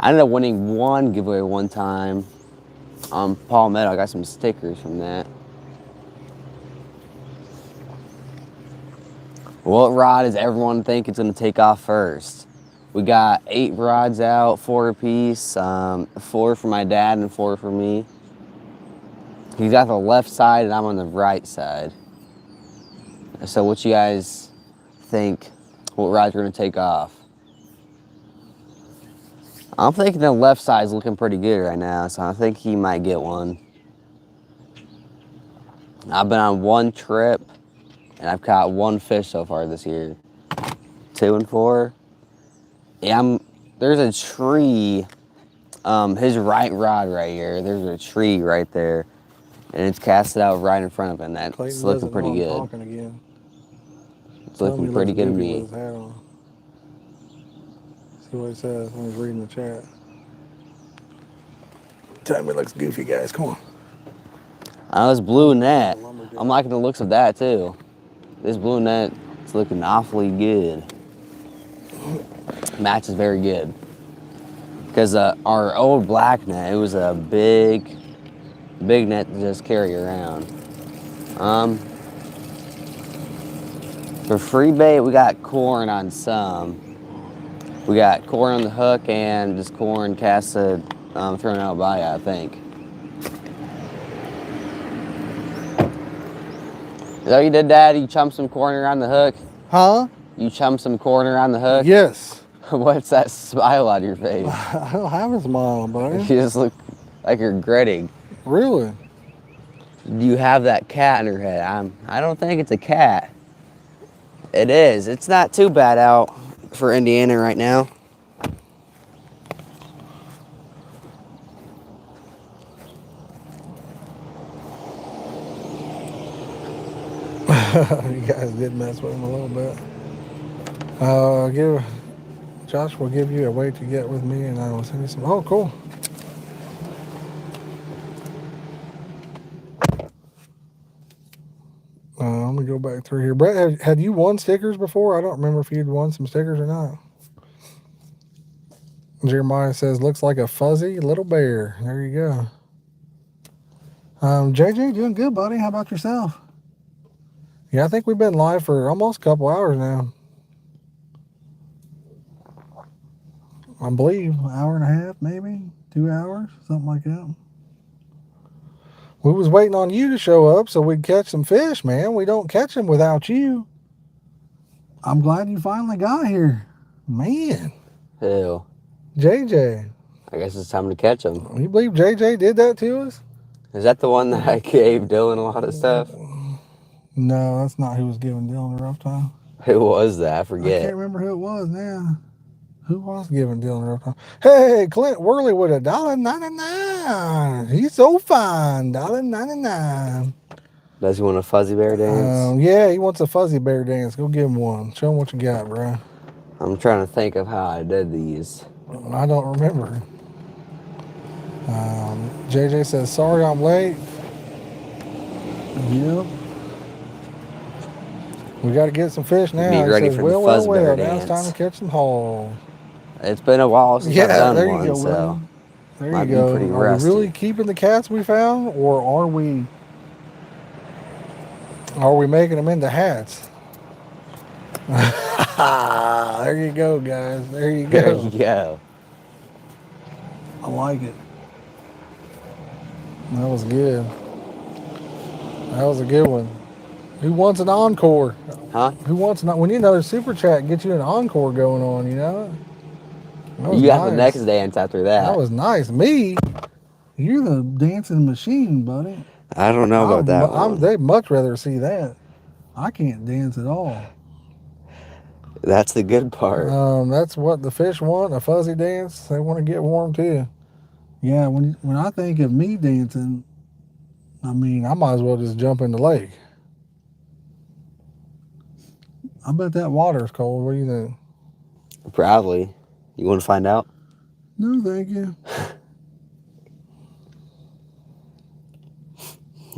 I ended up winning one giveaway one time on Palmetto. I got some stickers from that. What rod does everyone think it's going to take off first? We got 8 rods out, 4 apiece, 4 for my dad and 4 for me. He's got the left side and I'm on the right side. So what you guys think, what rods are going to take off? I'm thinking the left side's looking pretty good right now, so I think he might get one. I've been on one trip and I've caught 1 fish so far this year. 2 and 4. Yeah, there's a tree, his right rod right here. There's a tree right there, and it's casted out right in front of him. That's
Clayton
looking
doesn't
pretty
know I'm
good.
talking again.
It's looking pretty good to
Goofy
me.
with his hat on. See what he says when he's reading the chat. Tell me it looks goofy, guys. Come on.
This blue net, I'm liking the looks of that too. This blue net is looking awfully good. Matches very good. Because our old black net, it was a big net to just carry around. For free bait, we got corn on some. We got corn on the hook and just corn casted, thrown out by you, I think. Is that what you did, Dad? You chumped some corn around the hook?
Huh?
You chumped some corn around the hook?
Yes.
What's that smile on your face?
I don't have a smile, buddy.
You just look like you're gritting.
Really?
Do you have that cat in your head? I don't think it's a cat. It is. It's not too bad out for Indiana right now.
You guys did mess with him a little bit. Josh will give you a way to get with me, and I will send you some. Oh, cool. Let me go back through here. Brett, had you won stickers before? I don't remember if you'd won some stickers or not. Jeremiah says, looks like a fuzzy little bear. There you go. JJ, doing good, buddy. How about yourself? Yeah, I think we've been live for almost a couple hours now. I believe an hour and a half, maybe 2 hours, something like that. We was waiting on you to show up so we'd catch some fish, man. We don't catch them without you. I'm glad you finally got here. Man.
Ew.
JJ.
I guess it's time to catch them.
You believe JJ did that to us?
Is that the one that I gave Dylan a lot of stuff?
No, that's not who was giving Dylan a rough time.
Who was that? I
I
forget.
can't remember who it was now. Who was giving Dylan a rough time? Hey, Clint Worley with $1.99. He's so fine. $1.99.
Does he want a fuzzy bear dance?
Yeah, he wants a fuzzy bear dance. Go give him one. Show him what you got, bro.
I'm trying to think of how I did these.
I don't remember. JJ says, sorry I'm late. Yep. We got to get some fish now.
Be ready
says,
for the fuzz bear
now it's time
dance.
to catch some haul.
It's been a while since I've done
there
one,
you go,
so
William. There
might
you
be
go.
pretty
Are
rusty.
we really keeping the cats we found, or are we making them into hats? There you go, guys. There you go.
There you go.
I like it. That was good. That was a good one. Who wants an encore?
Huh?
Who wants not? We need another super chat. Get you an encore going on. You know. That was
You got the next
nice.
dance after
That
that.
was nice. Me, you're the dancing machine, buddy.
I don't know about that one.
They'd much rather see that. I can't dance at all.
That's the good part.
That's what the fish want, a fuzzy dance. They want to get warm too. Yeah, when I think of me dancing, I mean, I might as well just jump in the lake. I bet that water's cold. What do you think?
Probably. You want to find out?
No, thank you.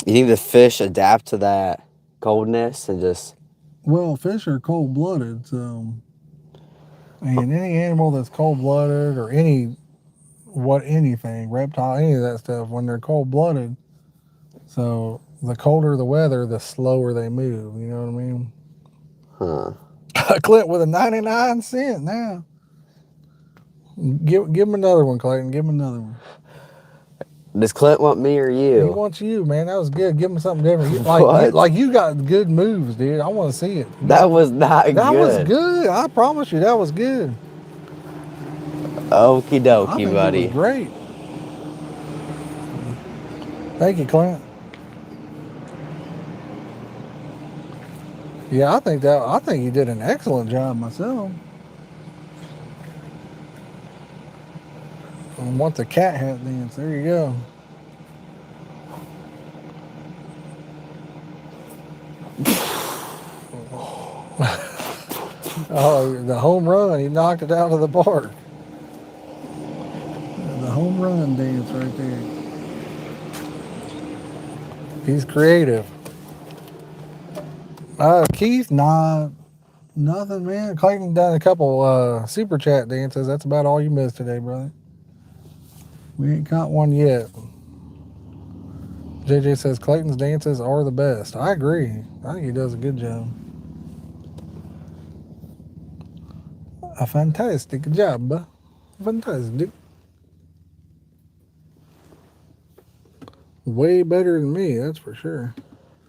You think the fish adapt to that coldness and just...
Well, fish are cold-blooded, so... And any animal that's cold-blooded or anything, reptile, any of that stuff, when they're cold-blooded, so the colder the weather, the slower they move. You know what I mean?
Huh.
Clint with a 99 cent now. Give him another one, Clayton. Give him another one.
Does Clint want me or
He
you?
wants you, man. That was good. Give him something different.
What?
Like you got good moves, dude. I want to see it.
That was not good.
That was good. I promise you, that was good.
Okie
I
dokie,
think
buddy.
it was great. Thank you, Clint. Yeah, I think you did an excellent job myself. I want the cat hat dance. There you go. Oh, the home run. He knocked it out of the park. The home run dance right there. He's creative. Keith, nah, nothing, man. Clayton done a couple super chat dances. That's about all you missed today, brother. We ain't caught one yet. JJ says Clayton's dances are the best. I agree. I think he does a good job. A fantastic job. Fantastic. Way better than me, that's for sure.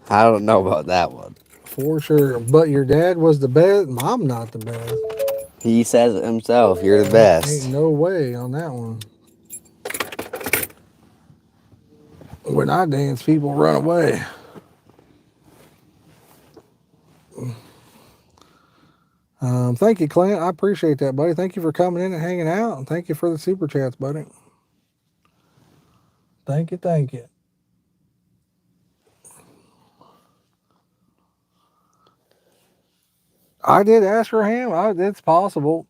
I don't know about that one.
For sure. But your dad was the best. I'm not the best.
He says it himself. You're the best.
Ain't no way on that one. When I dance, people run away. Thank you, Clint. I appreciate that, buddy. Thank you for coming in and hanging out. And thank you for the super chats, buddy. Thank you, thank you. I did ask for him. It's possible.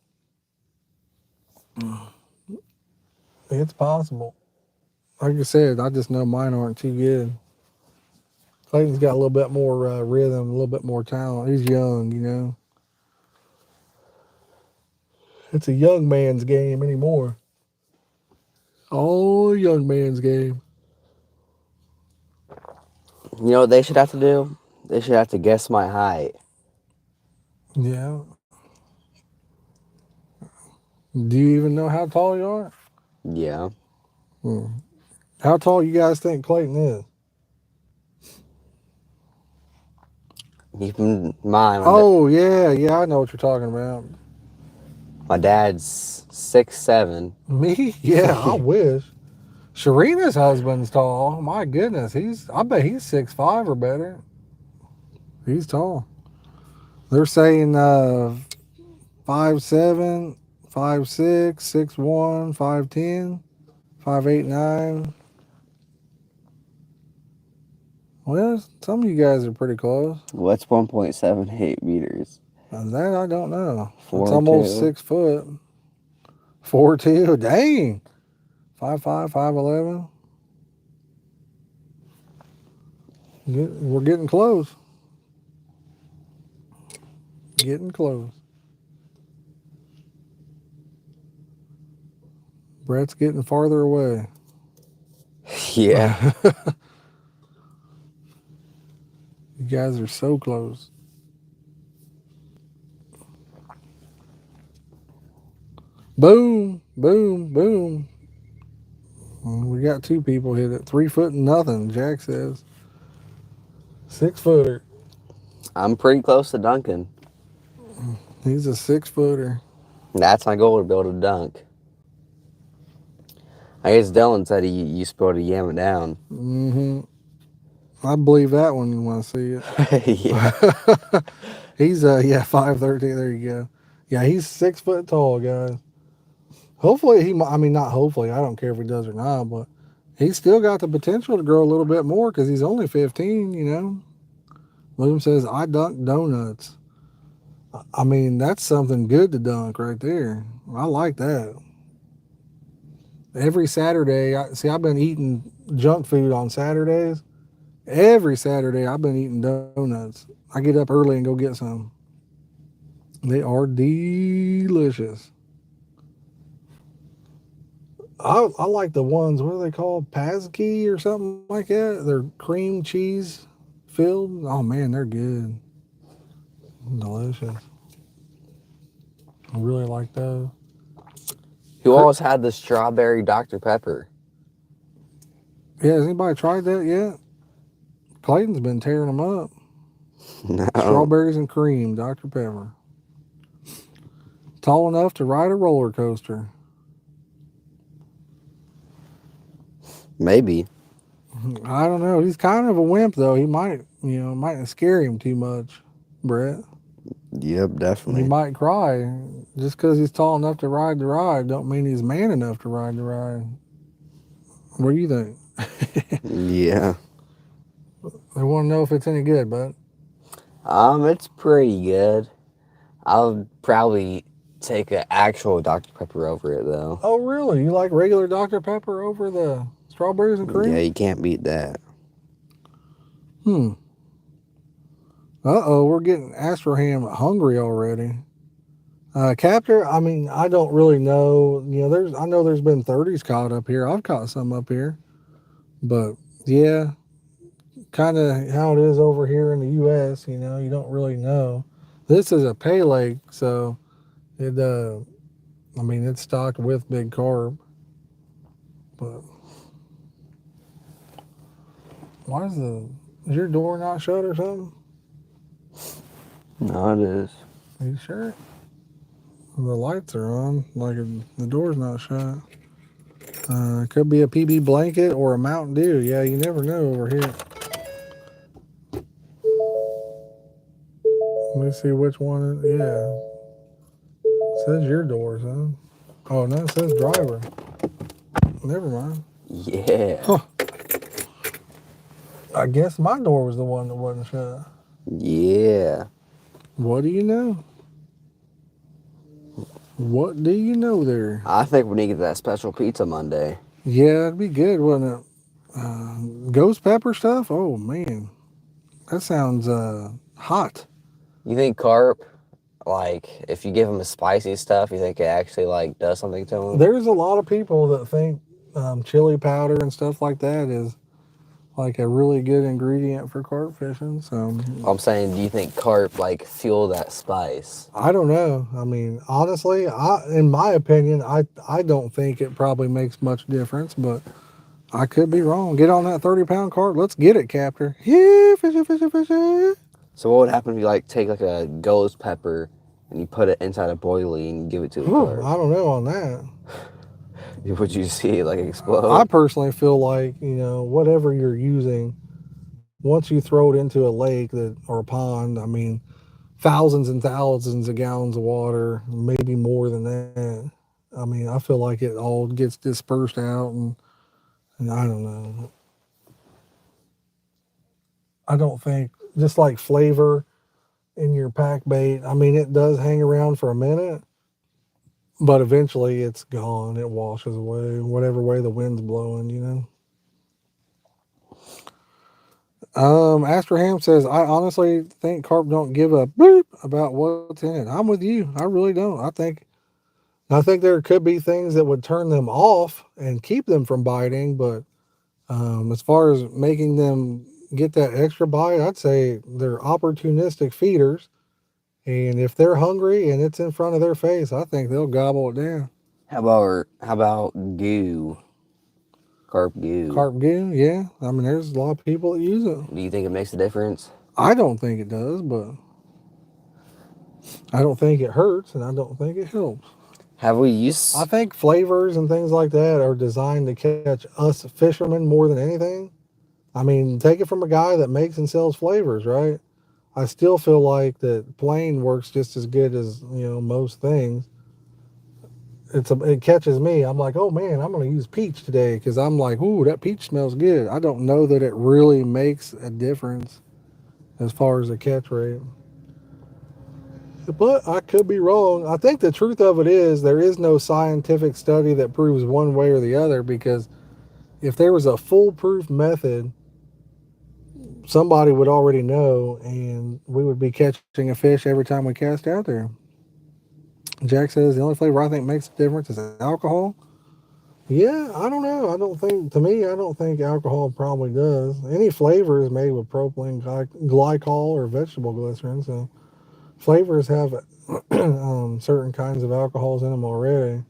It's possible. Like I said, I just know mine aren't too good. Clayton's got a little bit more rhythm, a little bit more talent. He's young, you know. It's a young man's game anymore. All a young man's game.
You know what they should have to do? They should have to guess my height.
Yeah. Do you even know how tall you are?
Yeah.
How tall you guys think Clayton is?
Keep in mind,
Oh, yeah, I know what you're talking about.
my dad's 6'7".
Me? Yeah, I wish. Sharina's husband's tall. My goodness, I bet he's 6'5" or better. He's tall. They're saying 5'7", 5'6", 6'1", 5'10", 5'8", 9". Well, some of you guys are pretty close.
What's 1.78 meters?
And that I don't know.
4'2".
It's almost 6 foot. 4'2". Dang. 5'5", 5'11". We're getting close. Getting close. Brett's getting farther away.
Yeah.
You guys are so close. Boom, boom, boom. We got 2 people hit it. 3 foot and nothing, Jack says. 6 footer.
I'm pretty close to dunking.
He's a 6-footer.
That's my goal, to build a dunk. I guess Dylan said you supposed to yam it down.
Mm-hmm. I believe that one when I see it.
Yeah.
He's 5'13". There you go. Yeah, he's 6 foot tall, guys. Hopefully I mean, not hopefully. I don't care if he does or not, but he's still got the potential to grow a little bit more because he's only 15. You know. William says, "I dunk donuts." I mean, that's something good to dunk right there. I like that. Every Saturday, I've been eating junk food on Saturdays. Every Saturday, I've been eating donuts. I get up early and go get some. They are delicious. I like the ones, what are they called? Pasky or something like that? They're cream cheese filled. Oh man, they're good. Delicious. I really like those.
Who always had the strawberry Dr. Pepper?
Yeah, has anybody tried that yet? Clayton's been tearing them up.
No.
Strawberries and cream, Dr. Pepper. Tall enough to ride a roller coaster.
Maybe.
I don't know. He's kind of a wimp, though. He might scare him too much, Brett.
Yep, definitely.
He might cry. Just because he's tall enough to ride the ride don't mean he's man enough to ride the ride. What do you think?
Yeah.
I want to know if it's any good, bud.
It's pretty good. I'll probably take an actual Dr. Pepper over it, though.
Oh, really? You like regular Dr. Pepper over the strawberries and cream?
Yeah, you can't beat that.
Uh-oh, we're getting Astraham hungry already. Captor, I mean, I don't really know. You know, I know there's been 30s caught up here. I've caught some up here. But, yeah, kind of how it is over here in the U.S., you know, you don't really know. This is a pay lake, so it's stocked with big carp. But is your door not shut or something?
No, it is.
Are you sure? The lights are on, like the door's not shut. It could be a PB blanket or a Mountain Dew. Yeah, you never know over here. Let me see which one. Yeah. It says your door, son. Oh, no, it says driver. Never mind.
Yeah.
Huh. I guess my door was the one that wasn't shut.
Yeah.
What do you know? What do you know there?
I think we need to get that special pizza Monday.
Yeah, it'd be good, wouldn't it? Ghost pepper stuff? Oh, man. That sounds hot.
You think carp, like, if you give them a spicy stuff, you think it actually, like, does something to them?
There's a lot of people that think chili powder and stuff like that is like a really good ingredient for carp fishing. So
I'm saying, do you think carp, like, fuel that spice?
I don't know. I mean, honestly, in my opinion, I don't think it probably makes much difference, but I could be wrong. Get on that 30-pound carp. Let's get it, Captor. Yeah, fishy.
So what would happen if you, like, take, like, a ghost pepper and you put it inside a boilie and you give it to a carp?
I don't know on that.
Would you see it, like, explode?
I personally feel like, you know, whatever you're using, once you throw it into a lake or a pond, I mean, thousands and thousands of gallons of water, maybe more than that. I mean, I feel like it all gets dispersed out, and I don't know. I don't think, just like flavor in your pack bait, I mean, it does hang around for a minute, but eventually it's gone. It washes away, whatever way the wind's blowing, you know. Astraham says, I honestly think carp don't give a boop about what's in it. I'm with you. I really don't. I think there could be things that would turn them off and keep them from biting, but as far as making them get that extra bite, I'd say they're opportunistic feeders. And if they're hungry and it's in front of their face, I think they'll gobble it down.
How about goo? Carp goo.
Carp goo, yeah. I mean, there's a lot of people that use it.
Do you think it makes a difference?
I don't think it does, but I don't think it hurts, and I don't think it helps.
Have we
I
used?
think flavors and things like that are designed to catch us fishermen more than anything. I mean, take it from a guy that makes and sells flavors, right? I still feel like that plain works just as good as most things. It catches me. I'm like, oh man, I'm gonna use peach today because I'm like, ooh, that peach smells good. I don't know that it really makes a difference as far as the catch rate, but I could be wrong. I think the truth of it is there is no scientific study that proves one way or the other because if there was a foolproof method, somebody would already know, and we would be catching a fish every time we cast out there. Jack says the only flavor I think makes a difference is alcohol. Yeah, I don't know. I don't think, to me, I don't think alcohol probably does. Any flavor is made with propylene glycol or vegetable glycerin, so flavors have certain kinds of alcohols in them already.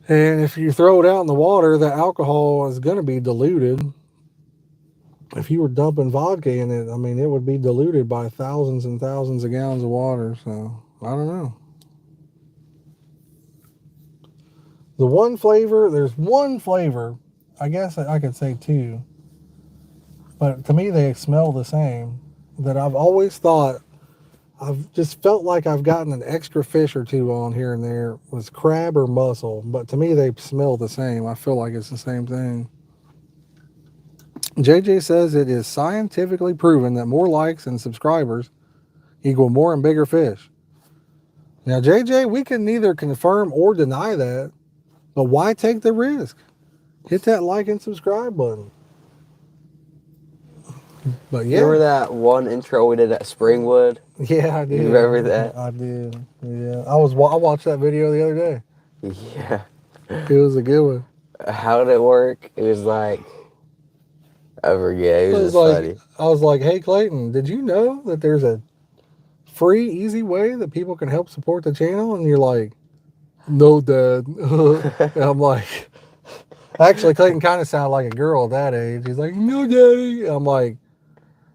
And if you throw it out in the water, the alcohol is going to be diluted. If you were dumping vodka in it, I mean, it would be diluted by thousands and thousands of gallons of water. So I don't know. There's one flavor, I guess I could say two, but to me they smell the same, that I've always thought, I've just felt like I've gotten an extra fish or two on here and there, was crab or mussel, but to me they smell the same. I feel like it's the same thing. JJ says it is scientifically proven that more likes and subscribers equal more and bigger fish. Now, JJ, we can neither confirm or deny that, but why take the risk? Hit that like and subscribe button. But yeah.
Remember that one intro we did at Springwood?
Yeah, I did.
You remember that?
I did. Yeah. I watched that video the other day.
Yeah.
It was a good one.
How did it work? It was like, I forget. It was just funny.
I was like, hey, Clayton, did you know that there's a free, easy way that people can help support the channel? And you're like, no, Dad. And I'm like, actually, Clayton kind of sounded like a girl at that age. He's like, no, Daddy. I'm like,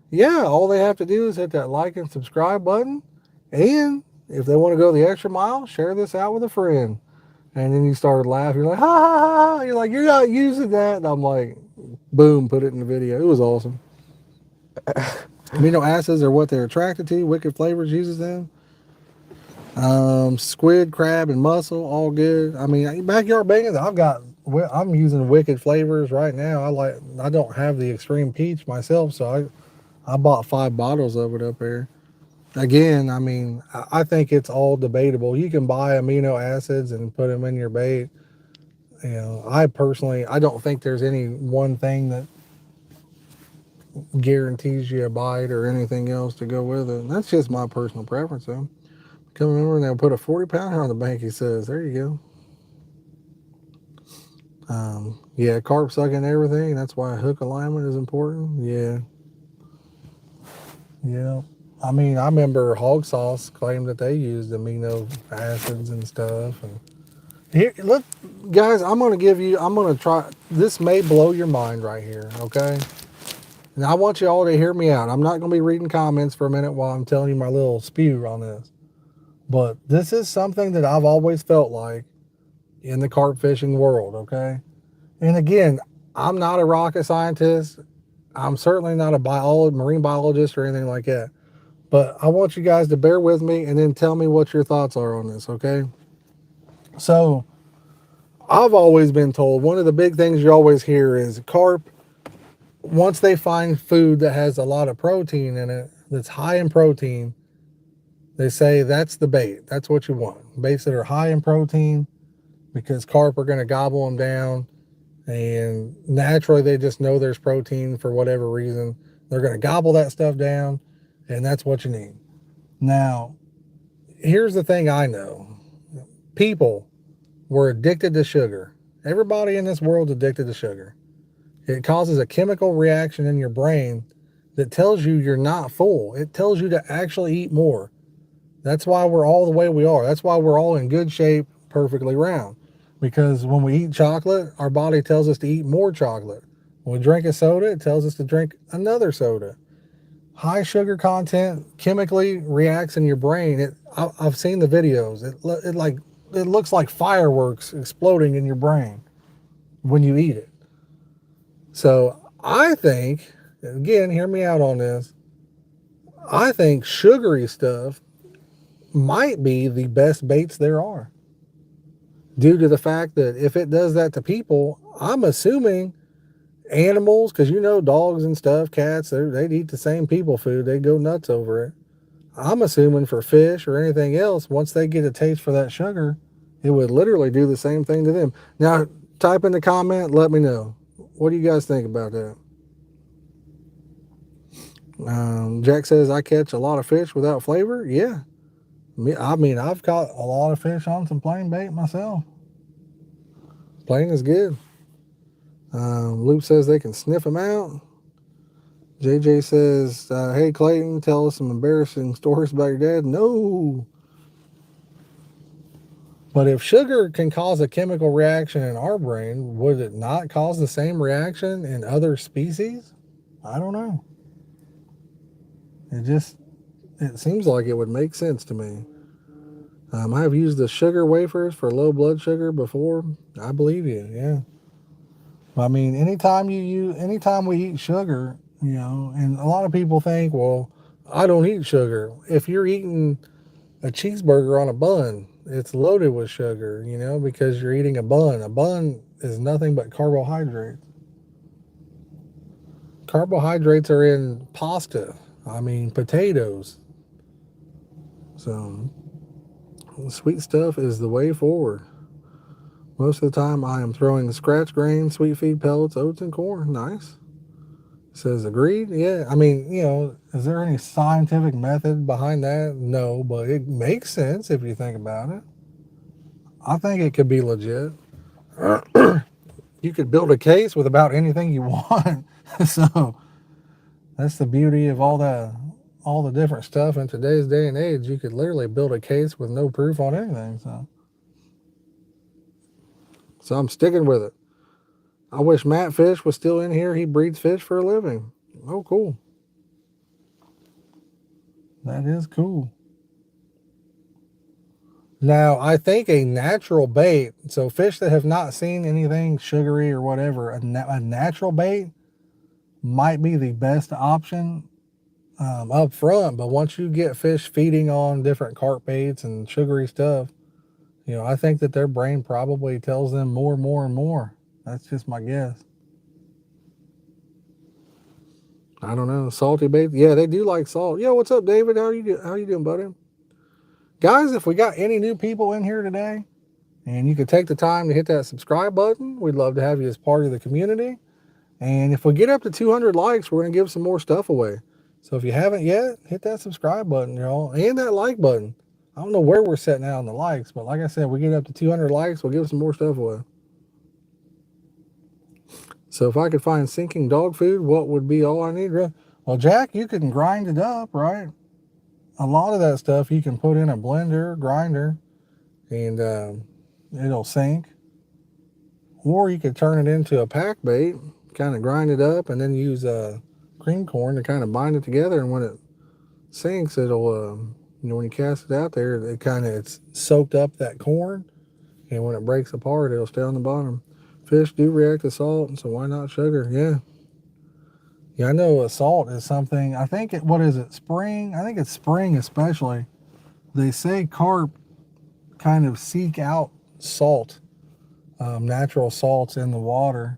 yeah, all they have to do is hit that like and subscribe button. And if they want to go the extra mile, share this out with a friend. And then you started laughing. You're like, ha, ha, ha, ha. You're like, you're not using that. And I'm like, boom, put it in the video. It was awesome. Amino acids are what they're attracted to. Wicked Flavors uses them. Squid, crab, and mussel, all good. I mean, backyard bacon, I'm using Wicked Flavors right now. I don't have the extreme peach myself, so I bought 5 bottles of it up there. Again, I mean, I think it's all debatable. You can buy amino acids and put them in your bait. I personally, I don't think there's any one thing that guarantees you a bite or anything else to go with it. That's just my personal preference, though. Come over and they'll put a 40-pounder on the bank, he says. There you go. Yeah, carp sucking everything. That's why hook alignment is important. Yeah. Yeah. I mean, I remember Hog Sauce claimed that they used amino acids and stuff. And here, look, guys, I'm going to try, this may blow your mind right here, okay? And I want you all to hear me out. I'm not going to be reading comments for a minute while I'm telling you my little spew on this. But this is something that I've always felt like in the carp fishing world, okay? And again, I'm not a rocket scientist. I'm certainly not a marine biologist or anything like that. But I want you guys to bear with me and then tell me what your thoughts are on this, okay? So, I've always been told one of the big things you always hear is carp, once they find food that has a lot of protein in it, that's high in protein, they say that's the bait. That's what you want. Baits that are high in protein, because carp are going to gobble them down. And naturally, they just know there's protein for whatever reason. They're going to gobble that stuff down, and that's what you need. Now, here's the thing I know. People were addicted to sugar. Everybody in this world's addicted to sugar. It causes a chemical reaction in your brain that tells you you're not full. It tells you to actually eat more. That's why we're all the way we are. That's why we're all in good shape, perfectly round. Because when we eat chocolate, our body tells us to eat more chocolate. When we drink a soda, it tells us to drink another soda. high sugar content chemically reacts in your brain. I've seen the videos. It looks like fireworks exploding in your brain when you eat it. So I think, again, hear me out on this. I think sugary stuff might be the best baits there are, due to the fact that if it does that to people, I'm assuming animals, because dogs and stuff, cats, they'd eat the same people food. They go nuts over it. I'm assuming for fish or anything else, once they get a taste for that sugar, it would literally do the same thing to them. Now, type in the comment, let me know. What do you guys think about that? Jack says, I catch a lot of fish without flavor. Yeah. I mean, I've caught a lot of fish on some plain bait myself. Plain is good. Luke says they can sniff them out. JJ says, hey, Clayton, tell us some embarrassing stories about your dad. No. But if sugar can cause a chemical reaction in our brain, would it not cause the same reaction in other species? I don't know. It seems like it would make sense to me. I have used the sugar wafers for low blood sugar before. I believe you, yeah. I mean, anytime we eat sugar, and a lot of people think, well, I don't eat sugar. If you're eating a cheeseburger on a bun, it's loaded with sugar, because you're eating a bun. A bun is nothing but carbohydrates. Carbohydrates are in pasta. I mean, potatoes. So, sweet stuff is the way forward. Most of the time, I am throwing scratch grain, sweet feed pellets, oats, and corn. Nice. Says agreed. Yeah. I mean, is there any scientific method behind that? No, but it makes sense if you think about it. I think it could be legit. You could build a case with about anything you want. So that's the beauty of all the different stuff in today's day and age. You could literally build a case with no proof on anything. So I'm sticking with it. I wish Matt Fish was still in here. He breeds fish for a living. Oh, cool. That is cool. Now, I think a natural bait, so fish that have not seen anything sugary or whatever, a natural bait might be the best option up front. But once you get fish feeding on different carp baits and sugary stuff, I think that their brain probably tells them more and more and more. That's just my guess. I don't know. Salty bait. Yeah, they do like salt. Yeah, what's up, David? How you doing, buddy? Guys, if we got any new people in here today, and you could take the time to hit that subscribe button, we'd love to have you as part of the community. And if we get up to 200 likes, we're going to give some more stuff away. So if you haven't yet, hit that subscribe button, and that like button. I don't know where we're setting out on the likes, but like I said, we get up to 200 likes, we'll give some more stuff away. So if I could find sinking dog food, what would be all I need? Well, Jack, you can grind it up, right? A lot of that stuff you can put in a blender, grinder, and it'll sink. Or you could turn it into a pack bait, kind of grind it up, and then use cream corn to kind of bind it together. And when it sinks, it'll, when you cast it out there, it's soaked up that corn. And when it breaks apart, it'll stay on the bottom. Fish do react to salt, so why not sugar? Yeah. Yeah, I know salt is something, I think what is it, spring? I think it's spring especially. They say carp kind of seek out salt, natural salts in the water.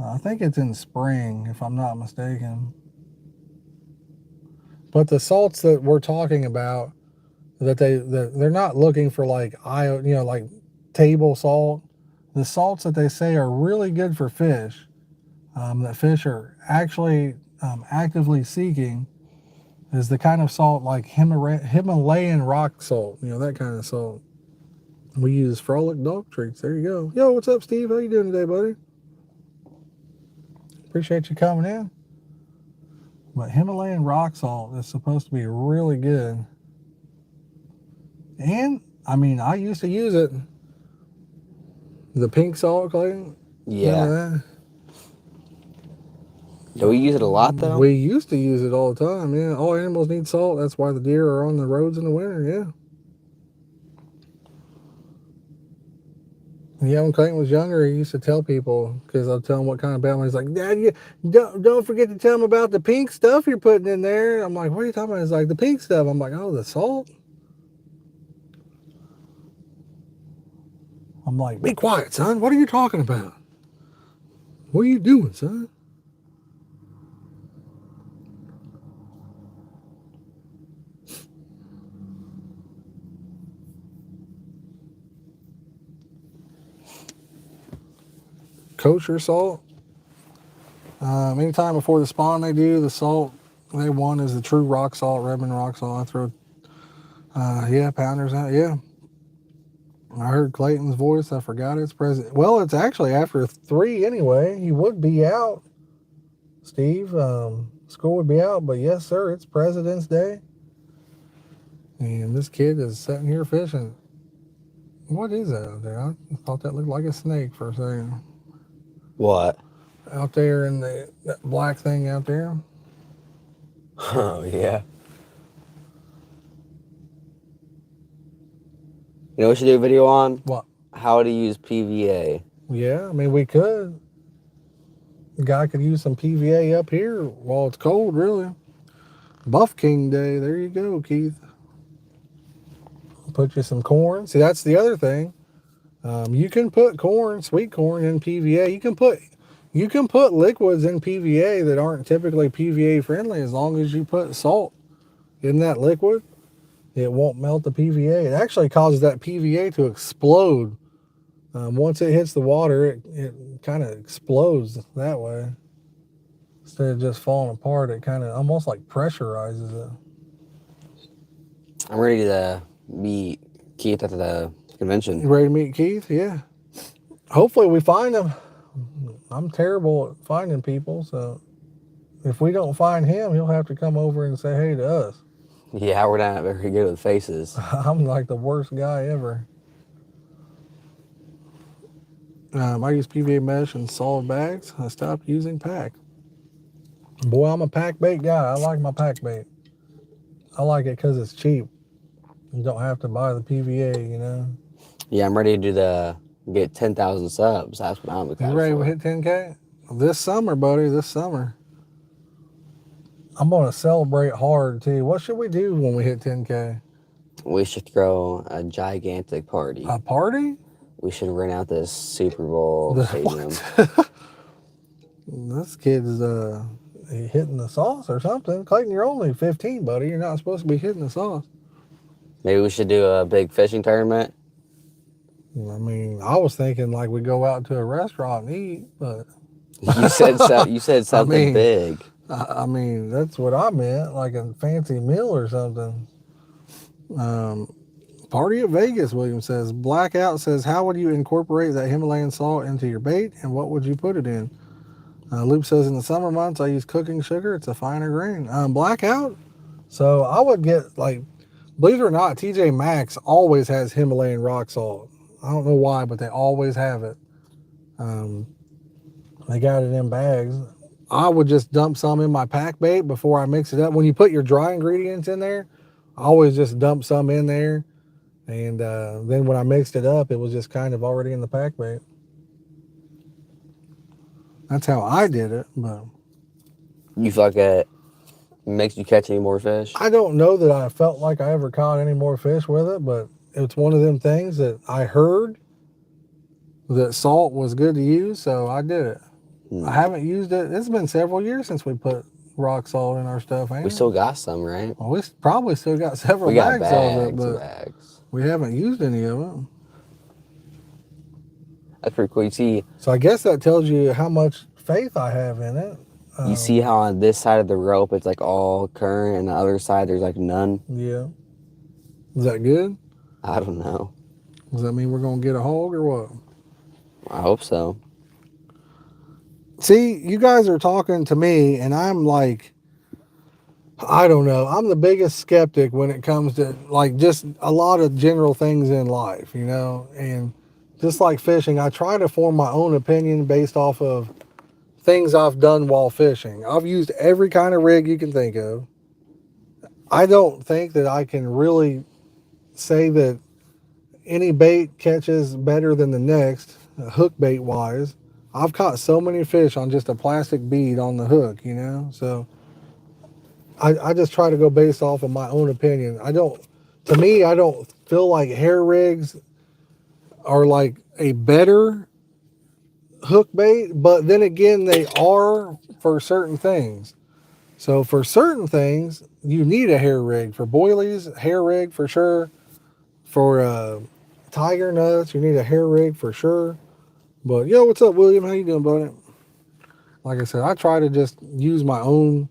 I think it's in spring, if I'm not mistaken. But the salts that we're talking about, that they're not looking for like like table salt. The salts that they say are really good for fish, that fish are actually actively seeking, is the kind of salt like Himalayan rock salt, that kind of salt. We use Frolic dog treats. There you go. Yo, what's up, Steve? How you doing today, buddy? Appreciate you coming in. But Himalayan rock salt is supposed to be really good. And, I mean, I used to use it. The pink salt, Clayton?
Yeah. Do we use it a lot though?
We used to use it all the time, yeah. All animals need salt. That's why the deer are on the roads in the winter, yeah. Yeah, when Clayton was younger, he used to tell people, because I'll tell him what kind of bait. He's like, Dad, you don't forget to tell him about the pink stuff you're putting in there. I'm like, what are you talking about? He's like, the pink stuff. I'm like, oh, the salt? I'm like, be quiet, son. What are you talking about? What are you doing, son? Kosher salt. Anytime before the spawn they do, the salt they want is the true rock salt, Redmond rock salt. I throw, yeah, pounders out, yeah. I heard Clayton's voice. I forgot it's present. Well, it's actually after 3 anyway. He would be out, Steve. School would be out, but yes, sir, it's President's Day. And this kid is sitting here fishing. What is that out there? I thought that looked like a snake for a second.
What?
Out there in that black thing out there.
Oh, yeah. You know what we should do a video on?
What?
How to use PVA.
Yeah, I mean, we could. The guy could use some PVA up here while it's cold, really. Buff King Day. There you go, Keith. Put you some corn. See, that's the other thing. You can put corn, sweet corn, in PVA. You can put liquids in PVA that aren't typically PVA friendly as long as you put salt in that liquid. It won't melt the PVA. It actually causes that PVA to explode. Once it hits the water, it kind of explodes that way. Instead of just falling apart, it kind of almost like pressurizes it.
I'm ready to meet Keith at the convention.
You ready to meet Keith? Yeah. Hopefully we find him. I'm terrible at finding people, so if we don't find him, he'll have to come over and say hey to us.
Yeah, we're not very good with faces.
I'm like the worst guy ever. I use PVA mesh in solid bags. I stopped using pack. Boy, I'm a pack bait guy. I like my pack bait. I like it because it's cheap. You don't have to buy the PVA, you know.
Yeah, I'm ready to get 10,000 subs. That's what I'm excited
You ready
for.
to hit 10K? This summer, buddy, this summer. I'm going to celebrate hard, too. What should we do when we hit 10K?
We should throw a gigantic party.
A party?
We should rent out this Super Bowl stadium.
This kid's hitting the sauce or something. Clayton, you're only 15, buddy. You're not supposed to be hitting the sauce.
Maybe we should do a big fishing tournament.
I mean, I was thinking like we go out to a restaurant and eat, but
You said something big.
I mean, that's what I meant, like a fancy meal or something. Party at Vegas, William says. Blackout says, how would you incorporate that Himalayan salt into your bait and what would you put it in? Luke says, in the summer months, I use cooking sugar. It's a finer grain. Blackout? So I would get, like, believe it or not, TJ Maxx always has Himalayan rock salt. I don't know why, but they always have it. They got it in bags. I would just dump some in my pack bait before I mix it up. When you put your dry ingredients in there, I always just dump some in there. And then when I mixed it up, it was just kind of already in the pack bait. That's how I did it. But
You feel like it makes you catch any more fish?
I don't know that I felt like I ever caught any more fish with it, but it's one of them things that I heard that salt was good to use, so I did it. I haven't used it. It's been several years since we put rock salt in our stuff.
We still got some, right?
Well, we probably still got several
We got
bags of it, but
bags.
we haven't used any of it.
That's pretty cool. You see,
So I guess that tells you how much faith I have in it.
you see how on this side of the rope it's like all current, and the other side there's like none.
Yeah. Is that good?
I don't know.
Does that mean we're gonna get a hog or what?
I hope so.
See, you guys are talking to me, and I'm like, I don't know. I'm the biggest skeptic when it comes to like just a lot of general things in life, you know. And just like fishing, I try to form my own opinion based off of things I've done while fishing. I've used every kind of rig you can think of. I don't think that I can really say that any bait catches better than the next, hook bait wise. I've caught so many fish on just a plastic bead on the hook, you know? So I just try to go based off of my own opinion. To me, I don't feel like hair rigs are like a better hook bait, but then again, they are for certain things. So for certain things, you need a hair rig. For boilies, hair rig for sure. For tiger nuts, you need a hair rig for sure. But yo, what's up, William? How you doing, buddy? Like I said, I try to just use my own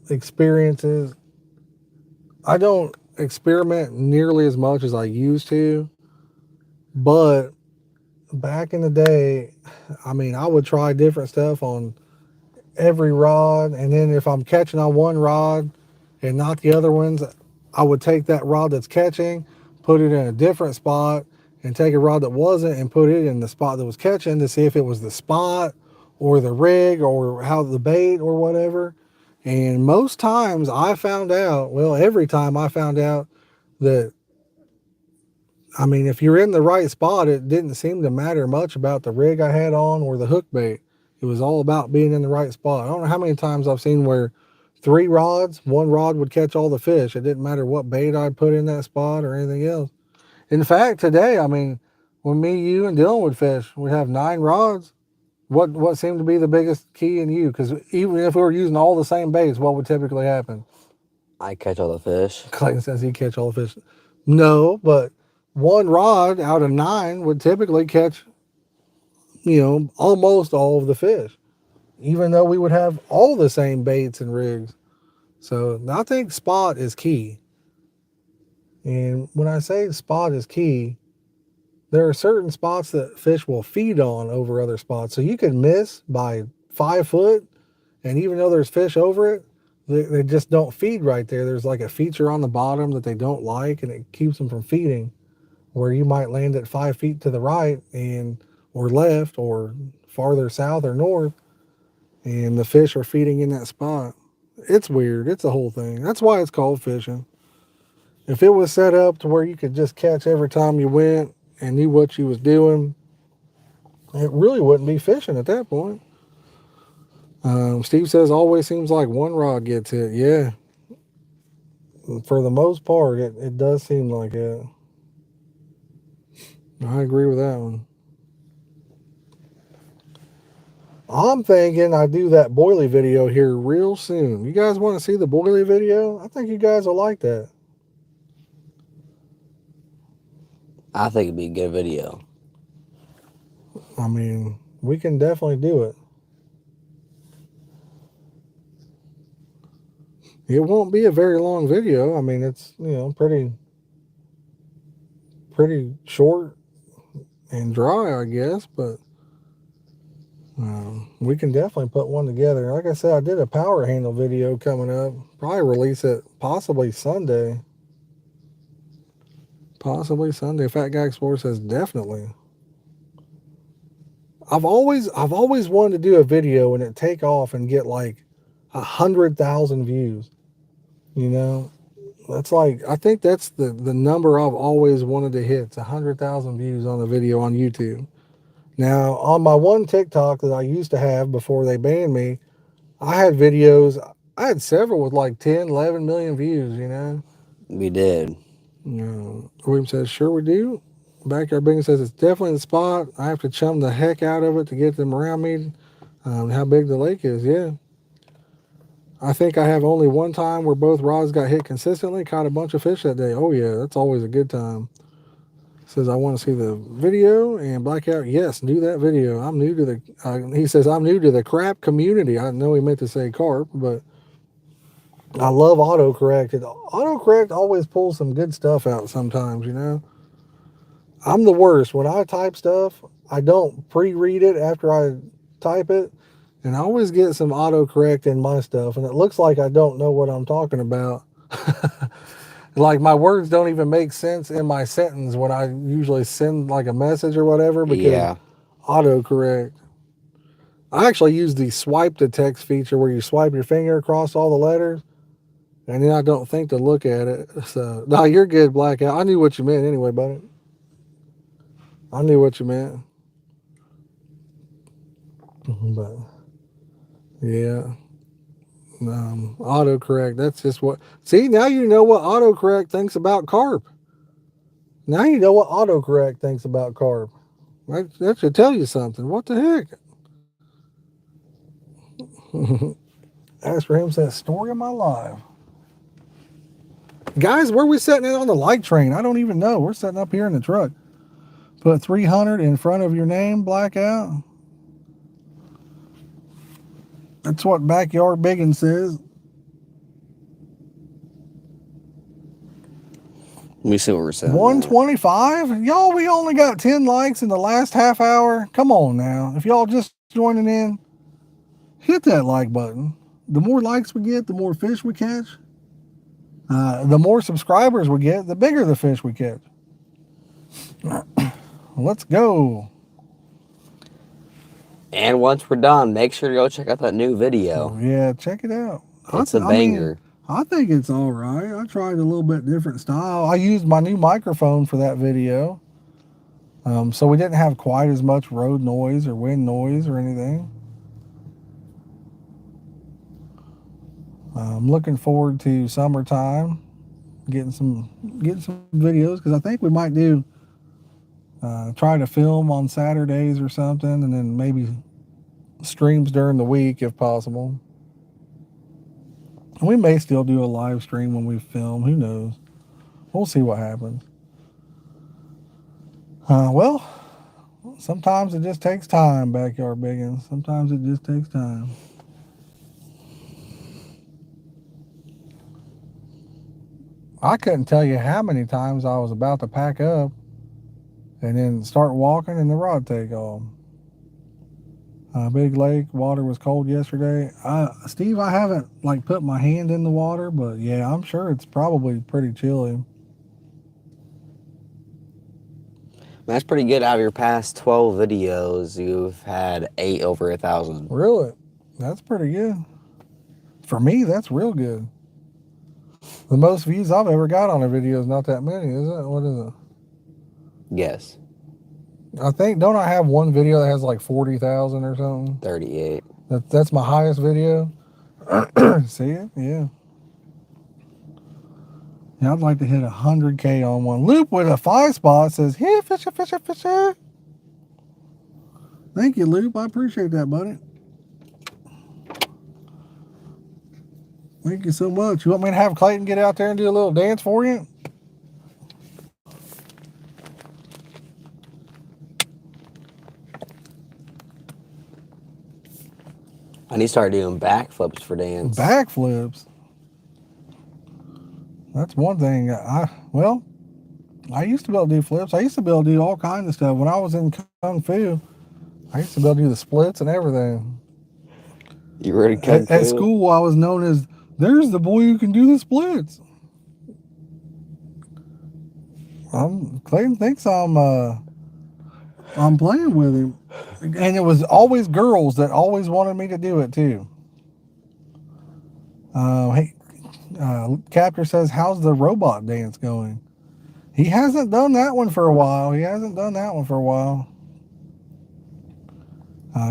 experiences. I don't experiment nearly as much as I used to, but back in the day, I mean, I would try different stuff on every rod, and then if I'm catching on one rod and not the other ones, I would take that rod that's catching, put it in a different spot, and take a rod that wasn't and put it in the spot that was catching to see if it was the spot or the rig or how the bait or whatever. And most times I found out, well, every time I found out that, I mean, if you're in the right spot, it didn't seem to matter much about the rig I had on or the hook bait. It was all about being in the right spot. I don't know how many times I've seen where 3 rods, 1 rod would catch all the fish. It didn't matter what bait I'd put in that spot or anything else. In fact, today, I mean, when me, you, and Dylan would fish, we'd have 9 rods. What seemed to be the biggest key in you? Because even if we were using all the same baits, what would typically happen?
I catch all the fish.
Clayton says he'd catch all the fish. No, but 1 rod out of 9 would typically catch, almost all of the fish, even though we would have all the same baits and rigs. So I think spot is key. And when I say spot is key, there are certain spots that fish will feed on over other spots. So you can miss by 5 foot, and even though there's fish over it, they just don't feed right there. There's like a feature on the bottom that they don't like, and it keeps them from feeding, where you might land at 5 feet to the right or left or farther south or north, and the fish are feeding in that spot. It's weird. It's a whole thing. That's why it's called fishing. If it was set up to where you could just catch every time you went and knew what you was doing, it really wouldn't be fishing at that point. Steve says always seems like 1 rod gets hit. Yeah. For the most part, it does seem like it. I agree with that one. I'm thinking I do that boilie video here real soon. You guys want to see the boilie video? I think you guys will like that.
I think it'd be a good video.
I mean, we can definitely do it. It won't be a very long video. I mean, it's, pretty short and dry, I guess, but we can definitely put one together. Like I said, I did a power handle video coming up. Probably release it possibly Sunday. Possibly Sunday. Fat Guy Explorer says definitely. I've always wanted to do a video and it take off and get like 100,000 views. That's like, I think that's the number I've always wanted to hit. It's 100,000 views on a video on YouTube. Now, on my one TikTok that I used to have before they banned me, I had videos, I had several with like 10, 11 million views,
We did.
William says, sure we do. Backyard Bing says, it's definitely the spot. I have to chum the heck out of it to get them around me. How big the lake is, yeah. I think I have only one time where both rods got hit consistently. Caught a bunch of fish that day. Oh, yeah, that's always a good time. Says, I want to see the video. And Blackout, yes, do that video. I'm new to he says, I'm new to the crap community. I know he meant to say carp, but I love autocorrect. Autocorrect always pulls some good stuff out sometimes, I'm the worst. When I type stuff, I don't pre-read it after I type it. And I always get some autocorrect in my stuff. And it looks like I don't know what I'm talking about. Like my words don't even make sense in my sentence when I usually send like a message or whatever because autocorrect. I actually use the swipe to text feature where you swipe your finger across all the letters, and then I don't think to look at it. So, no, you're good, Blackout. I knew what you meant anyway, buddy. I knew what you meant. But, yeah. Autocorrect. That's just what. See, now you know what autocorrect thinks about carp. Now you know what autocorrect thinks about carp. That should tell you something. What the heck? As for him, says story of my life. Guys, where are we setting it on the like train? I don't even know. We're setting up here in the truck. Put 300 in front of your name, Blackout. That's what Backyard Biggin says.
Let me see what we're saying.
125? Y'all, we only got 10 likes in the last half hour. Come on now. If y'all just joining in, hit that like button. The more likes we get, the more fish we catch. The more subscribers we get, the bigger the fish we catch. Let's go.
And once we're done, make sure to go check out that new video.
Yeah, check it out.
It's a banger.
I think it's all right. I tried a little bit different style. I used my new microphone for that video. So we didn't have quite as much road noise or wind noise or anything. I'm looking forward to summertime, getting some videos, because I think we might do try to film on Saturdays or something, and then maybe streams during the week if possible. We may still do a live stream when we film. Who knows? We'll see what happens. Well, sometimes it just takes time, Backyard Biggins. Sometimes it just takes time. I couldn't tell you how many times I was about to pack up and then start walking and the rod take off. Big lake, water was cold yesterday. Steve, I haven't like put my hand in the water, but yeah, I'm sure it's probably pretty chilly.
That's pretty good. Out of your past 12 videos, you've had 8 over 1,000.
Really? That's pretty good. For me, that's real good. The most views I've ever got on a video is not that many, is it? What is it?
Yes.
I think, don't I have one video that has like 40,000 or something?
38.
That's my highest video. See it? Yeah. Yeah, I'd like to hit 100K on one. Loop with a 5 spot says, "Here, fisher, fisher, fisher." Thank you, Loop. I appreciate that, buddy. Thank you so much. You want me to have Clayton get out there and do a little dance for you?
I need to start doing backflips for dance.
Backflips? That's one thing. I used to be able to do flips. I used to be able to do all kinds of stuff. When I was in Kung Fu, I used to be able to do the splits and everything.
You ready to Kung Fu?
At school, I was known as, "There's the boy who can do the splits." Clayton thinks I'm playing with him. And it was always girls that always wanted me to do it too. Captor says, "How's the robot dance going?" He hasn't done that one for a while.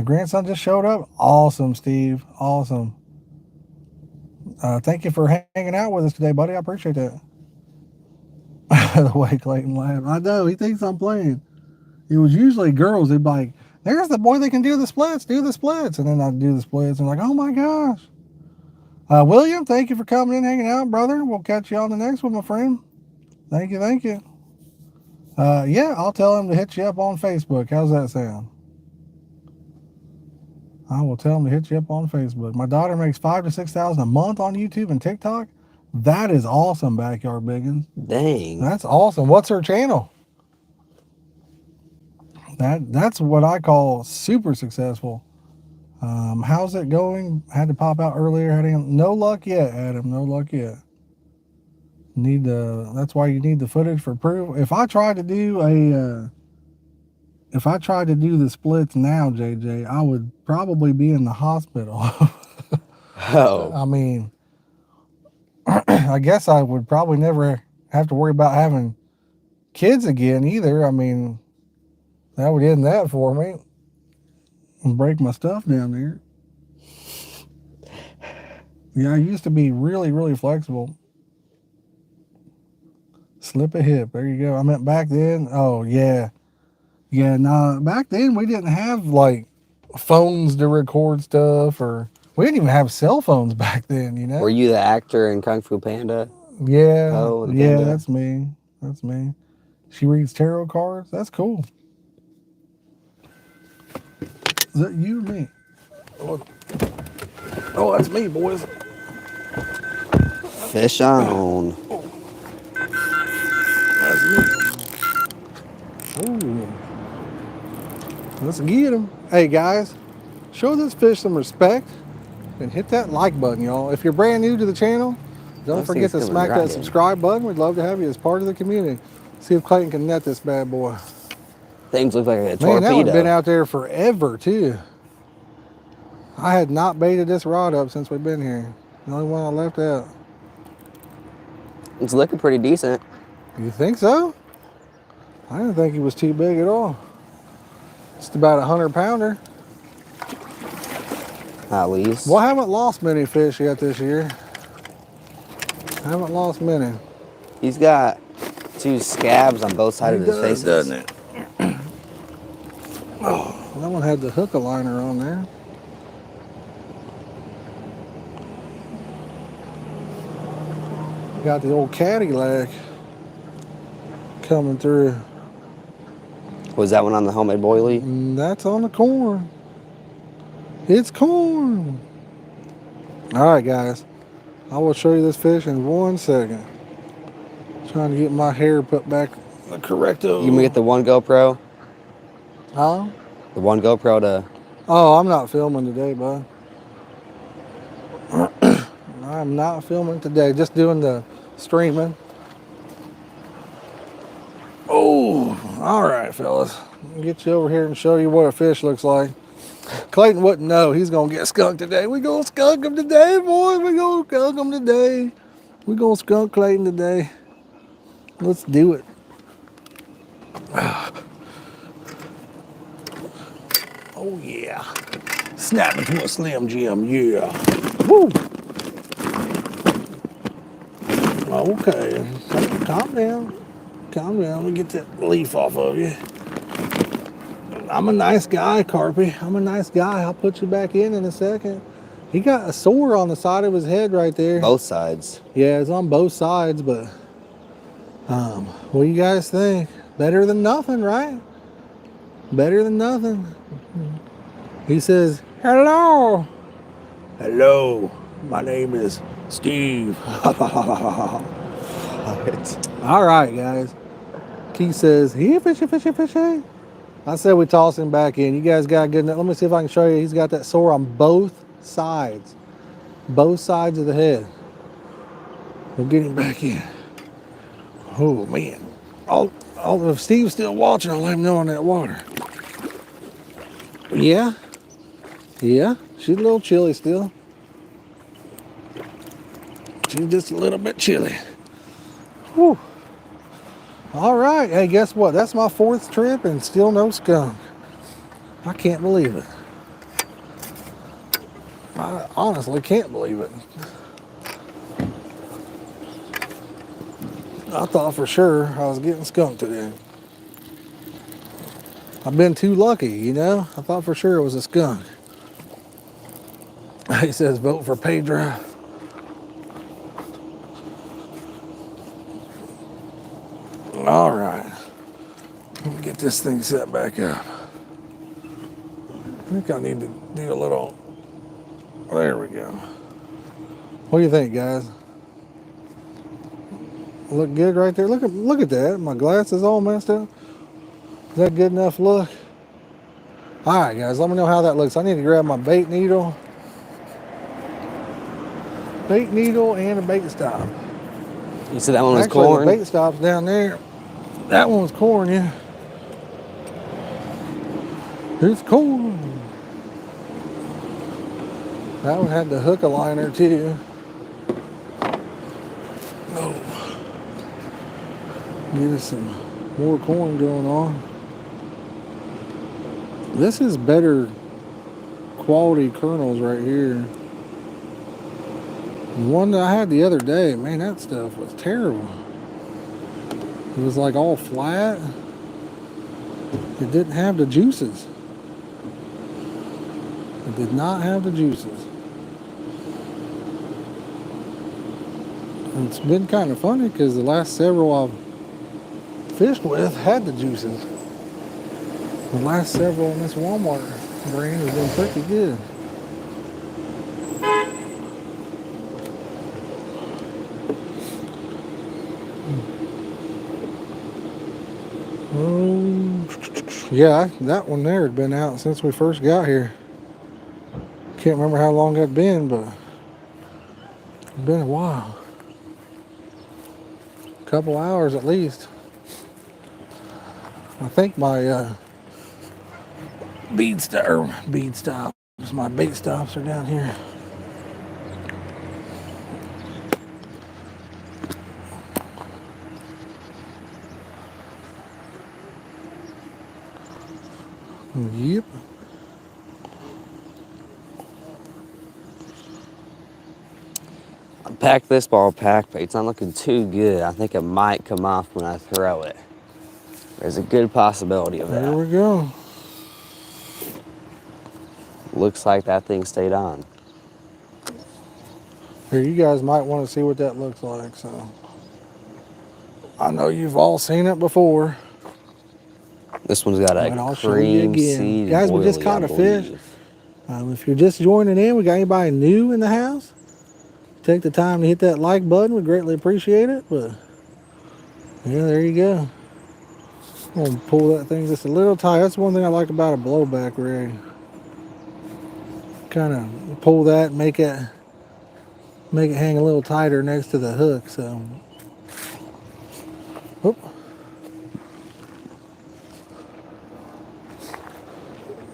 Grandson just showed up. Awesome, Steve. Awesome. Thank you for hanging out with us today, buddy. I appreciate that. The way Clayton laughed. I know, he thinks I'm playing. It was usually girls. They'd be like, "There's the boy that can do the splits, do the splits." And then I'd do the splits and like, "Oh my gosh." William, thank you for coming in, hanging out, brother. We'll catch you on the next one, my friend. Thank you, thank you. Yeah, I'll tell him to hit you up on Facebook. How's that sound? I will tell him to hit you up on Facebook. My daughter makes $5,000 to $6,000 a month on YouTube and TikTok. That is awesome, Backyard Biggins.
Dang.
That's awesome. What's her channel? That's what I call super successful. How's it going? Had to pop out earlier. No luck yet, Adam. No luck yet. That's why you need the footage for proof. If I tried to do if I tried to do the splits now, JJ, I would probably be in the hospital.
Oh,
I mean, I guess I would probably never have to worry about having kids again either. I mean, that would end that for me and break my stuff down there. Yeah, I used to be really, really flexible. Slip a hip. There you go. I meant back then. Oh, yeah. Yeah, nah. Back then, we didn't have like phones to record stuff, or we didn't even have cell phones back then, you
were
know?
you the actor in Kung Fu Panda?
Yeah.
Oh, the
Yeah,
panda.
that's me. That's me. She reads tarot cards. That's cool. Is that you or me? Oh, that's me, boys.
Fish on.
That's me. Ooh. Let's get him. Hey, guys, show this fish some respect and hit that like button, y'all. If you're brand new to the channel, don't
Those
forget
things
to
coming
smack
right
that
in.
subscribe button. We'd love to have you as part of the community. See if Clayton can net this bad boy.
Things look like a
Man,
torpedo.
that one's been out there forever, too. I had not baited this rod up since we've been here. The only one I left out.
It's looking pretty decent.
You think so? I didn't think he was too big at all. Just about a 100-pounder.
At least.
Well, I haven't lost many fish yet this year. I haven't lost many.
He's got 2 scabs on both sides
He
of his
does,
faces.
doesn't it? Oh, that one had the hook liner on there. Got the old Cadillac coming through.
Was that one on the homemade boilie?
And that's on the corn. It's corn. All right, guys. I will show you this fish in 1 second. Trying to get my hair put back the correcto.
You gonna get the one GoPro?
Huh?
The one GoPro to.
Oh, I'm not filming today, bud. I'm not filming today. Just doing the streaming. Oh, all right, fellas. I'll get you over here and show you what a fish looks like. Clayton wouldn't know. He's going to get skunked today. We going to skunk him today, boy. We going to skunk him today. We going to skunk Clayton today. Let's do it. Oh, yeah. Snap into a Slim Jim, yeah. Woo. Okay. Calm down. Calm down. Let me get that leaf off of you. I'm a nice guy, Carpy. I'm a nice guy. I'll put you back in a second. He got a sore on the side of his head right there.
Both sides.
Yeah, it's on both sides, but what do you guys think? Better than nothing, right? Better than nothing. He says, hello. Hello. My name is Steve. All right, guys. Keith says, here, fishy, fishy, fishy. I said we toss him back in. You guys got good enough. Let me see if I can show you. He's got that sore on both sides. Both sides of the head. We'll get him back in. Oh, man. If Steve's still watching, I'll let him know on that water. Yeah. Yeah. She's a little chilly still. She's just a little bit chilly. Whew. All right. Hey, guess what? That's my 4th trip and still no skunk. I can't believe it. I honestly can't believe it. I thought for sure I was getting skunked today. I've been too lucky, you know? I thought for sure it was a skunk. He says vote for Pedro. All right. Let me get this thing set back up. I think I need to do a little. There we go. What do you think, guys? Look good right there. Look at that. My glasses all messed up. Is that good enough look? All right, guys. Let me know how that looks. I need to grab my bait needle. Bait needle and a bait stop.
You said that one was
Actually,
corn?
the bait stop's down there. That one's corn, yeah. It's cold. That one had the hook a liner too. Oh, get us some more corn going on. This is better quality kernels right here. The one that I had the other day, man, that stuff was terrible. It was like all flat. It didn't have the juices. It did not have the juices. And it's been kind of funny because the last several I've fished with had the juices. The last several in this Walmart brand has been pretty good. Oh, yeah, that one there had been out since we first got here. Can't remember how long that'd been, but it's been a while. A couple hours at least. I think my my bait stops are down here. Yep.
I packed this ball pack bait. It's not looking too good. I think it might come off when I throw it. There's a good possibility of that.
There we go.
Looks like that thing stayed on.
Here, you guys might want to see what that looks like. So, I know you've all seen it before.
This one's got
But
a
I'll show you
cream
again.
seed
Guys, we just
oily,
caught
I
a fish.
believe.
If you're just joining in, we got anybody new in the house, take the time to hit that like button. We greatly appreciate it. But yeah, there you go. I'm gonna pull that thing just a little tight. That's one thing I like about a blowback rig. Kind of pull that, make it hang a little tighter next to the hook. So, whoop.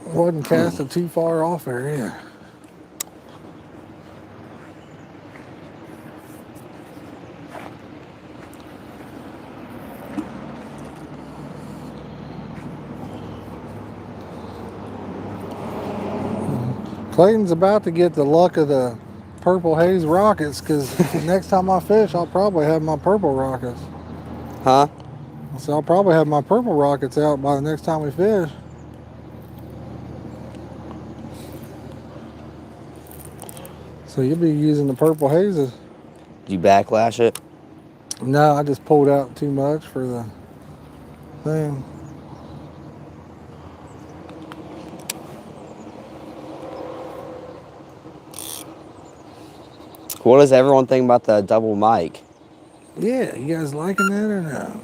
Wasn't casting too far off there either. Clayton's about to get the luck of the purple haze rockets because next time I fish, I'll probably have my purple rockets.
Huh?
So I'll probably have my purple rockets out by the next time we fish. So you'll be using the purple hazes.
Did you backlash it?
No, I just pulled out too much for the thing.
What does everyone think about the double mic?
Yeah, you guys liking that or no?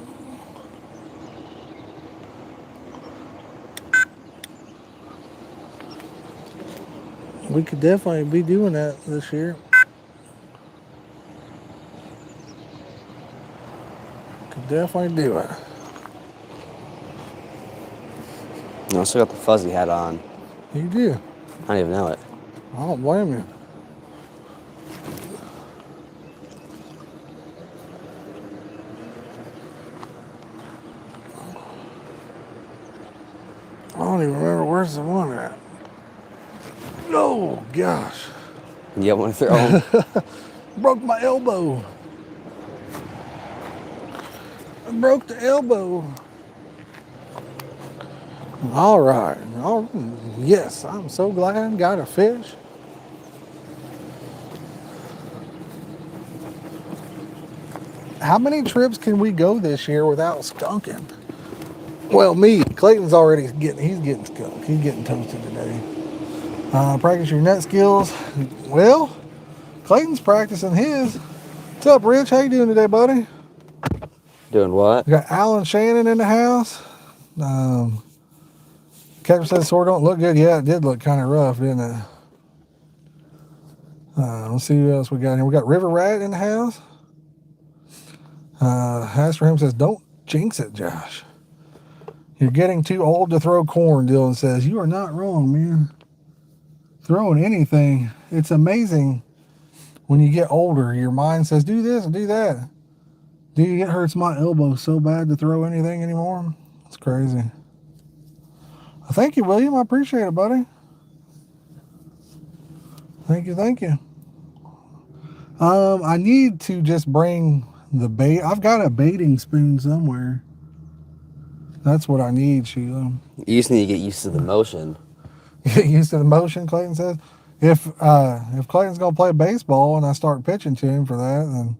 We could definitely be doing that this year. Could definitely do it.
I still got the fuzzy hat on.
You do.
I don't even know it.
I don't blame you. I don't even remember where's the one at. Oh gosh.
You want to throw them?
Broke my elbow. I broke the elbow. All right. Oh, yes, I'm so glad I got a fish. How many trips can we go this year without skunking? Well, me, Clayton's already getting skunked. He's getting toasted today. Practice your net skills. Well, Clayton's practicing his. What's up, Rich? How you doing today, buddy?
Doing what?
We got Alan Shannon in the house. Catfish said the sword don't look good. Yeah, it did look kind of rough, didn't it? Let's see who else we got here. We got River Rat in the house. Hash for him says, don't jinx it, Josh. You're getting too old to throw corn, Dylan says. You are not wrong, man. Throwing anything, it's amazing when you get older. Your mind says, do this and do that. Dude, it hurts my elbow so bad to throw anything anymore. It's crazy. Thank you, William. I appreciate it, buddy. Thank you, thank you. I need to just bring the bait. I've got a baiting spoon somewhere. That's what I need, Sheila.
You just need to get used to the motion.
Get used to the motion, Clayton says. If Clayton's gonna play baseball and I start pitching to him for that,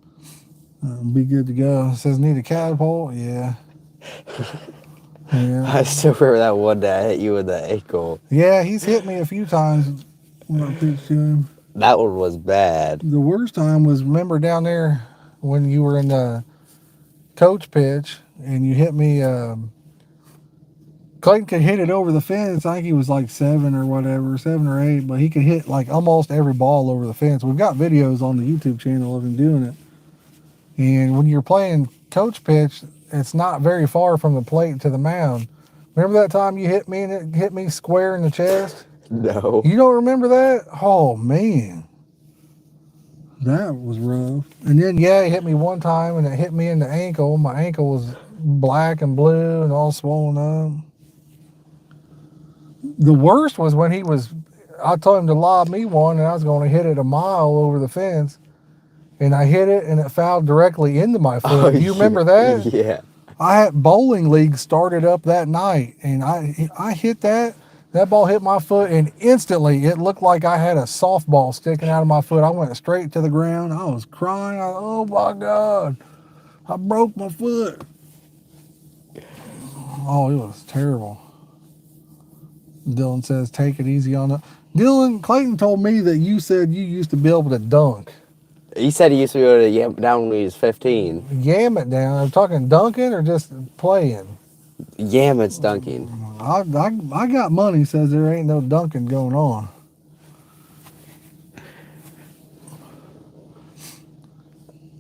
then be good to go. It says need a catapult. Yeah. Yeah.
I still remember that one day I hit you with the ankle.
Yeah, he's hit me a few times when I pitched to him.
That one was bad.
The worst time was, remember down there when you were in the coach pitch and you hit me. Clayton could hit it over the fence. I think he was like 7 or 8, but he could hit like almost every ball over the fence. We've got videos on the YouTube channel of him doing it. And when you're playing coach pitch, it's not very far from the plate to the mound. Remember that time you hit me and it hit me square in the chest?
No.
You don't remember that? Oh, man. That was rough. And then, yeah, he hit me one time and it hit me in the ankle. My ankle was black and blue and all swollen up. The worst was when I told him to lob me one and I was going to hit it a mile over the fence. And I hit it and it fouled directly into my foot.
Oh,
Do you remember that?
Yeah.
I had bowling league started up that night and I hit that. That ball hit my foot and instantly it looked like I had a softball sticking out of my foot. I went straight to the ground. I was crying. Oh my God. I broke my foot. Oh, it was terrible. Dylan says, take it easy on it. Dylan, Clayton told me that you said you used to be able to dunk.
He said he used to be able to yam down when he was 15.
Yam it down. I'm talking dunking or just playing?
Yam it's dunking.
I got money says there ain't no dunking going on.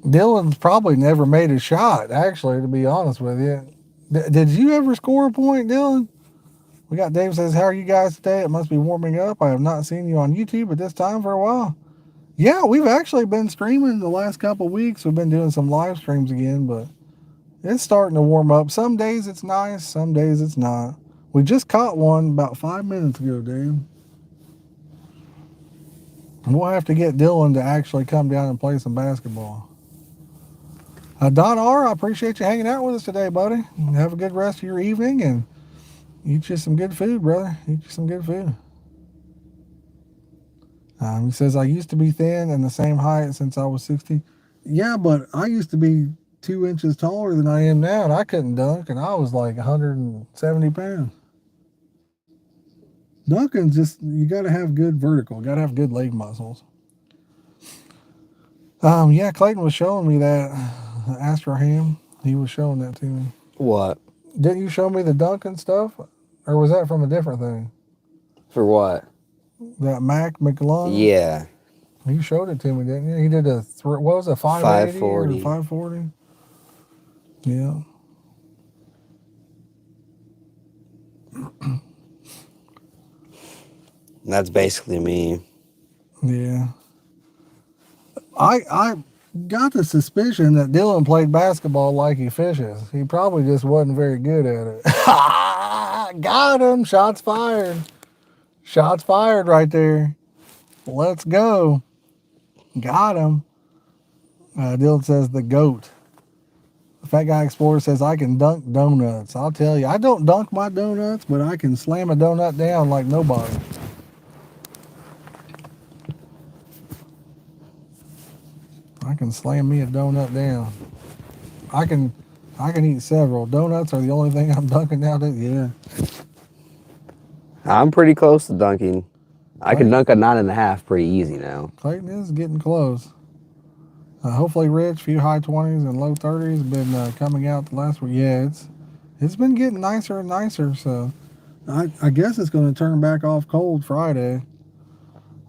Dylan's probably never made a shot, actually, to be honest with you. Did you ever score a point, Dylan? We got Dave says, how are you guys today? It must be warming up. I have not seen you on YouTube at this time for a while. Yeah, we've actually been streaming the last couple of weeks. We've been doing some live streams again, but it's starting to warm up. Some days it's nice, some days it's not. We just caught one about 5 minutes ago, Dave. And we'll have to get Dylan to actually come down and play some basketball. Don R., I appreciate you hanging out with us today, buddy. Have a good rest of your evening and eat you some good food, brother. Eat you some good food. He says, I used to be thin and the same height since I was 60. Yeah, but I used to be 2 inches taller than I am now, and I couldn't dunk, and I was like 170 pounds. Dunking's just, you got to have good vertical. Got to have good leg muscles. Yeah, Clayton was showing me that. Astraham, he was showing that to me.
What?
Didn't you show me the dunking stuff? Or was that from a different thing?
For what?
That Mac McLung?
Yeah.
You showed it to me, didn't you? He did what was it, 580 or 540? Yeah.
That's basically me.
Yeah. I got the suspicion that Dylan played basketball like he fishes. He probably just wasn't very good at it. Got him. Shots fired. Shots fired right there. Let's go. Got him. Dylan says the GOAT. Fat Guy Explorer says, I can dunk donuts. I'll tell you, I don't dunk my donuts, but I can slam a donut down like nobody. I can slam me a donut down. I can eat several. Donuts are the only thing I'm dunking nowadays. Yeah.
I'm pretty close to dunking. I can dunk a 9.5 pretty easy now.
Clayton is getting close. Hopefully Rich, few high 20s and low 30s have been coming out the last week. Yeah, it's been getting nicer and nicer, so I guess it's going to turn back off cold Friday.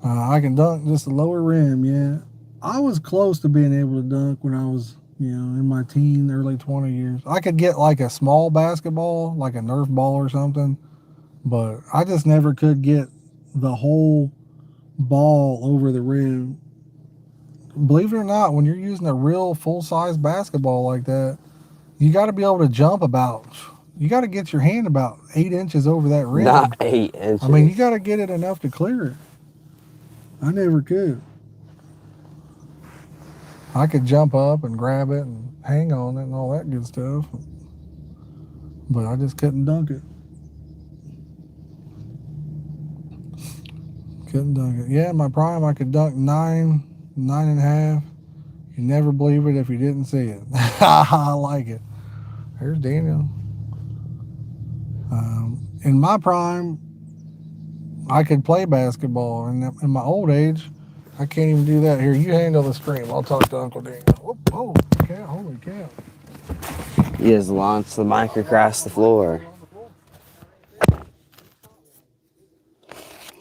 I can dunk just the lower rim, yeah. I was close to being able to dunk when I was in my teen, early 20 years. I could get like a small basketball, like a Nerf ball or something, but I just never could get the whole ball over the rim. Believe it or not, when you're using a real full size basketball like that, you got to be able to jump about. You got to get your hand about 8 inches over that
Not
rim.
8 inches.
I mean, you got to get it enough to clear it. I never could. I could jump up and grab it and hang on it and all that good stuff, but I just couldn't dunk it. Couldn't dunk it. Yeah, in my prime, I could dunk 9.5. You never believe it if you didn't see it. I like it. There's Daniel. In my prime, I could play basketball. In my old age, I can't even do that. Here, you handle the stream. I'll talk to Uncle Daniel. Whoop, whoa, cow, holy cow.
He has launched the mic across the floor.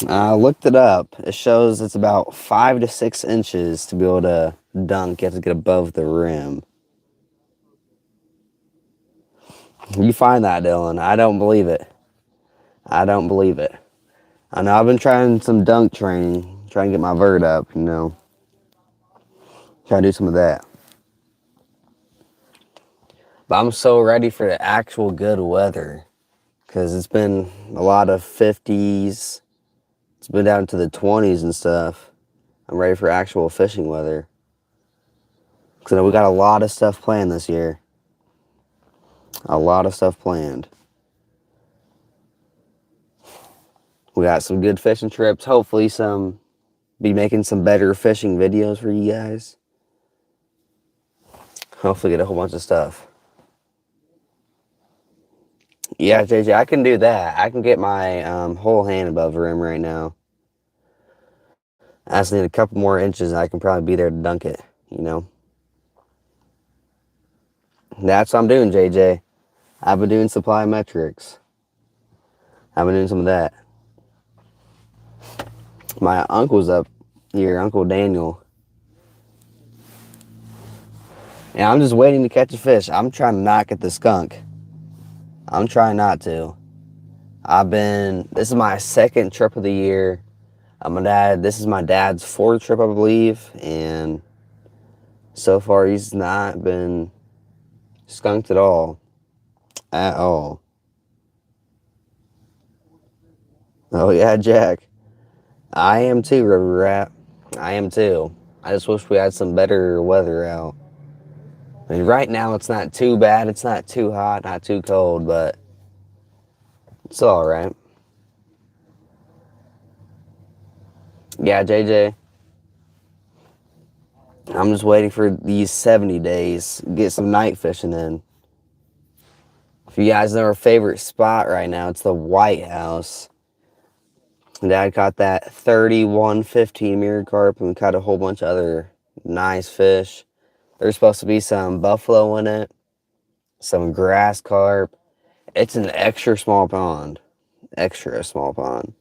I looked it up. It shows it's about 5 to 6 inches to be able to dunk. You have to get above the rim. You find that, Dylan. I don't believe it. I don't believe it. I know I've been trying some dunk training, trying to get my vert up, Try to do some of that. But I'm so ready for the actual good weather. Because it's been a lot of 50s. It's been down to the 20s and stuff. I'm ready for actual fishing weather. Because we got a lot of stuff planned this year. A lot of stuff planned. We got some good fishing trips. Hopefully be making some better fishing videos for you guys. Hopefully get a whole bunch of stuff. Yeah, JJ, I can do that. I can get my whole hand above the rim right now. I just need a couple more inches and I can probably be there to dunk it, That's what I'm doing, JJ. I've been doing supply metrics. I've been doing some of that. My uncle's up here, Uncle Daniel. And I'm just waiting to catch a fish. I'm trying to not get the skunk. I'm trying not to. This is my second trip of the year. This is my dad's fourth trip, I believe. And so far, he's not been skunked at all. At all. Oh, yeah, Jack. I am too, River Rat. I am too. I just wish we had some better weather out. I mean, right now it's not too bad. It's not too hot, not too cold, but it's all right. Yeah, JJ. I'm just waiting for these 70 days. Get some night fishing in. If you guys know our favorite spot right now, it's the White House. Dad caught that 31-15 mirror carp, and we caught a whole bunch of other nice fish. There's supposed to be some buffalo in it, some grass carp. It's an extra small pond. Extra small pond.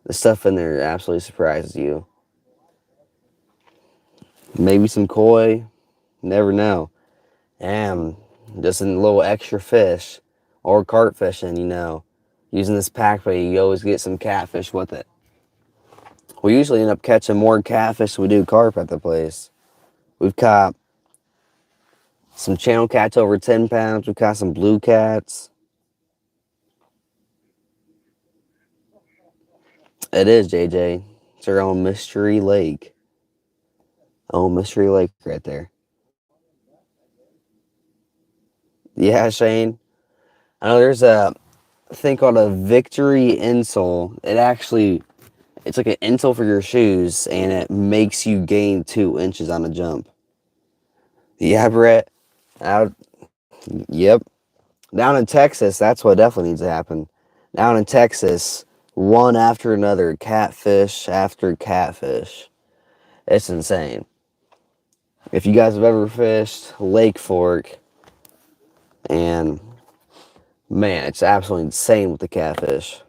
The stuff in there absolutely surprises you. Maybe some koi. Never know. And just a little extra fish. Or carp fishing, Using this packbait, you always get some catfish with it. We usually end up catching more catfish than we do carp at the place. We've caught some channel cats over 10 pounds. We've caught some blue cats. It is, JJ. It's our own mystery lake. Oh, mystery lake right there. Yeah, Shane. I know there's a thing called a victory insole. It's like an insole for your shoes, and it makes you gain 2 inches on a jump. Yeah, Brett. Yep. Down in Texas, that's what definitely needs to happen. Down in Texas, one after another, catfish after catfish. It's insane. If you guys have ever fished Lake Fork, and man, it's absolutely insane with the catfish.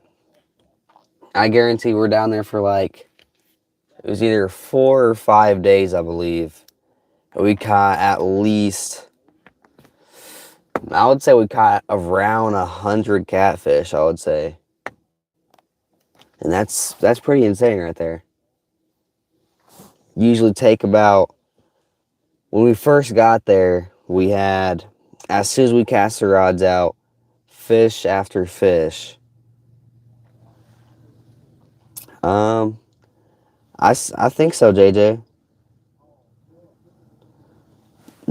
I guarantee we're down there for it was either 4 or 5 days, I believe. We caught at least, I would say we caught around 100 catfish, I would say. And that's pretty insane right there. Usually take about, when we first got there, we had, as soon as we cast the rods out, fish after fish. I think so, JJ.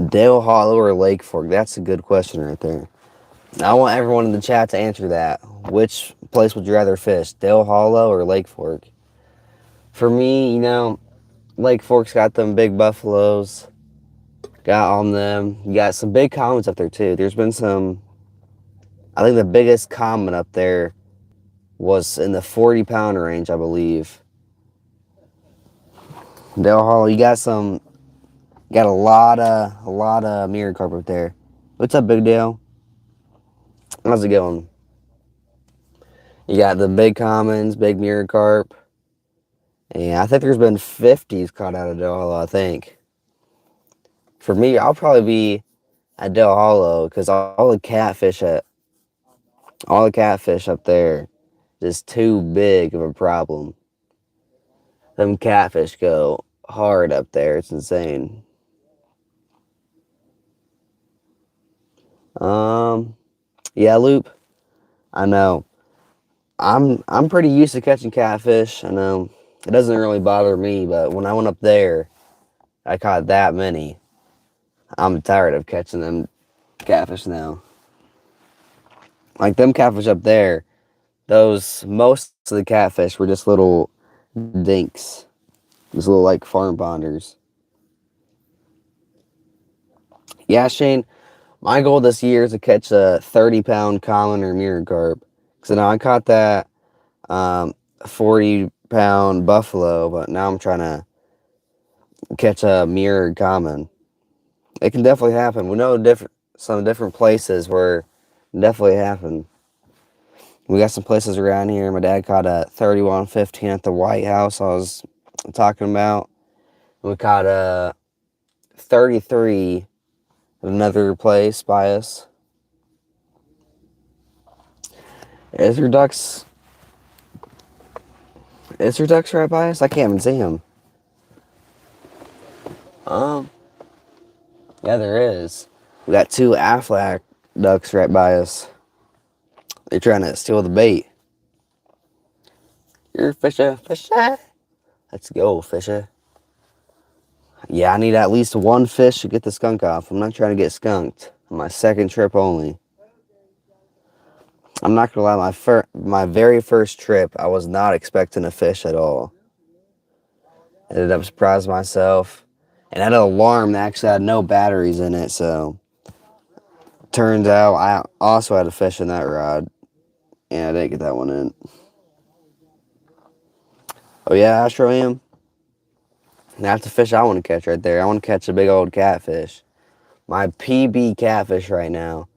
Dale Hollow or Lake Fork? That's a good question right there. I want everyone in the chat to answer that. Which place would you rather fish, Dale Hollow or Lake Fork? For me, you know, Lake Fork's got them big buffaloes. Got on them. You got some big commons up there too. There's been some, I think the biggest common up there was in the 40-pound range, I believe. Dale Hollow, you got a lot of mirror carp up there. What's up, Big Dale? How's it going? You got the big commons, big mirror carp. And I think there's been 50s caught out of Dale Hollow, I think. For me, I'll probably be at Dale Hollow because all the catfish up there is too big of a problem. Them catfish go hard up there. It's insane. Yeah, Loop. I know. I'm pretty used to catching catfish. I know it doesn't really bother me, but when I went up there, I caught that many. I'm tired of catching them catfish now. Like them catfish up there, most of the catfish were just little dinks. Just little like farm ponders. Yeah, Shane, my goal this year is to catch a 30-pound common or mirror carp. So now I caught that 40-pound buffalo, but now I'm trying to catch a mirror common. It can definitely happen. We know some different places where it can definitely happen. We got some places around here. My dad caught a 31.15 at the White House I was talking about. We caught a 33 at another place by us. Is your ducks right by us? I can't even see them. Yeah, there is. We got 2 Aflac ducks right by us. They're trying to steal the bait. You're fisher. Let's go, fisher. Yeah, I need at least 1 fish to get the skunk off. I'm not trying to get skunked. On my second trip only. I'm not gonna lie, my very first trip, I was not expecting a fish at all. Ended up surprising myself. And had an alarm that actually had no batteries in it, so turns out I also had a fish in that rod. And I didn't get that one in. Oh yeah, I sure am. That's the fish I want to catch right there. I want to catch a big old catfish. My PB catfish right now.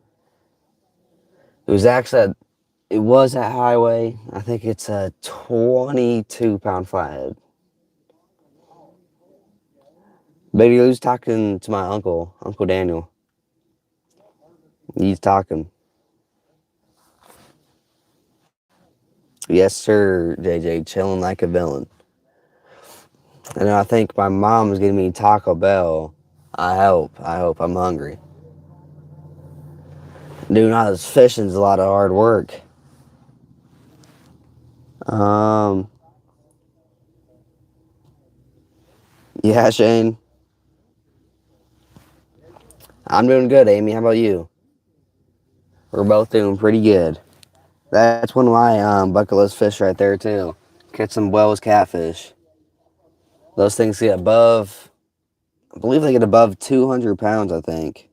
It was at Hiway. I think it's a 22-pound flathead. Baby Lou's talking to my Uncle Daniel. He's talking. Yes, sir, JJ, chilling like a villain. And I think my mom is getting me Taco Bell. I hope. I'm hungry. Doing all this fishing is a lot of hard work. Yeah, Shane. I'm doing good, Amy. How about you? We're both doing pretty good. That's one of my bucket list fish right there, too. Catch some Wells catfish. Those things get above, I believe they get above 200 pounds, I think.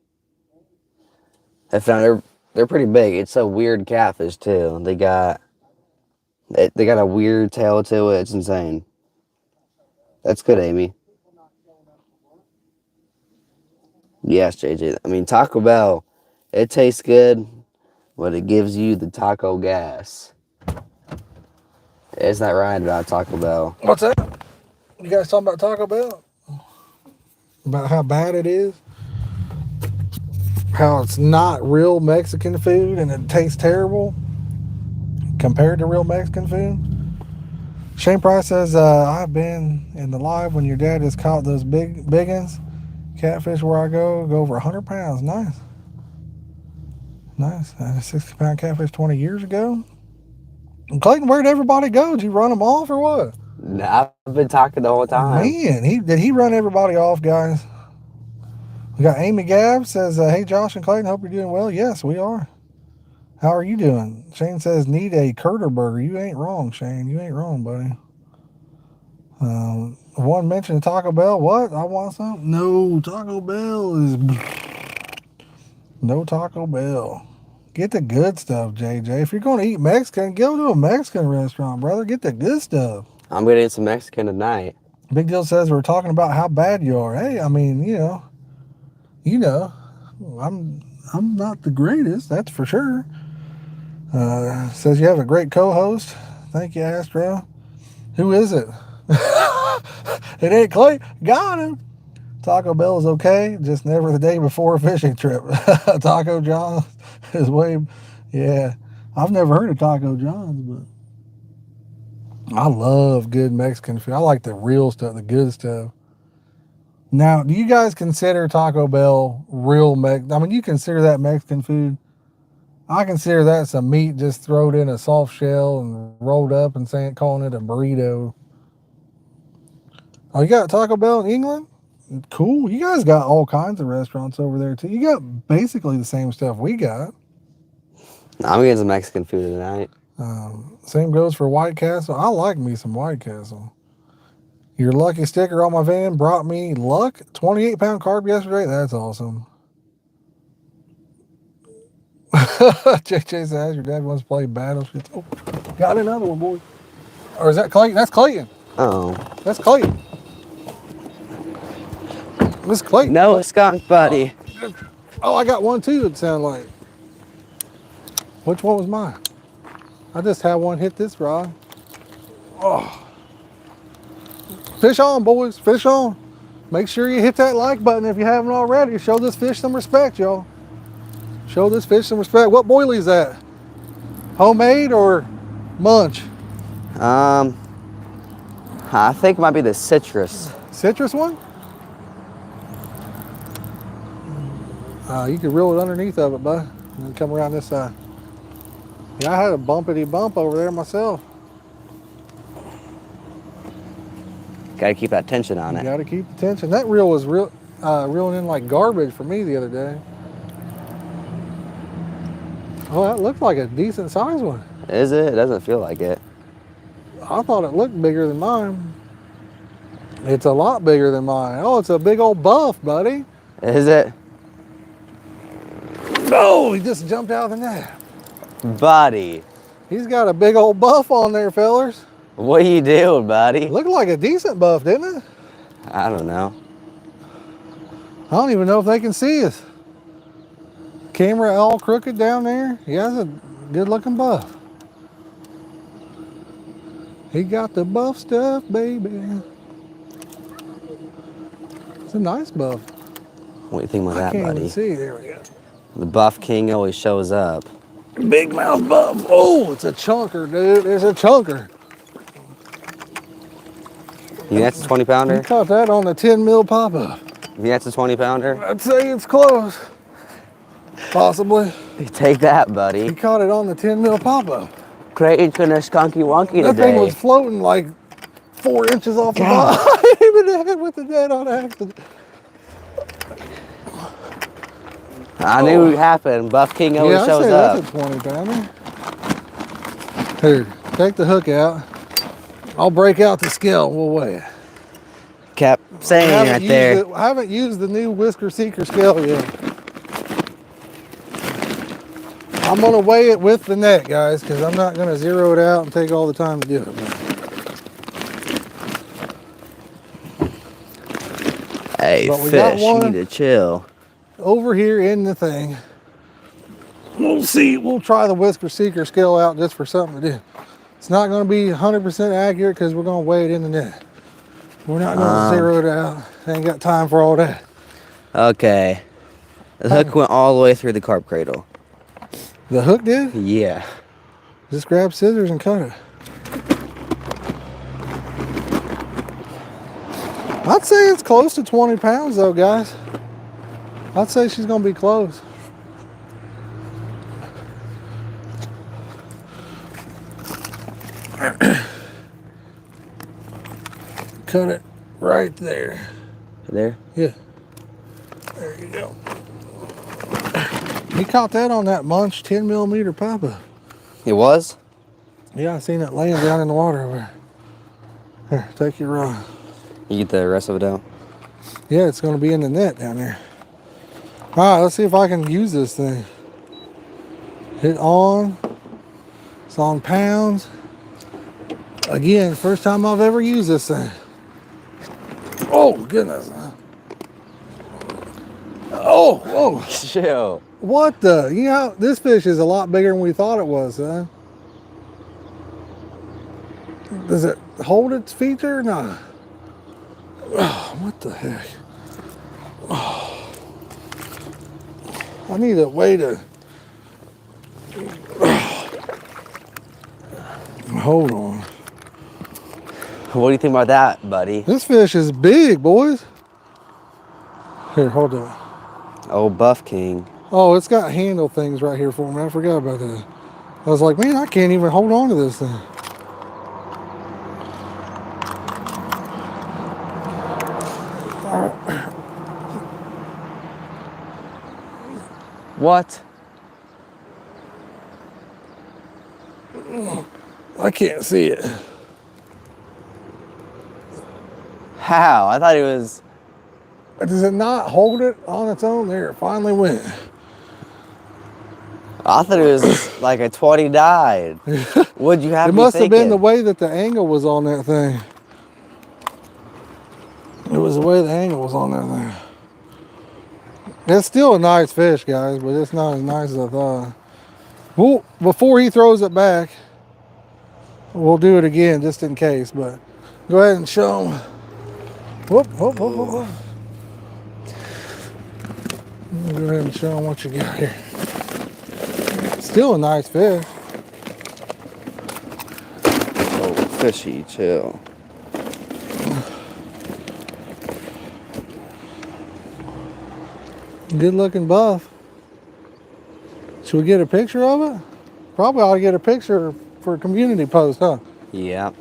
If not, they're pretty big. It's a weird catfish, too. They got a weird tail to it. It's insane. That's good, Amy. Yes, JJ. I mean, Taco Bell, it tastes good, but it gives you the taco gas. It's not right about Taco Bell.
What's that? You guys talking about Taco Bell? about how bad it is, how it's not real Mexican food and it tastes terrible compared to real Mexican food. Shane Price says, I've been in the live when your dad has caught those big uns. Catfish where I go over 100 pounds. Nice. Nice. I had a 60-pound catfish 20 years ago. And Clayton, where'd everybody go? Did you run them off or what?
Nah, I've been talking the whole time.
Man, did he run everybody off, guys? We got Amy Gabb says, hey, Josh and Clayton, hope you're doing well. Yes, we are. How are you doing? Shane says, need a Curter burger. You ain't wrong, Shane. You ain't wrong, buddy. One mentioned Taco Bell. What? I want some? No, Taco Bell is... No Taco Bell. Get the good stuff, JJ. If you're going to eat Mexican, go to a Mexican restaurant, brother. Get the good stuff.
I'm going to eat some Mexican tonight.
Big Deal says we're talking about how bad you are. Hey, I mean, you know, I'm not the greatest, that's for sure. Says you have a great co-host. Thank you, Astro. Who is it? It ain't Clay. Got him. Taco Bell is okay, just never the day before a fishing trip. Taco John's is way, yeah. I've never heard of Taco John's, but I love good Mexican food. I like the real stuff, the good stuff. Now, do you guys consider Taco Bell real I mean, you consider that Mexican food? I consider that some meat just thrown in a soft shell and rolled up and calling it a burrito. Oh, you got Taco Bell in England? Cool. You guys got all kinds of restaurants over there, too. You got basically the same stuff we got.
I'm getting some Mexican food tonight.
Same goes for White Castle. I like me some White Castle. Your lucky sticker on my van brought me luck. 28-pound carp yesterday. That's awesome. JJ says your dad wants to play Battleship. Oh, got another one, boy. Or is that Clayton? That's Clayton.
Oh.
That's Clayton. This Clayton.
No, skunk, buddy.
Oh, I got one too, it sounded like. Which one was mine? I just had one hit this rod. Oh. Fish on, boys. Fish on. Make sure you hit that like button if you haven't already. Show this fish some respect, y'all. Show this fish some respect. What boilie is that? Homemade or munch?
I think it might be the citrus.
Citrus one? You can reel it underneath of it, bud. And then come around this side. Yeah, I had a bumpity bump over there myself.
Gotta keep that tension on
You
it.
gotta keep the tension. That reel was reeling in like garbage for me the other day. Oh, that looked like a decent sized one.
Is it? It doesn't feel like it.
I thought it looked bigger than mine. It's a lot bigger than mine. Oh, it's a big old buff, buddy.
Is it?
Oh, he just jumped out of the net.
Buddy.
He's got a big old buff on there, fellers.
What are you doing, buddy?
Looked like a decent buff, didn't it?
I don't know.
I don't even know if they can see us. Camera all crooked down there. He has a good looking buff. He got the buff stuff, baby. It's a nice buff.
What do you think about
I
that,
can't
buddy?
even see. There we go.
The buff king always shows up.
Big mouth buff. Oh, it's a chunker, dude. It's a chunker.
You think that's a 20
You
pounder?
caught that on the 10 mil pop-up.
You think that's a 20 pounder?
I'd say it's close. Possibly.
Take that,
He
buddy.
caught it on the 10 mil pop-up.
Clayton's gonna skunky wonky
That thing
today.
was floating like 4 inches off the bottom. I hit him in the head with the net on accident.
I knew it would happen. Buff king always
Yeah, I'd
shows
say
up.
that's a 20 pounder. Here, take the hook out. I'll break out the scale and we'll weigh it.
Kept saying right there.
I haven't used the new Whisker Seeker scale yet. I'm gonna weigh it with the net, guys, because I'm not gonna zero it out and take all the time to do it.
Hey,
But we got
fish, you
one.
need to chill.
Over here in the thing, we'll see. We'll try the Whisker Seeker scale out just for something to do. It's not gonna be 100% accurate because we're gonna weigh it in the net. We're not gonna zero it out. Ain't got time for all that.
Okay. The hook went all the way through the carp cradle.
The hook did?
Yeah.
Just grab scissors and cut it. I'd say it's close to 20 pounds though, guys. I'd say she's gonna be close. Cut it right there.
There?
Yeah. There you go. He caught that on that Munch 10mm popper.
It was?
Yeah, I seen it laying down in the water over there. Here, take your rod.
You get the rest of it out?
Yeah, it's gonna be in the net down there. All right, let's see if I can use this thing. Hit on. It's on pounds. Again, first time I've ever used this thing. Oh, goodness. Oh, whoa.
Chill.
What the? You know, this fish is a lot bigger than we thought it was, huh? Does it hold its feature? No. Oh, what the heck? Oh. I need a way to... Hold on.
What do you think about that, buddy?
This fish is big, boys. Here, hold on.
Oh, Buff King.
Oh, it's got handle things right here for me. I forgot about that. I was like, man, I can't even hold on to this thing.
What?
I can't see it.
How? I thought it was...
Does it not hold it on its own? There, it finally went.
I thought it was like a 20 died. What'd you have
It
me
must have been
thinking?
the way that the angle was on that thing. It was the way the angle was on that thing. It's still a nice fish, guys, but it's not as nice as I thought. Well, before he throws it back, we'll do it again just in case, but go ahead and show him. Whoop, whoop, whoop, whoop, whoop. Go ahead and show him what you got here. Still a nice fish.
Oh, fishy, chill.
Good looking buff. Should we get a picture of it? Probably ought to get a picture for a community post, huh?
Yep.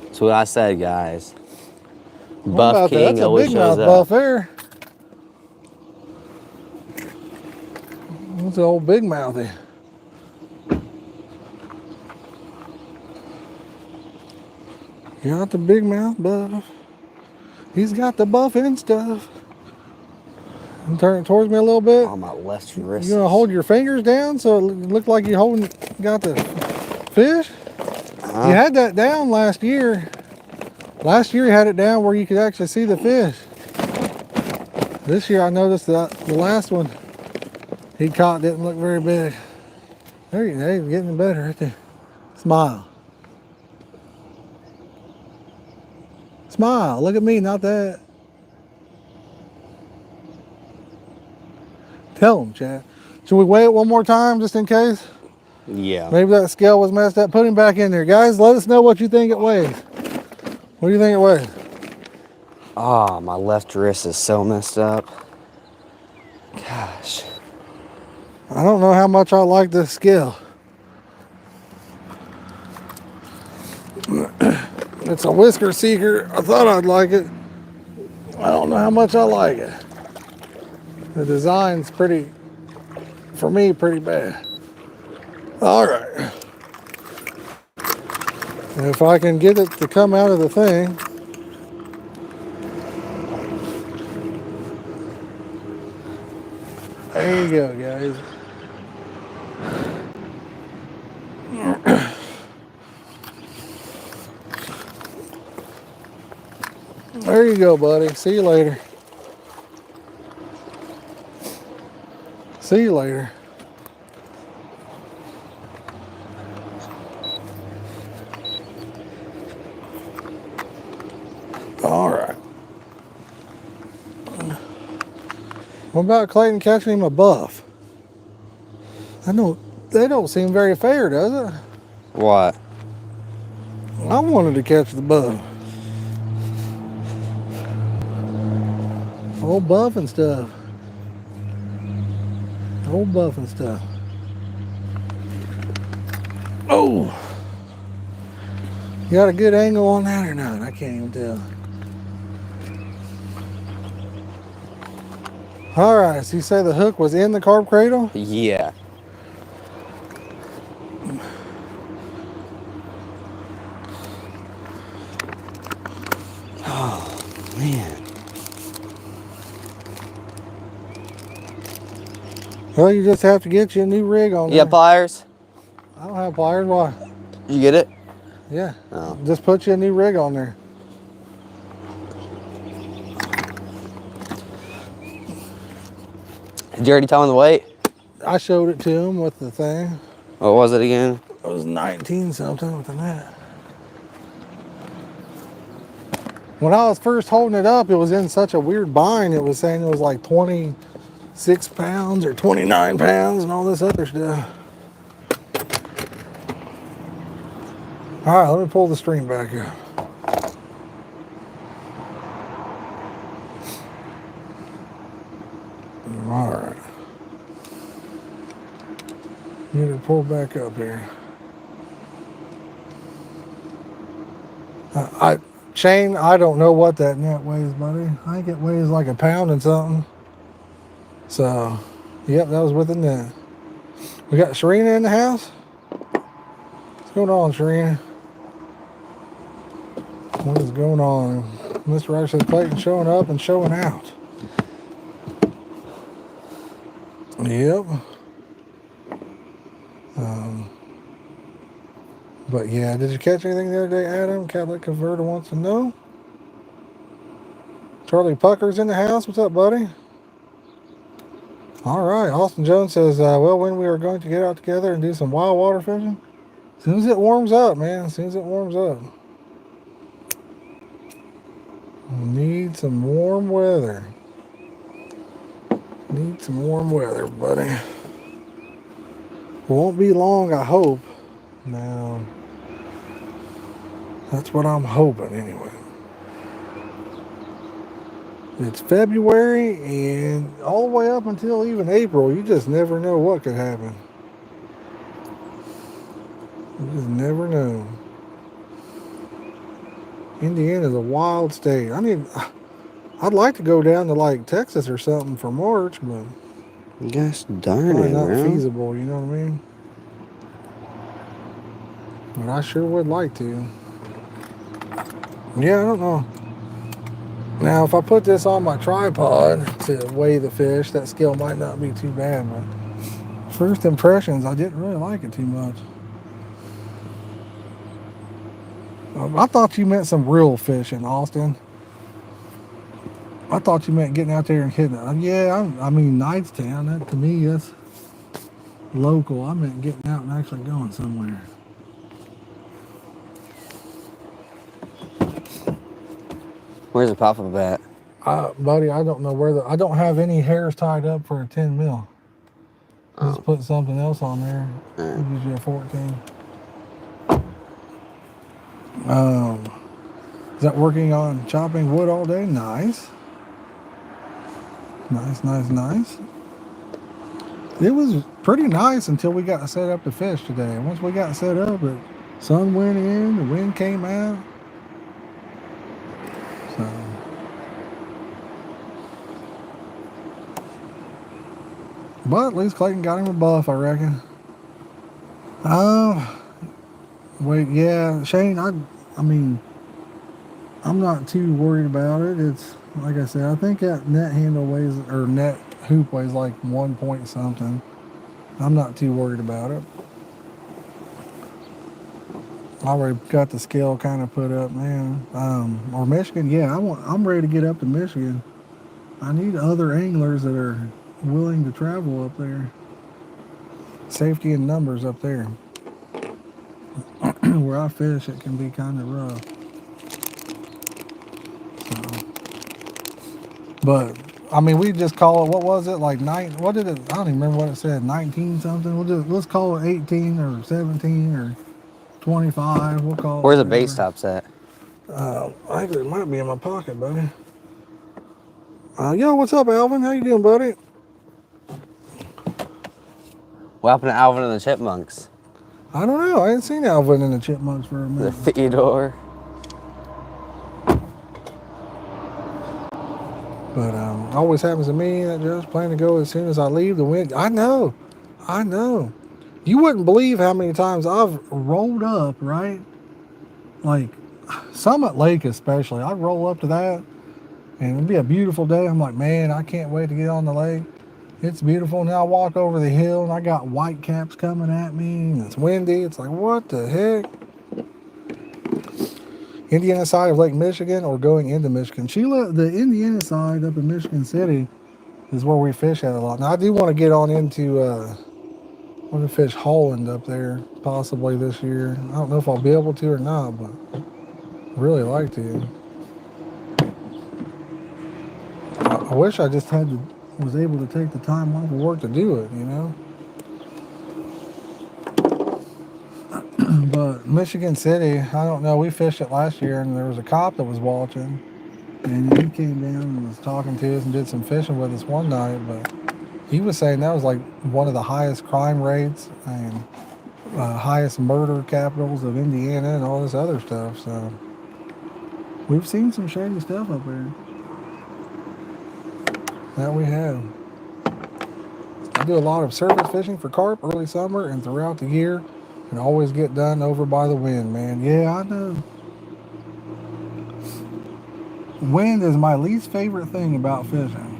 That's what I said, guys.
What
Buff
about that?
King
That's a
always
big
shows
mouth
up.
buff there. That's an old big mouthy. You got the big mouth buff. He's got the buff and stuff. And turn it towards me a little bit.
On my left wrist.
You gonna hold your fingers down so it look like you got the fish? You had that down last year. Last year you had it down where you could actually see the fish. This year I noticed that the last one he caught didn't look very big. There you go, he's getting better right there. Smile. Smile, look at me, not that. Tell him, Chad. Should we weigh it one more time just in case?
Yeah.
Maybe that scale was messed up. Put him back in there. Guys, let us know what you think it weighs. What do you think it weighs?
Oh, my left wrist is so messed up. Gosh.
I don't know how much I like this scale. It's a whisker seeker. I thought I'd like it. I don't know how much I like it. The design's pretty, for me, pretty bad. All right. And if I can get it to come out of the thing. There you go, guys. There you go, buddy. See you later. See you later. What about Clayton catching him a buff? They don't seem very fair, does it?
What?
I wanted to catch the buff. Old buff and stuff. Old buff and stuff. Oh! You got a good angle on that or not? I can't even tell. All right, so you say the hook was in the carp cradle?
Yeah. Oh, man.
Well, you just have to get you a new rig on
You got
there.
pliers?
I don't have pliers. Why?
You get it?
Yeah.
Oh.
Just put you a new rig on there.
Did you already tell him the weight?
I showed it to him with the thing.
What was it again?
It was 19 something with the net. When I was first holding it up, it was in such a weird bind. It was saying it was like 26 pounds or 29 pounds and all this other stuff. All right, let me pull the stream back up. All right. Get it pulled back up here. Shane, I don't know what that net weighs, buddy. I think it weighs like a pound and something. So, yep, that was with the net. We got Sharina in the house. What's going on, Sharina? What is going on? Mr. Rice says Clayton showing up and showing out. Yep. But yeah, did you catch anything the other day, Adam? Catholic Converter wants to know. Charlie Pucker's in the house. What's up, buddy? All right. Austin Jones says, well, when we are going to get out together and do some wild water fishing? As soon as it warms up, man. As soon as it warms up. We need some warm weather. Need some warm weather, buddy. Won't be long, I hope. Now, that's what I'm hoping anyway. It's February and all the way up until even April, you just never know what could happen. You just never know. Indiana's a wild state. I'd like to go down to like Texas or something for March, but
Gosh darn
probably
it,
not
bro.
feasible, you know what I mean? But I sure would like to. Yeah, I don't know. Now, if I put this on my tripod to weigh the fish, that scale might not be too bad, but first impressions, I didn't really like it too much. I thought you meant some real fishing, Austin. I thought you meant getting out there and hitting it. Yeah, I mean, Knightstown, that to me, that's local. I meant getting out and actually going somewhere.
Where's the pop-up at?
Buddy, I don't know where I don't have any hairs tied up for a 10 mil. Just put something else on there. I'll use you a 14. Is that working on chopping wood all day? Nice. Nice. It was pretty nice until we got set up to fish today. Once we got set up, the sun went in, the wind came out. So, but at least Clayton got him a buff, I reckon. Wait, yeah, Shane, I mean, I'm not too worried about it. It's, like I said, I think that net handle weighs, or net hoop weighs like 1 point something. I'm not too worried about it. I already got the scale kind of put up, man. Or Michigan, yeah, I'm ready to get up to Michigan. I need other anglers that are willing to travel up there. Safety in numbers up there. Where I fish, it can be kind of rough. So, but I mean, we just call it, what was it, like what did it, I don't even remember what it said, 19 something. Let's call it 18 or 17 or 25. We'll call it
Where's the bait
whatever.
stops at?
I think it might be in my pocket, buddy. Yo, what's up, Alvin? How you doing, buddy?
What happened to Alvin and the Chipmunks?
I don't know. I ain't seen Alvin and the Chipmunks for a
The
minute.
Theodore.
But always happens to me. I just plan to go as soon as I leave the wind. I know. You wouldn't believe how many times I've rolled up, right? Like Summit Lake especially. I'd roll up to that and it'd be a beautiful day. I'm like, man, I can't wait to get on the lake. It's beautiful. Now I walk over the hill and I got white caps coming at me and it's windy. It's like, what the heck? Indiana side of Lake Michigan or going into Michigan? Sheila, the Indiana side up in Michigan City is where we fish at a lot. Now I do want to get on into want to fish Holland up there possibly this year. I don't know if I'll be able to or not, but I'd really like to. I wish I just was able to take the time off of work to do it, you know. But Michigan City, I don't know. We fished it last year, and there was a cop that was watching, and he came down and was talking to us and did some fishing with us one night. But he was saying that was like one of the highest crime rates and highest murder capitals of Indiana and all this other stuff. So we've seen some shady stuff up there. That we have. I do a lot of surface fishing for carp early summer and throughout the year, and always get done over by the wind, man. Yeah, I know. Wind is my least favorite thing about fishing.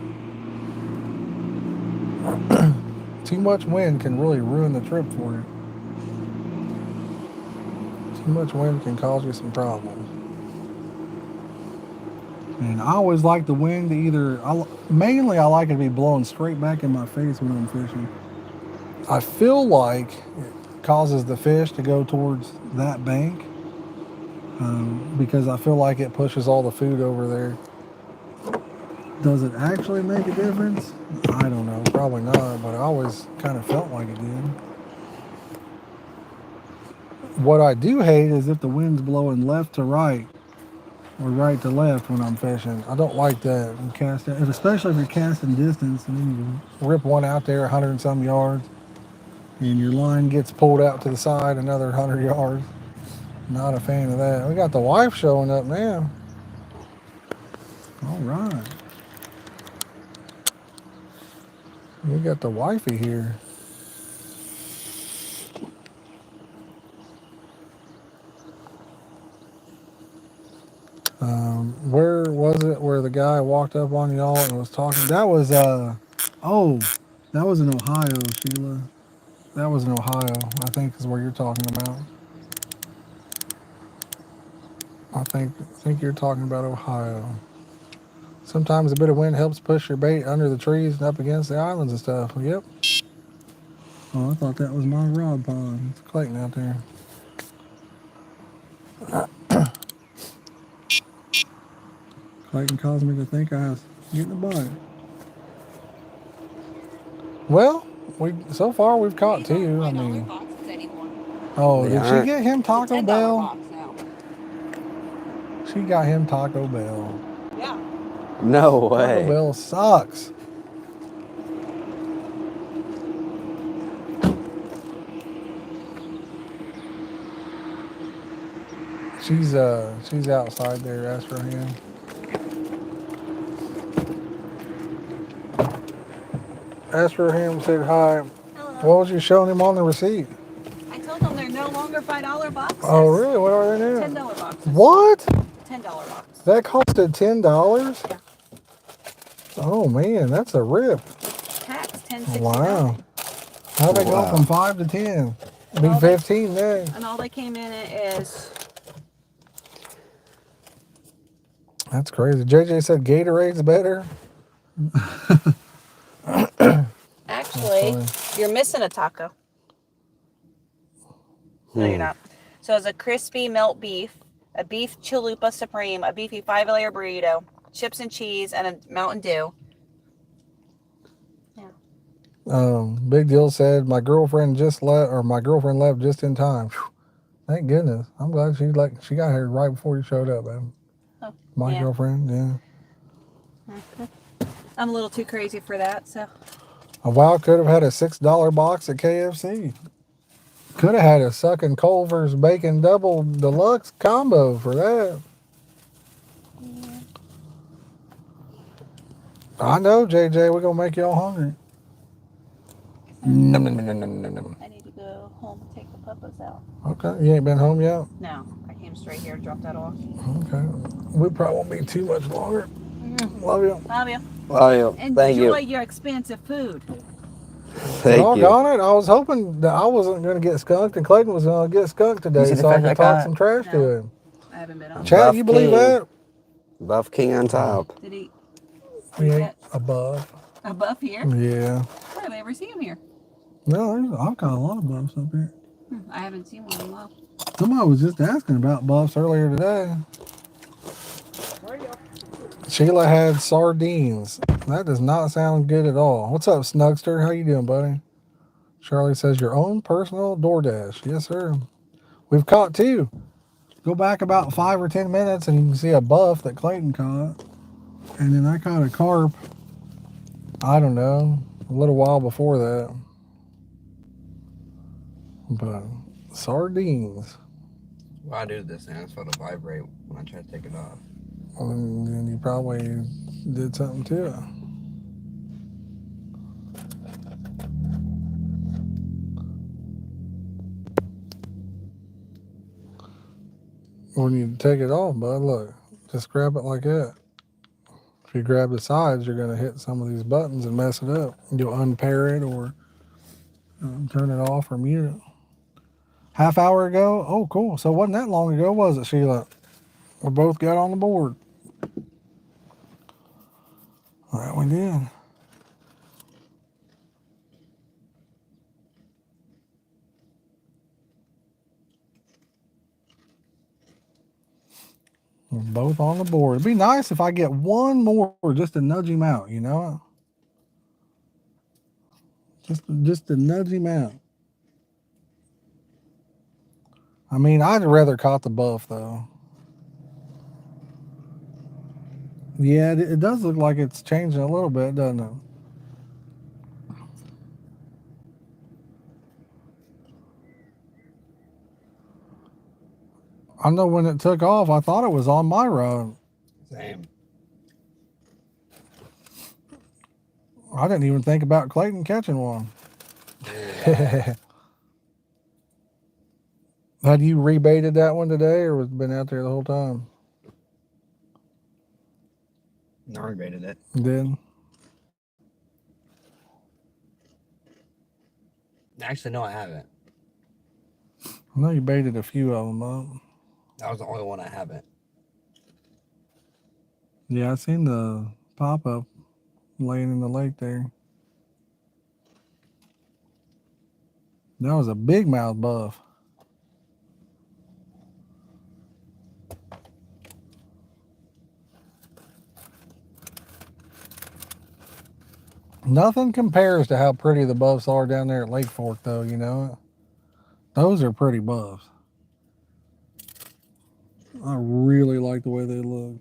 Too much wind can really ruin the trip for you. Too much wind can cause you some problems. And I always like the wind to mainly I like it to be blowing straight back in my face when I'm fishing. I feel like it causes the fish to go towards that bank because I feel like it pushes all the food over there. Does it actually make a difference? I don't know, probably not, but I always kind of felt like it did. What I do hate is if the wind's blowing left to right or right to left when I'm fishing. I don't like that. And especially if you're casting distance and then you rip one out there 100 and some yards and your line gets pulled out to the side another 100 yards. Not a fan of that. We got the wife showing up now. All right. We got the wifey here. Where was it where the guy walked up on y'all and was talking? That was, that was in Ohio, Sheila. That was in Ohio, I think is where you're talking about. I think you're talking about Ohio. Sometimes a bit of wind helps push your bait under the trees and up against the islands and stuff. Yep. Oh, I thought that was my rod pond. It's Clayton out there. Clayton caused me to think I was getting a bite. Well, so far we've caught two. I mean, oh, did she get him Taco Bell? She got him Taco Bell.
Yeah.
No way.
Taco Bell sucks. She's outside there. Ask for him. Asked for him, said hi.
Hello.
What was you showing him on the receipt?
I told them they're no longer $5 boxes.
Oh, really? What are they now?
$10 boxes.
What?
$10 box.
That costed $10?
Yeah.
Oh, man, that's a rip.
Tax $10.69.
Wow. How'd they go from 5 to 10? Be 15 next.
And all they came in it is.
That's crazy. JJ said Gatorade's better.
Actually, you're missing a taco. No, you're not. So it's a crispy melt beef, a beef chalupa supreme, a beefy 5-layer burrito, chips and cheese, and a Mountain Dew.
Big Deal said my girlfriend just left, or my girlfriend left just in time. Whew. Thank goodness. I'm glad she got here right before you showed up, man.
Oh,
My
yeah.
girlfriend, yeah.
I'm a little too crazy for that, so.
Wow, could have had a $6 box at KFC. Could have had a sucking Culver's bacon double deluxe combo for that.
Yeah.
I know, JJ, we're gonna make y'all hungry. Nom, nom, nom, nom, nom, nom.
I need to go home and take the puppos out.
Okay, you ain't been home yet?
No, I came straight here to drop that off.
Okay. We probably won't be too much longer. Love you.
Love you.
Oh, yeah. Thank
Enjoy
you.
your expensive food.
Thank you.
Doggone it. I was hoping that I wasn't going to get skunked and Clayton was going to get skunked today
see the
so I
fish
could
I
talk
caught?
some trash to
No.
him.
I haven't been on.
Chad,
Buff
you believe
King.
that?
Buff King on top.
Did he
We ain't
get
above.
a buff here?
Yeah.
Where have I ever seen him here?
No, I've got a lot of buffs up here.
I haven't seen one in a while.
Somebody was just asking about buffs earlier today. Sheila had sardines. That does not sound good at all. What's up, Snugster? How you doing, buddy? Charlie says your own personal DoorDash. Yes, sir. We've caught two. Go back about 5 or 10 minutes and you can see a buff that Clayton caught. And then I caught a carp, I don't know, a little while before that. But sardines.
Why do this thing? I just felt it vibrate when I tried to take it off.
And then you probably did something to it. When you take it off, bud, look, just grab it like that. If you grab the sides, you're going to hit some of these buttons and mess it up. You'll unpair it or turn it off or mute it. Half hour ago? Oh, cool. So it wasn't that long ago, was it, Sheila? We both got on the board. All right, we did. We're both on the board. It'd be nice if I get one more just to nudge him out, you know? Just to nudge him out. I mean, I'd rather caught the buff, though. Yeah, it does look like it's changing a little bit, doesn't it? I know when it took off, I thought it was on my rod.
Same.
I didn't even think about Clayton catching one. Had you rebaited that one today, or was it been out there the whole time?
I rebaited it.
You did?
Actually, no, I haven't.
I know you baited a few of them up.
That was the only one I haven't.
Yeah, I seen the pop-up laying in the lake there. That was a big mouth buff. Nothing compares to how pretty the buffs are down there at Lake Fork, though, you know. Those are pretty buffs. I really like the way they look.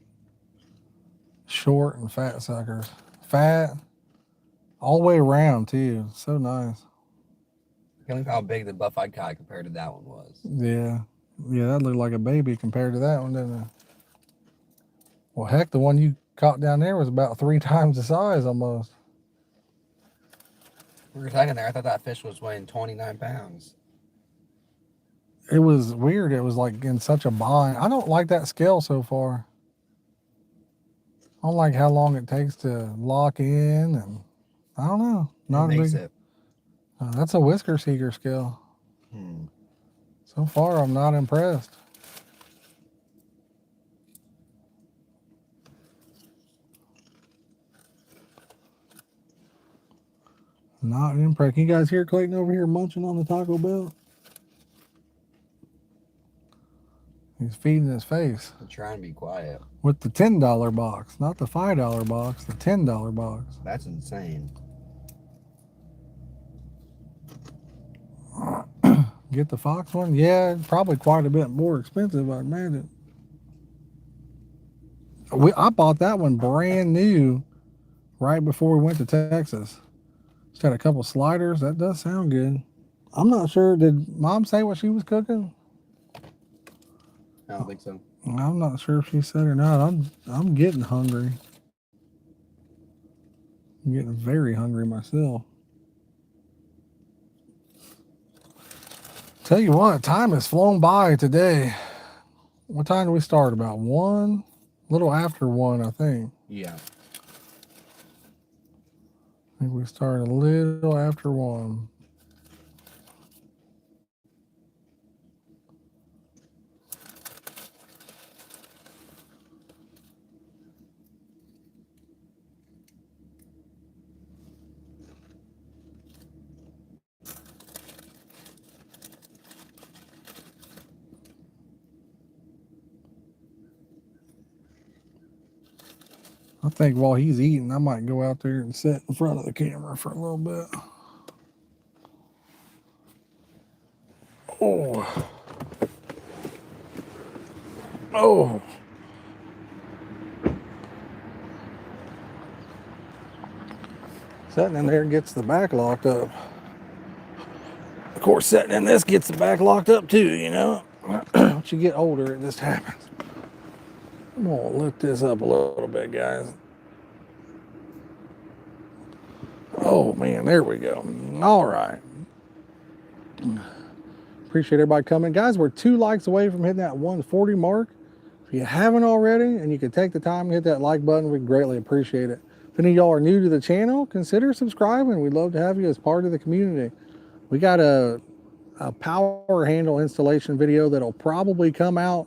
Short and fat suckers. Fat, all the way around, too. So nice.
I can't believe how big the buff I caught compared to that one was.
Yeah. Yeah, that looked like a baby compared to that one, didn't it? Well, heck, the one you caught down there was about 3 times the size almost.
For a second there, I thought that fish was weighing 29 pounds.
It was weird. It was like in such a bind. I don't like that scale so far. I don't like how long it takes to lock in, and I don't know. Not
What
a
makes
big.
it?
That's a whisker seeker scale. So far, I'm not impressed. Not impressed. You guys hear Clayton over here munching on the Taco Bell? He's feeding his face.
I'm trying to be quiet.
With the $10 box, not the $5 box, the $10 box.
That's insane.
Get the Fox one? Yeah, probably quite a bit more expensive, I imagine. I bought that one brand new right before we went to Texas. It's got a couple sliders. That does sound good. I'm not sure. Did Mom say what she was cooking?
I don't think so.
I'm not sure if she said or not. I'm getting hungry. I'm getting very hungry myself. Tell you what, time has flown by today. What time did we start? About 1? A little after 1, I think.
Yeah.
I think we started a little after 1. I think while he's eating, I might go out there and sit in front of the camera for a little bit. Oh. Oh. Sitting in there gets the back locked up. Of course, sitting in this gets the back locked up too, you know. Once you get older, it just happens. I'm gonna lift this up a little bit, guys. Oh man, there we go. All right. Appreciate everybody coming. Guys, we're 2 likes away from hitting that 140 mark. If you haven't already and you can take the time to hit that like button, we'd greatly appreciate it. If any of y'all are new to the channel, consider subscribing. We'd love to have you as part of the community. We got a power handle installation video that'll probably come out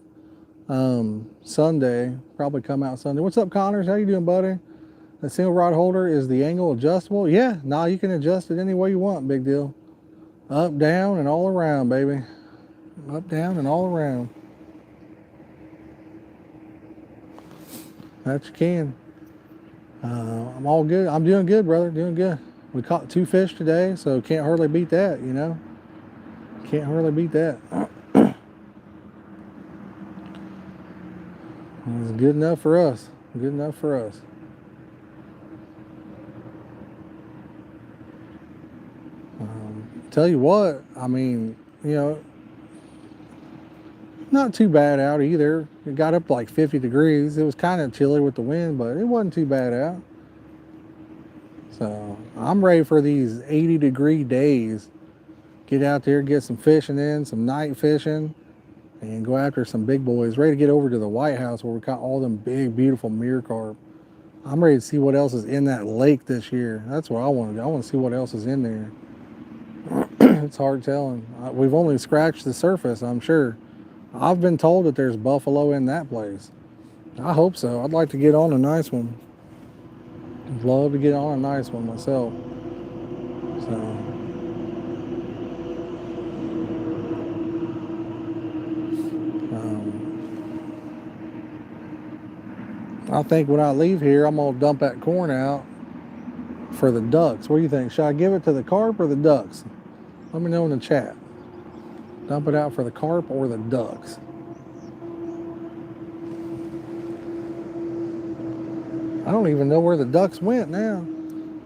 Sunday. What's up, Connors? How you doing, buddy? The single rod holder is the angle adjustable. Yeah, nah, you can adjust it any way you want, big deal. Up, down, and all around, baby. Up, down, and all around. That you can. I'm all good. I'm doing good, brother. Doing good. We caught 2 fish today, so can't hardly beat that, you know? Can't hardly beat that. It's good enough for us. Good enough for us. Tell you what, I mean, you know, not too bad out either. It got up like 50 degrees. It was kind of chilly with the wind, but it wasn't too bad out. So I'm ready for these 80-degree days. Get out there, get some fishing in, some night fishing, and go after some big boys. Ready to get over to the White House where we caught all them big, beautiful mirror carp. I'm ready to see what else is in that lake this year. That's what I want to do. I want to see what else is in there. It's hard telling. We've only scratched the surface, I'm sure. I've been told that there's buffalo in that place. I hope so. I'd like to get on a nice one. I'd love to get on a nice one myself. So. I think when I leave here, I'm going to dump that corn out for the ducks. What do you think? Should I give it to the carp or the ducks? Let me know in the chat. Dump it out for the carp or the ducks. I don't even know where the ducks went now.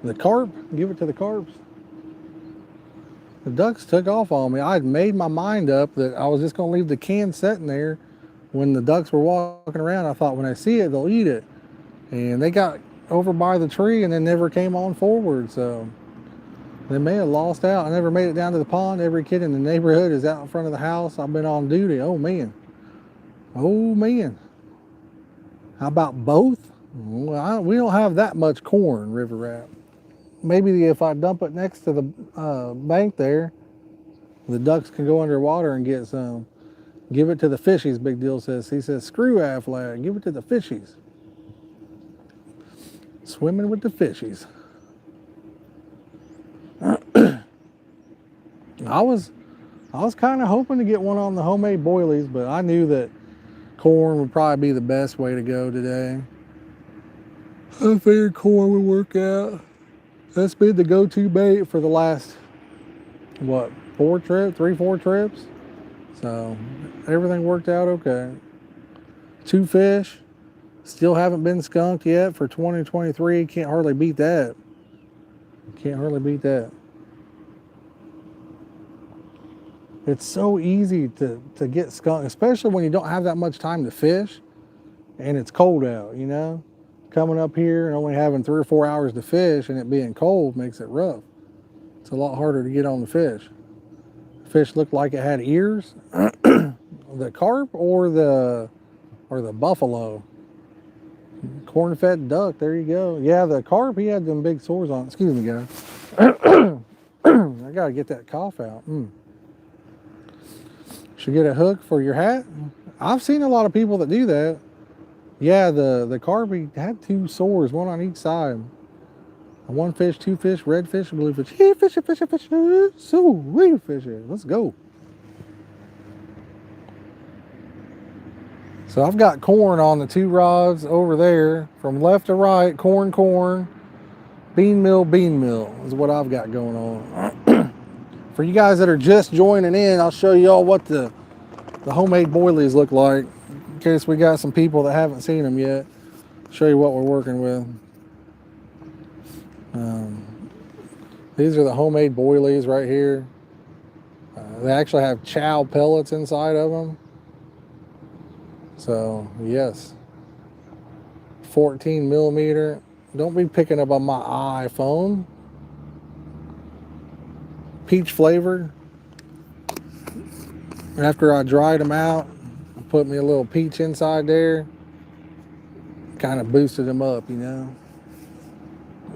The carp? Give it to the carps. The ducks took off on me. I had made my mind up that I was just going to leave the can sitting there. When the ducks were walking around, I thought when I see it, they'll eat it. And they got over by the tree and then never came on forward. So they may have lost out. I never made it down to the pond. Every kid in the neighborhood is out in front of the house. I've been on duty. Oh, man. Oh, man. How about both? Well, we don't have that much corn, River Rat. Maybe if I dump it next to the bank there, the ducks can go underwater and get some. Give it to the fishies, Big Deal says. He says, screw Aflag, give it to the fishies. Swimming with the fishies. I was kind of hoping to get one on the homemade boilies, but I knew that corn would probably be the best way to go today. I figured corn would work out. That's been the go-to bait for the last, what, 4 trips. So everything worked out okay. 2 fish. Still haven't been skunked yet for 2023. Can't hardly beat that. Can't hardly beat that. It's so easy to get skunked, especially when you don't have that much time to fish and it's cold out, you know? Coming up here and only having 3 or 4 hours to fish and it being cold makes it rough. It's a lot harder to get on the fish. The fish looked like it had ears. The carp or the buffalo. Corn-fed duck, there you go. Yeah, the carp, he had them big sores on it. Excuse me, guys. I gotta get that cough out. Should get a hook for your hat. I've seen a lot of people that do that. Yeah, the carp, he had 2 sores, one on each side. 1 fish, 2 fish, red fish, blue fish. Hey, fish, so we fish it. Let's go. So I've got corn on the 2 rods over there, from left to right. Corn, bean meal is what I've got going on. For you guys that are just joining in, I'll show y'all what the homemade boilies look like, in case we got some people that haven't seen them yet. Show you what we're working with. These are the homemade boilies right here. They actually have chow pellets inside of them. So yes, 14 millimeter. Don't be picking up on my iPhone. Peach flavored. After I dried them out, I put me a little peach inside there. Kind of boosted them up, you know.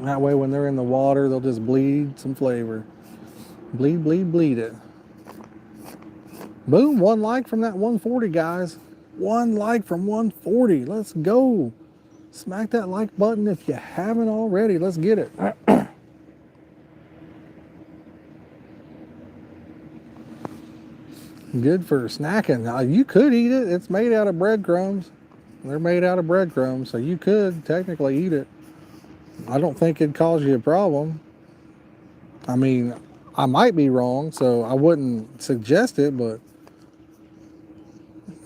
That way when they're in the water, they'll just bleed some flavor. Bleed it. Boom, 1 like from that 140, guys. 1 like from 140. Let's go. Smack that like button if you haven't already. Let's get it. Good for snacking. Now, you could eat it. It's made out of breadcrumbs. They're made out of breadcrumbs, so you could technically eat it. I don't think it'd cause you a problem. I mean, I might be wrong, so I wouldn't suggest it, but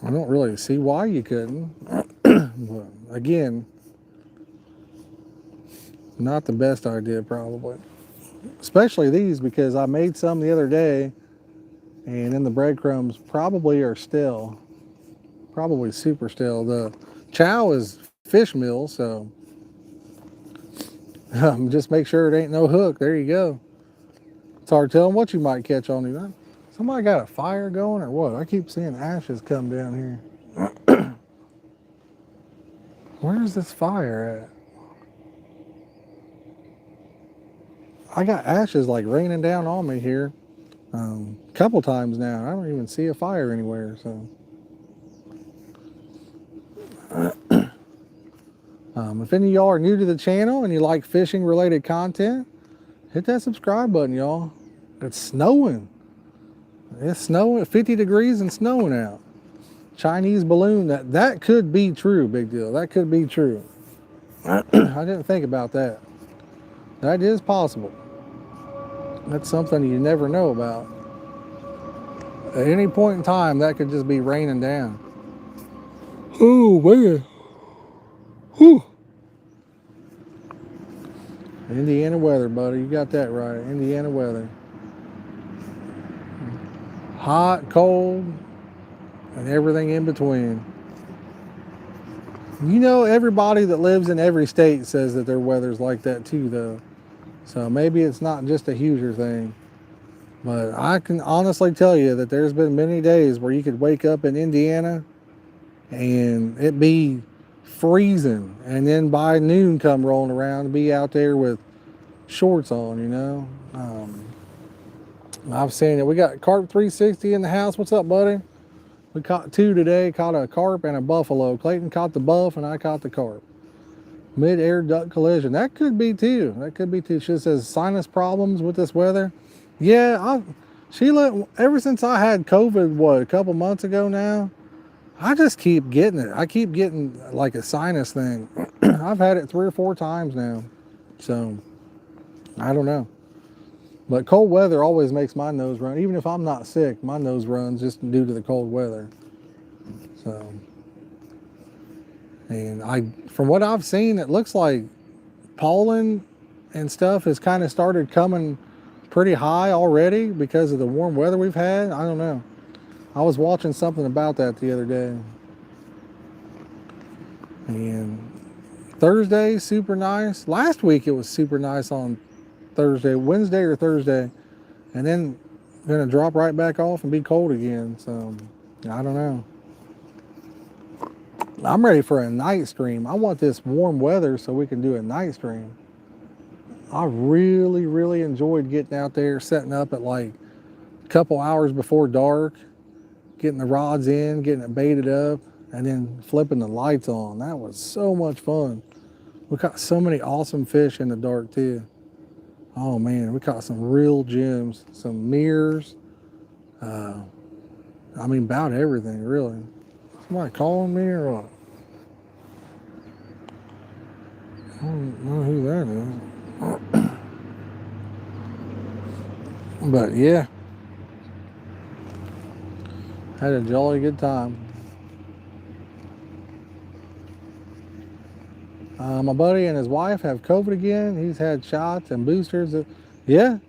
I don't really see why you couldn't. But again, not the best idea probably. Especially these, because I made some the other day and then the breadcrumbs probably are stale. Probably super stale. The chow is fish meal, so just make sure it ain't no hook. There you go. It's hard telling what you might catch on you. Somebody got a fire going or what? I keep seeing ashes come down here. Where's this fire at? I got ashes like raining down on me here a couple times now. I don't even see a fire anywhere. So, if any of y'all are new to the channel and you like fishing related content, hit that subscribe button, y'all. It's snowing. It's snowing, 50 degrees and snowing out. Chinese balloon, that could be true, big deal. That could be true. I didn't think about that. That is possible. That's something you never know about. At any point in time, that could just be raining down. Oh, man. Whew. Indiana weather, buddy. You got that right. Indiana weather. Hot, cold, and everything in between. You know, everybody that lives in every state says that their weather's like that too, though. So maybe it's not just a Hoosier thing. But I can honestly tell you that there's been many days where you could wake up in Indiana and it be freezing, and then by noon come rolling around and be out there with shorts on, you know. I've seen it. We got Carp 360 in the house. What's up, buddy? We caught 2 today. Caught a carp and a buffalo. Clayton caught the buff and I caught the carp. Mid-air duck collision. That could be too. That could be too. She says sinus problems with this weather. Yeah, Sheila, ever since I had COVID, what, a couple months ago now, I just keep getting it. I keep getting like a sinus thing. I've had it 3 or 4 times now. So, I don't know. But cold weather always makes my nose run. Even if I'm not sick, my nose runs just due to the cold weather. So, and from what I've seen, it looks like pollen and stuff has kind of started coming pretty high already because of the warm weather we've had. I don't know. I was watching something about that the other day. And Thursday, super nice. Last week it was super nice on Thursday, Wednesday or Thursday, and then gonna drop right back off and be cold again. So I don't know. I'm ready for a night stream. I want this warm weather so we can do a night stream. I really, really enjoyed getting out there, setting up at like a couple hours before dark, getting the rods in, getting it baited up, and then flipping the lights on. That was so much fun. We caught so many awesome fish in the dark too. Oh man, we caught some real gems, some mirrors. I mean, about everything really. Somebody calling me or what? I don't know who that is. But yeah, had a jolly good time. My buddy and his wife have COVID again. He's had shots and boosters. Yeah,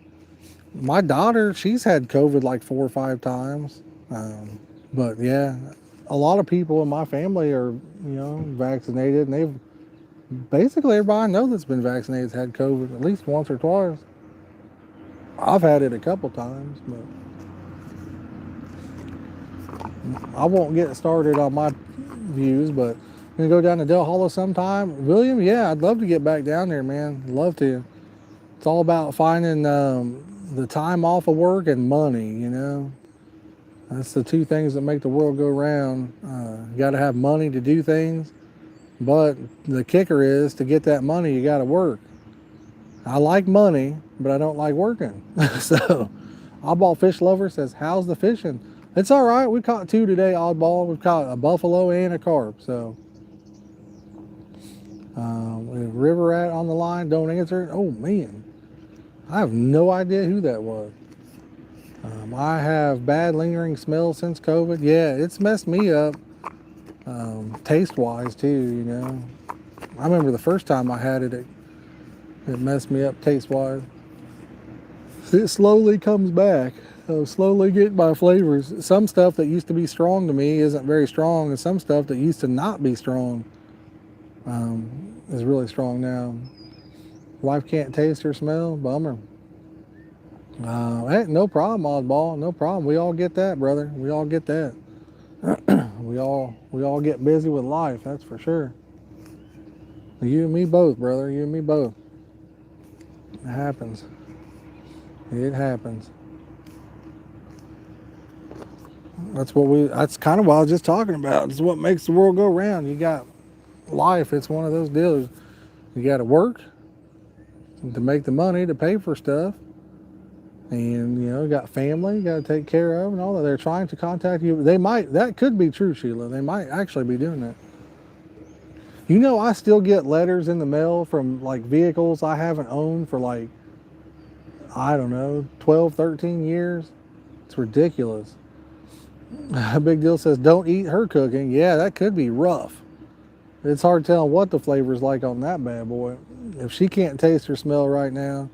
my daughter, she's had COVID like 4 or 5 times. But yeah, a lot of people in my family are, vaccinated, and they've basically everybody I know that's been vaccinated has had COVID at least once or twice. I've had it a couple times, but I won't get started on my views, but I'm gonna go down to Del Hollow sometime. William, yeah, I'd love to get back down there, man. Love to. It's all about finding the time off of work and money, That's the two things that make the world go round. You got to have money to do things, but the kicker is to get that money, you got to work. I like money, but I don't like working. So, Oddball Fish Lover says, how's the fishing? It's all right. We caught 2 today, Oddball. We've caught a buffalo and a carp. So, we have River Rat on the line. Don't answer. Oh, man. I have no idea who that was. I have bad lingering smells since COVID. Yeah, it's messed me up taste-wise, too, I remember the first time I had it, it messed me up taste-wise. It slowly comes back. So slowly get my flavors. Some stuff that used to be strong to me isn't very strong, and some stuff that used to not be strong is really strong now. Wife can't taste or smell. Bummer. Hey, no problem, Oddball. No problem. We all get that, brother. We all get that. we all get busy with life. That's for sure. You and me both, brother. You and me both. It happens. It happens. That's kind of what I was just talking about. It's what makes the world go round. You got life. It's one of those deals. You got to work to make the money to pay for stuff. And, you got family you got to take care of and all that. They're trying to contact you. That could be true, Sheila. They might actually be doing that. I still get letters in the mail from like vehicles I haven't owned for like, I don't know, 12, 13 years. It's ridiculous. Big Deal says, don't eat her cooking. Yeah, that could be rough. It's hard telling what the flavor's like on that bad boy. If she can't taste or smell right now,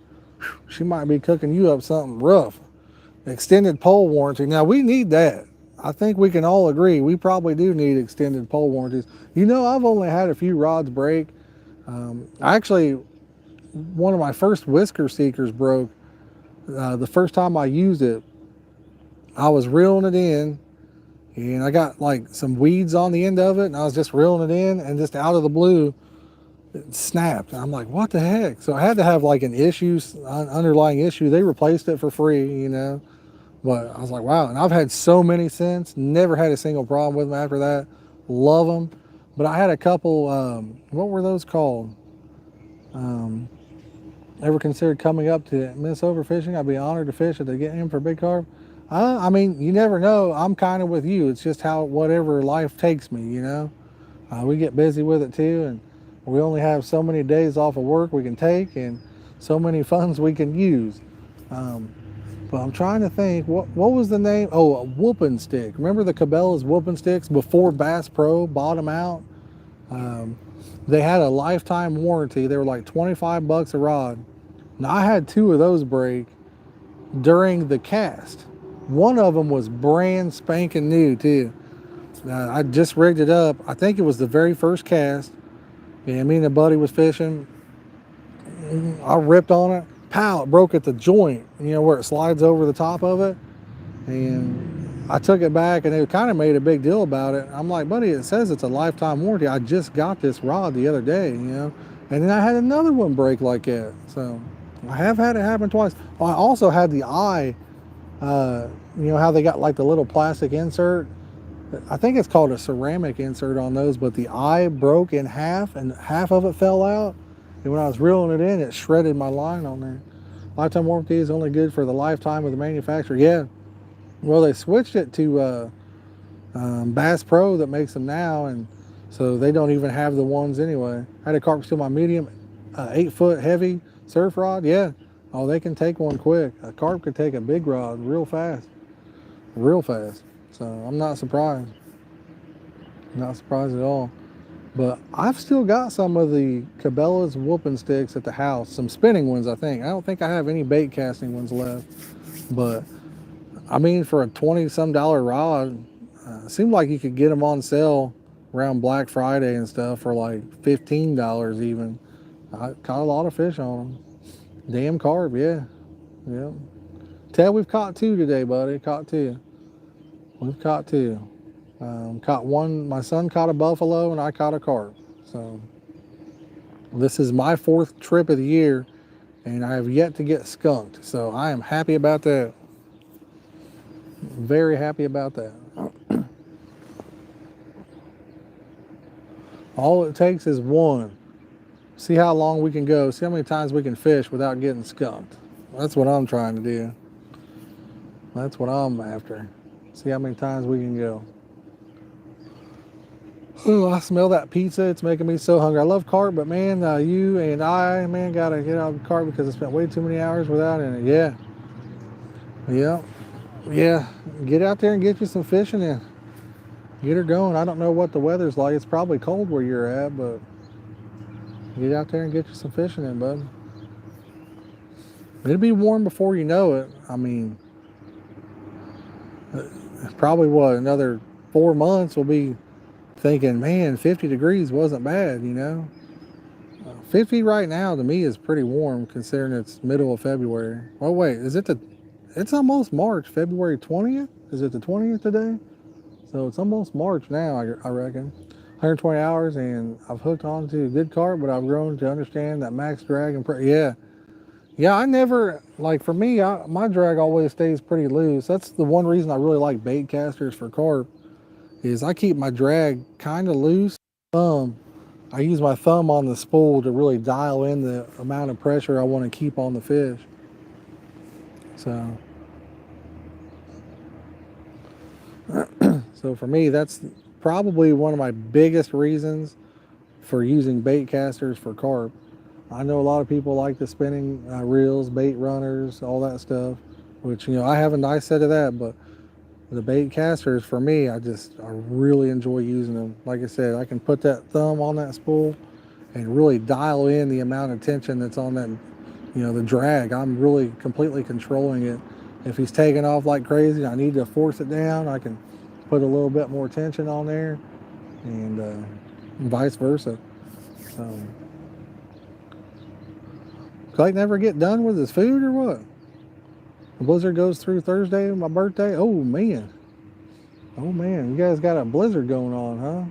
she might be cooking you up something rough. Extended pole warranty. Now, we need that. I think we can all agree we probably do need extended pole warranties. I've only had a few rods break. Actually, one of my first whisker seekers broke. The first time I used it, I was reeling it in, and I got like some weeds on the end of it, and I was just reeling it in, and just out of the blue, it snapped. And I'm like, what the heck? So I had to have like an underlying issue. They replaced it for free, But I was like, wow. And I've had so many since. Never had a single problem with them after that. Love them. But I had a couple, what were those called? Ever considered coming up to Minnesota fishing? I'd be honored to fish at the Get In for Big Carp. I mean, you never know. I'm kind of with you. It's just whatever life takes me, We get busy with it too. And we only have so many days off of work we can take and so many funds we can use. But I'm trying to think, what was the name? Oh, a whooping stick. Remember the Cabela's whooping sticks before Bass Pro bought them out? Um, they had a lifetime warranty. They were like 25 bucks a rod. Now I had two of those break during the cast. One of them was brand spanking new too. I just rigged it up. I think it was the very first cast. Yeah, me and a buddy was fishing. I ripped on it. Pow! It broke at the joint. You know where it slides over the top of it. And I took it back, and they kind of made a big deal about it. I'm like, buddy, it says it's a lifetime warranty. I just got this rod the other day, you know. And then I had another one break like that. So I have had it happen twice. I also had the eye. You know how they got like the little plastic insert? I think it's called a ceramic insert on those, but the eye broke in half and half of it fell out. And when I was reeling it in, it shredded my line on there. Lifetime warranty is only good for the lifetime of the manufacturer. Yeah. Well, they switched it to Bass Pro that makes them now, and so they don't even have the ones anyway. I had a carp steal my medium, 8-foot heavy surf rod. Yeah. Oh, they can take one quick. A carp could take a big rod real fast. Real fast. So I'm not surprised. Not surprised at all. But I've still got some of the Cabela's whooping sticks at the house. Some spinning ones, I think. I don't think I have any bait casting ones left. But, I mean, for a $20-some rod, it seemed like you could get them on sale around Black Friday and stuff for like $15 even. I caught a lot of fish on them. Damn carp, yeah. Yeah. Ted, we've caught two today, buddy. Caught two. We've caught two. Caught one. My son caught a buffalo, and I caught a carp. So this is my 4th trip of the year, and I have yet to get skunked. So I am happy about that. Very happy about that. All it takes is one. See how long we can go. See how many times we can fish without getting skunked. That's what I'm trying to do. That's what I'm after. See how many times we can go. Oh, I smell that pizza. It's making me so hungry. I love carp, but man, you and I, man, gotta get out of the carp because I spent way too many hours without it. Yeah. Yeah. Yeah. Get out there and get you some fishing in. Get her going. I don't know what the weather's like. It's probably cold where you're at, but get out there and get you some fishing in, bud. It'll be warm before you know it. I mean, probably another 4 months we'll be thinking, man, 50 degrees wasn't bad, you know. 50 right now to me is pretty warm considering it's middle of February. Oh wait, it's almost March, February 20th? Is it the 20th today? So it's almost March now, I reckon. 120 hours, and I've hooked on to a good carp, but I've grown to understand that max drag and yeah, I never, like for me, my drag always stays pretty loose. That's the one reason I really like bait casters for carp, is I keep my drag kind of loose. I use my thumb on the spool to really dial in the amount of pressure I want to keep on the fish. So, so for me, that's probably one of my biggest reasons for using bait casters for carp. I know a lot of people like the spinning reels, bait runners, all that stuff, which, you know, I have a nice set of that, but the bait casters, for me, I really enjoy using them. Like I said, I can put that thumb on that spool and really dial in the amount of tension that's on that, you know, the drag. I'm really completely controlling it. If he's taking off like crazy, I need to force it down, I can put a little bit more tension on there, and vice versa. Clay never get done with his food or what? The blizzard goes through Thursday, my birthday. Oh man, you guys got a blizzard going on, huh?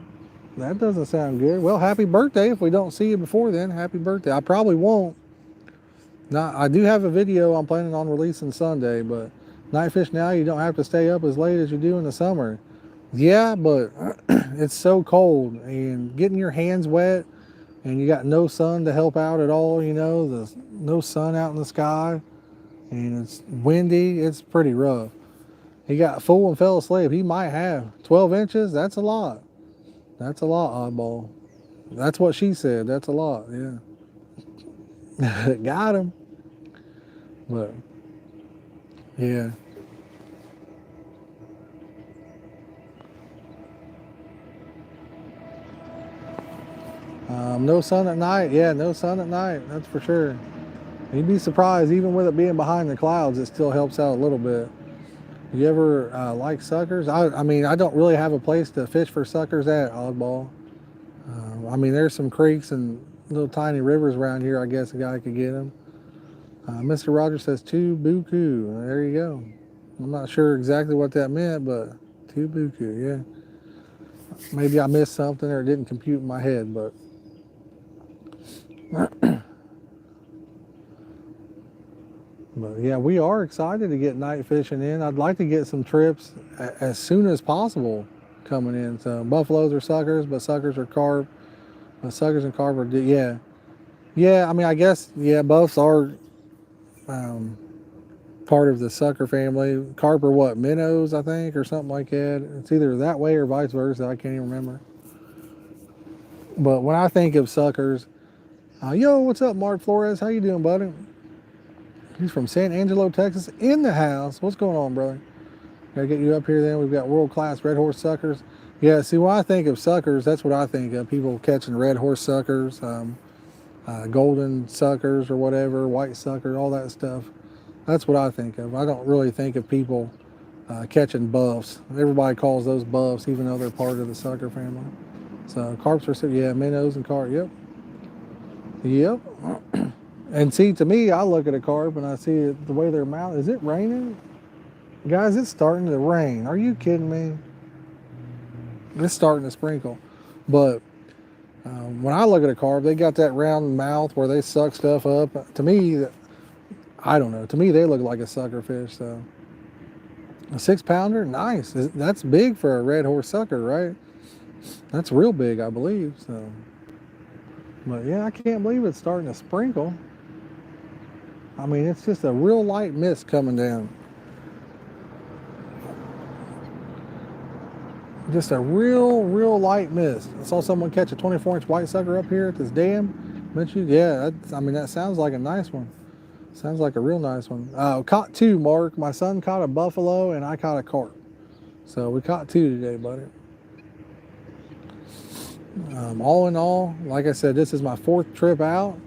That doesn't sound good. Well, happy birthday. If we don't see you before then, happy birthday. I probably won't. Now, I do have a video I'm planning on releasing Sunday, but night fish now, you don't have to stay up as late as you do in the summer. Yeah, but it's so cold, and getting your hands wet, and you got no sun to help out at all, you know, there's no sun out in the sky, and it's windy, it's pretty rough. He got full and fell asleep. He might have 12 inches. That's a lot. That's a lot, oddball. That's what she said. That's a lot, yeah. Got him. But Yeah. No sun at night. Yeah, no sun at night. That's for sure. You'd be surprised, even with it being behind the clouds, it still helps out a little bit. You ever like suckers? I mean, I don't really have a place to fish for suckers at, Oddball. I mean, there's some creeks and little tiny rivers around here. I guess a guy could get them. Mr. Rogers says two buku. There you go. I'm not sure exactly what that meant, but two buku, yeah. Maybe I missed something or it didn't compute in my head, but but yeah, we are excited to get night fishing in. I'd like to get some trips as soon as possible coming in. So buffaloes are suckers, but suckers are carp. But suckers and carp are, yeah. Yeah, I mean, I guess, yeah, buffs are part of the sucker family. Carp are what, minnows, I think, or something like that. It's either that way or vice versa. I can't even remember. But when I think of suckers, yo, what's up, Mark Flores? How you doing, buddy? He's from San Angelo, Texas, in the house. What's going on, brother? Gotta get you up here then. We've got world-class red horse suckers. Yeah, see, when I think of suckers, that's what I think of. People catching red horse suckers, golden suckers or whatever, white sucker, all that stuff. That's what I think of. I don't really think of people catching buffs. Everybody calls those buffs, even though they're part of the sucker family. So carps are, yeah, minnows and carp, yep. Yep. And see, to me, I look at a carp and I see it, the way their mouth, is it raining? Guys, it's starting to rain. Are you kidding me? It's starting to sprinkle. But when I look at a carp, they got that round mouth where they suck stuff up. To me, I don't know. To me, they look like a sucker fish. So a 6-pounder, nice. That's big for a red horse sucker, right? That's real big, I believe. So, but yeah, I can't believe it's starting to sprinkle. I mean, it's just a real light mist coming down. Just a real light mist. I saw someone catch a 24-inch white sucker up here at this dam. Yeah, I mean, that sounds like a nice one. Sounds like a real nice one. Caught two, Mark. My son caught a buffalo and I caught a carp. So we caught two today, buddy. All in all, like I said, this is my 4th trip out.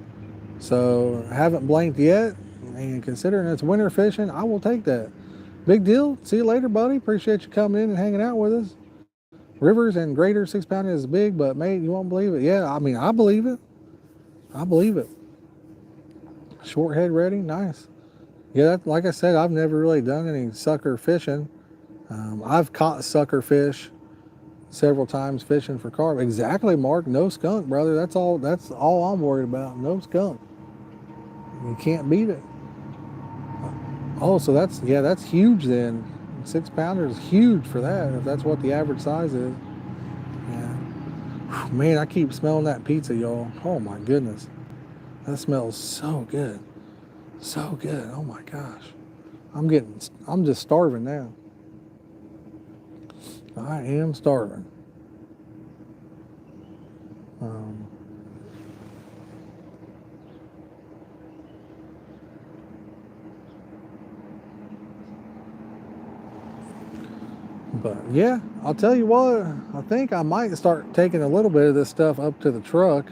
So I haven't blanked yet. And considering it's winter fishing, I will take that. Big deal. See you later, buddy. Appreciate you coming in and hanging out with us. Rivers and greater 6-pounder is big, but mate, you won't believe it. Yeah, I mean, I believe it. I believe it. Short head ready, nice. Yeah, like I said, I've never really done any sucker fishing. I've caught sucker fish several times fishing for carp. Exactly, Mark. No skunk, brother. That's all I'm worried about. No skunk. You can't beat it. Oh, so that's huge then. 6-pounder is huge for that, if that's what the average size is. Yeah. Whew, man, I keep smelling that pizza, y'all. Oh my goodness. That smells so good. So good. Oh my gosh. I'm just starving now. I am starving. But yeah, I'll tell you what, I think I might start taking a little bit of this stuff up to the truck.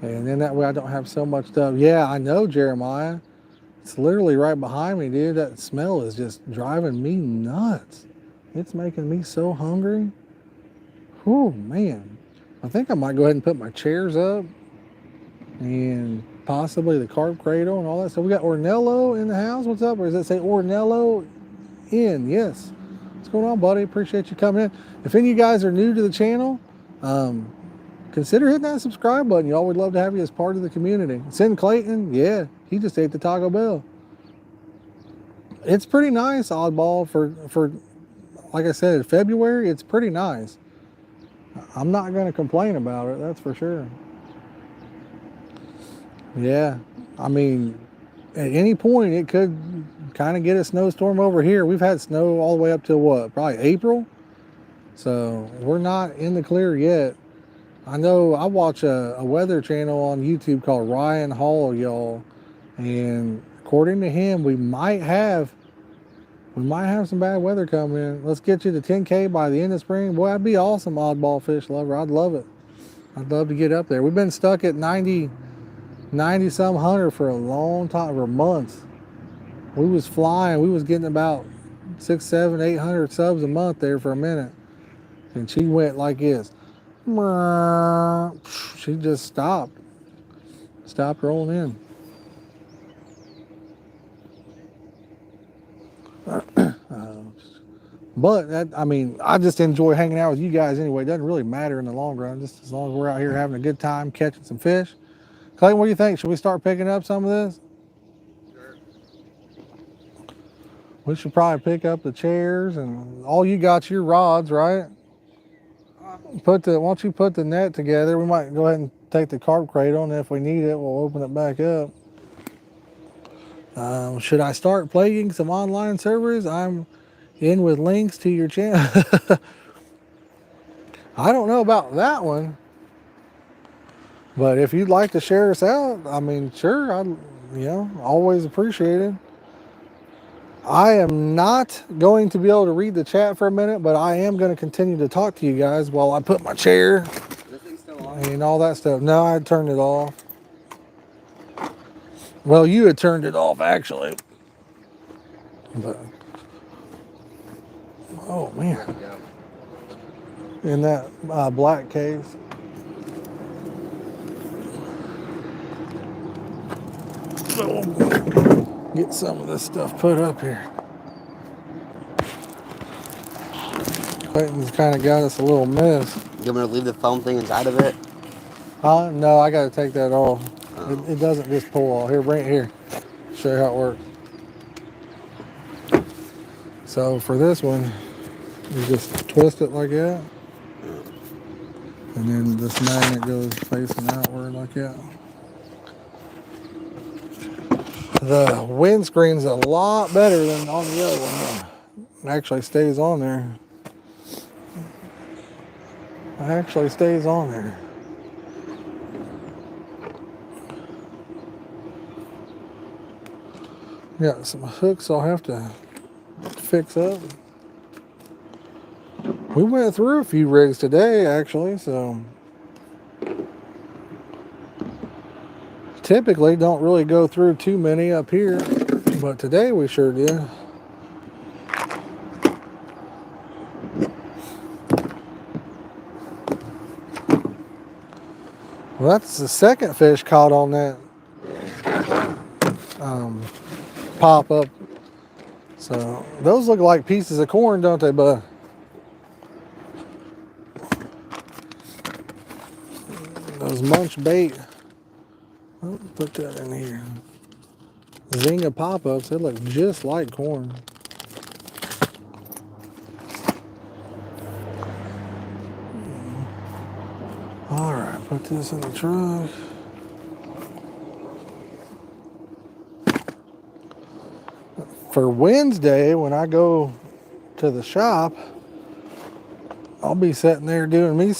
And then that way I don't have so much stuff. Yeah, I know, Jeremiah. It's literally right behind me, dude. That smell is just driving me nuts. It's making me so hungry. Oh, man. I think I might go ahead and put my chairs up and possibly the carp cradle and all that. So we got Ornello in the house. What's up? Or does it say Ornello in? Yes. What's going on, buddy? Appreciate you coming in. If any of you guys are new to the channel, consider hitting that subscribe button. Y'all would love to have you as part of the community. Sin Clayton, yeah, he just ate the Taco Bell. It's pretty nice, Oddball, for like I said, February, it's pretty nice. I'm not going to complain about it, that's for sure. Yeah, I mean, at any point, it could kind of get a snowstorm over here. We've had snow all the way up to what, probably April? So we're not in the clear yet. I know I watch a weather channel on YouTube called Ryan Hall, y'all. And of according to him, we might have some bad weather coming in. Let's get you to 10K by the end of spring. Boy, that'd be awesome, oddball fish lover. I'd love it. I'd love to get up there. We've been stuck at 90 some 100 for a long time, for months. We was flying. We was getting about 600, 700, 800 subs a month there for a minute. And she went like this. She just stopped rolling in. But that, I mean, I just enjoy hanging out with you guys anyway. It doesn't really matter in the long run, just as long as we're out here having a good time catching some fish. Clayton, what do you think? Should we start picking up some of this?
Sure.
We should probably pick up the chairs, and all you got's your rods, right? Why don't you put the net together? We might go ahead and take the carp crate on, and if we need it, we'll open it back up. Should I start playing some online servers? I'm in with links to your channel. I don't know about that one, but if you'd like to share us out, I mean, sure, always appreciated. I am not going to be able to read the chat for a minute, but I am going to continue to talk to you guys while I put my chair and all that stuff. No, I turned it off. Well, you had turned it off actually. But, oh man. In that black case. So, get some of this stuff put up here. Clayton's kind of got us a little mess.
You want me to leave the foam thing inside of it?
No, I got to take that off.
Oh.
It doesn't just pull off. Here, bring it here. Show you how it works. So for this one, you just twist it like that. And then this magnet goes facing outward like that. The windscreen's a lot better than on the other one. It actually stays on there. Got some hooks I'll have to fix up. We went through a few rigs today, actually, so typically don't really go through too many up here, but today we sure did. Well, that's the second fish caught on that pop up. So those look like pieces of corn, don't they, bud? Those munch bait. Oh, put that in here. Zinga pop-ups, they look just like corn. All right, put this in the truck. For Wednesday, when I go to the shop, I'll be sitting there doing me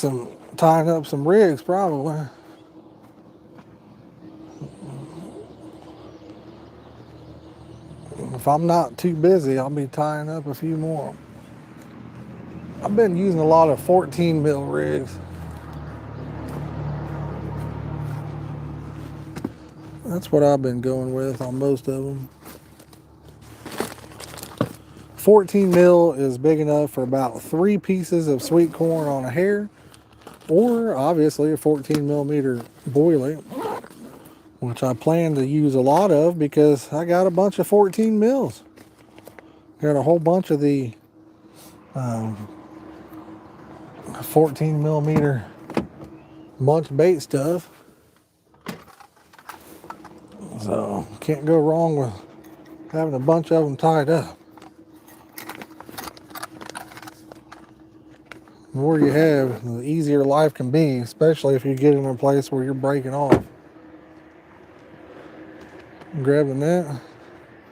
tying up some rigs probably. If I'm not too busy, I'll be tying up a few more. I've been using a lot of 14 mil rigs. That's what I've been going with on most of them. 14 mil is big enough for about 3 pieces of sweet corn on a hair, or obviously a 14 millimeter boilie, which I plan to use a lot of because I got a bunch of 14 mils. Got a whole bunch of the 14 millimeter munch bait stuff. So can't go wrong with having a bunch of them tied up. The more you have, the easier life can be, especially if you get in a place where you're breaking off. Grab the net.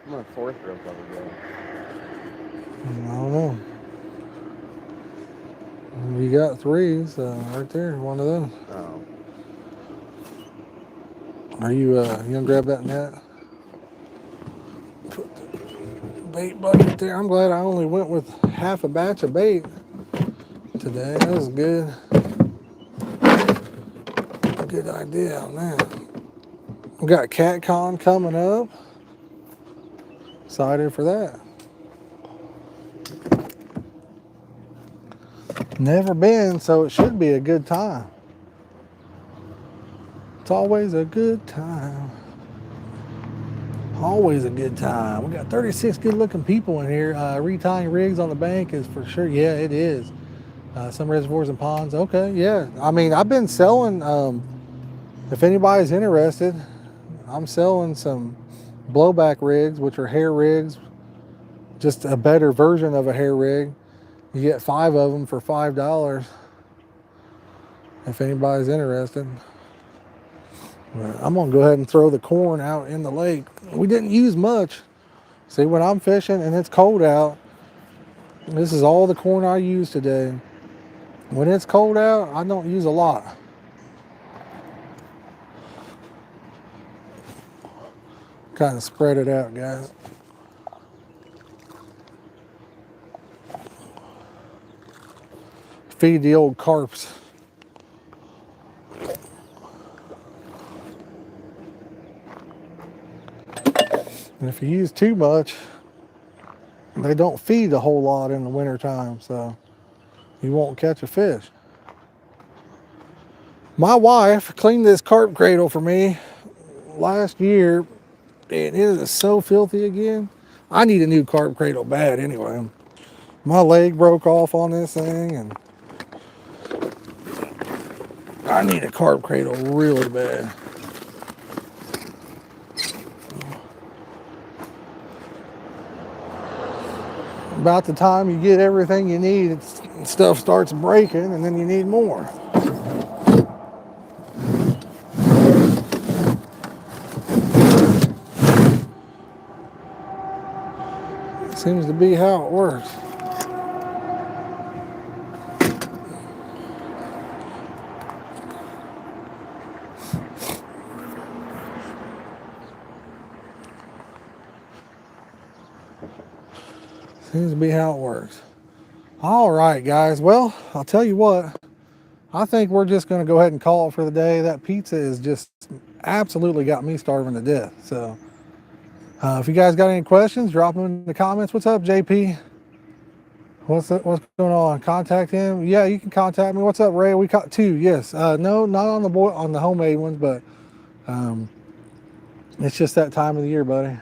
I'm on 4th reel probably.
I don't know. You got 3, so right there, one of those.
Oh.
Are you gonna grab that net? bait bucket there. I'm glad I only went with half a batch of bait today. That was good. A good idea on that. We got CatCon coming up. Excited for that. Never been, so it should be a good time. It's always a good time. Always a good time. We got 36 good looking people in here. Retying rigs on the bank is for sure. Yeah, it is. Some reservoirs and ponds. Okay, yeah. I mean, I've been selling, if anybody's interested, I'm selling some blowback rigs, which are hair rigs, just a better version of a hair rig. You get 5 of them for $5 if anybody's interested. But I'm gonna go ahead and throw the corn out in the lake. We didn't use much. See, when I'm fishing and it's cold out, this is all the corn I use today. When it's cold out, I don't use a lot. Kind of spread it out, guys. Feed the old carps. And if you use too much, they don't feed a whole lot in the wintertime, so you won't catch a fish. My wife cleaned this carp cradle for me last year, and it is so filthy again. I need a new carp cradle bad anyway. My leg broke off on this thing, and I need a carp cradle really bad. About the time you get everything you need, stuff starts breaking, and then you need more. Seems to be how it works. Seems to be how it works. All right, guys. Well, I'll tell you what. I think we're just going to go ahead and call it for the day. That pizza is just absolutely got me starving to death. So if you guys got any questions, drop them in the comments. What's up, JP? What's going on? Contact him. Yeah, you can contact me. What's up, Ray? We caught 2. Yes. No, not on the homemade ones, but it's just that time of the year, buddy.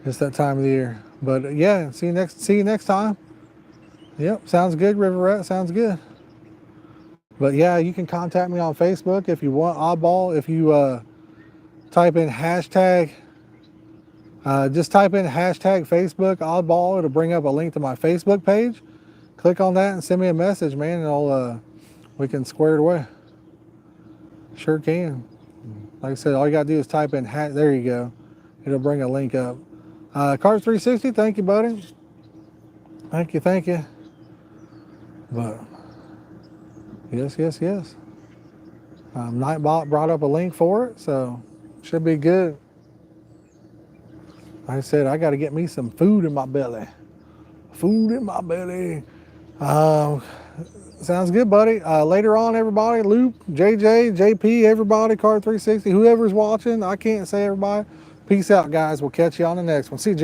Just that time of the year. But yeah, see you next time. Yep, sounds good, River Rat. Sounds good. But yeah, you can contact me on Facebook if you want. Oddball, if you type in hashtag, just type in hashtag Facebook Oddball. It'll bring up a link to my Facebook page. Click on that and send me a message, man, and we can square it away. Sure can. Like I said, all you gotta do is type in there you go. It'll bring a link up. Carp 360, thank you, buddy. Thank you. But yes. Nightbot brought up a link for it, so should be good. Like I said, I got to get me some food in my belly. Sounds good, buddy. Later on, everybody, Luke, JJ, JP, everybody, Carp 360, whoever's watching, I can't say everybody. Peace out, guys. We'll catch you on the next one. See you, Jerry.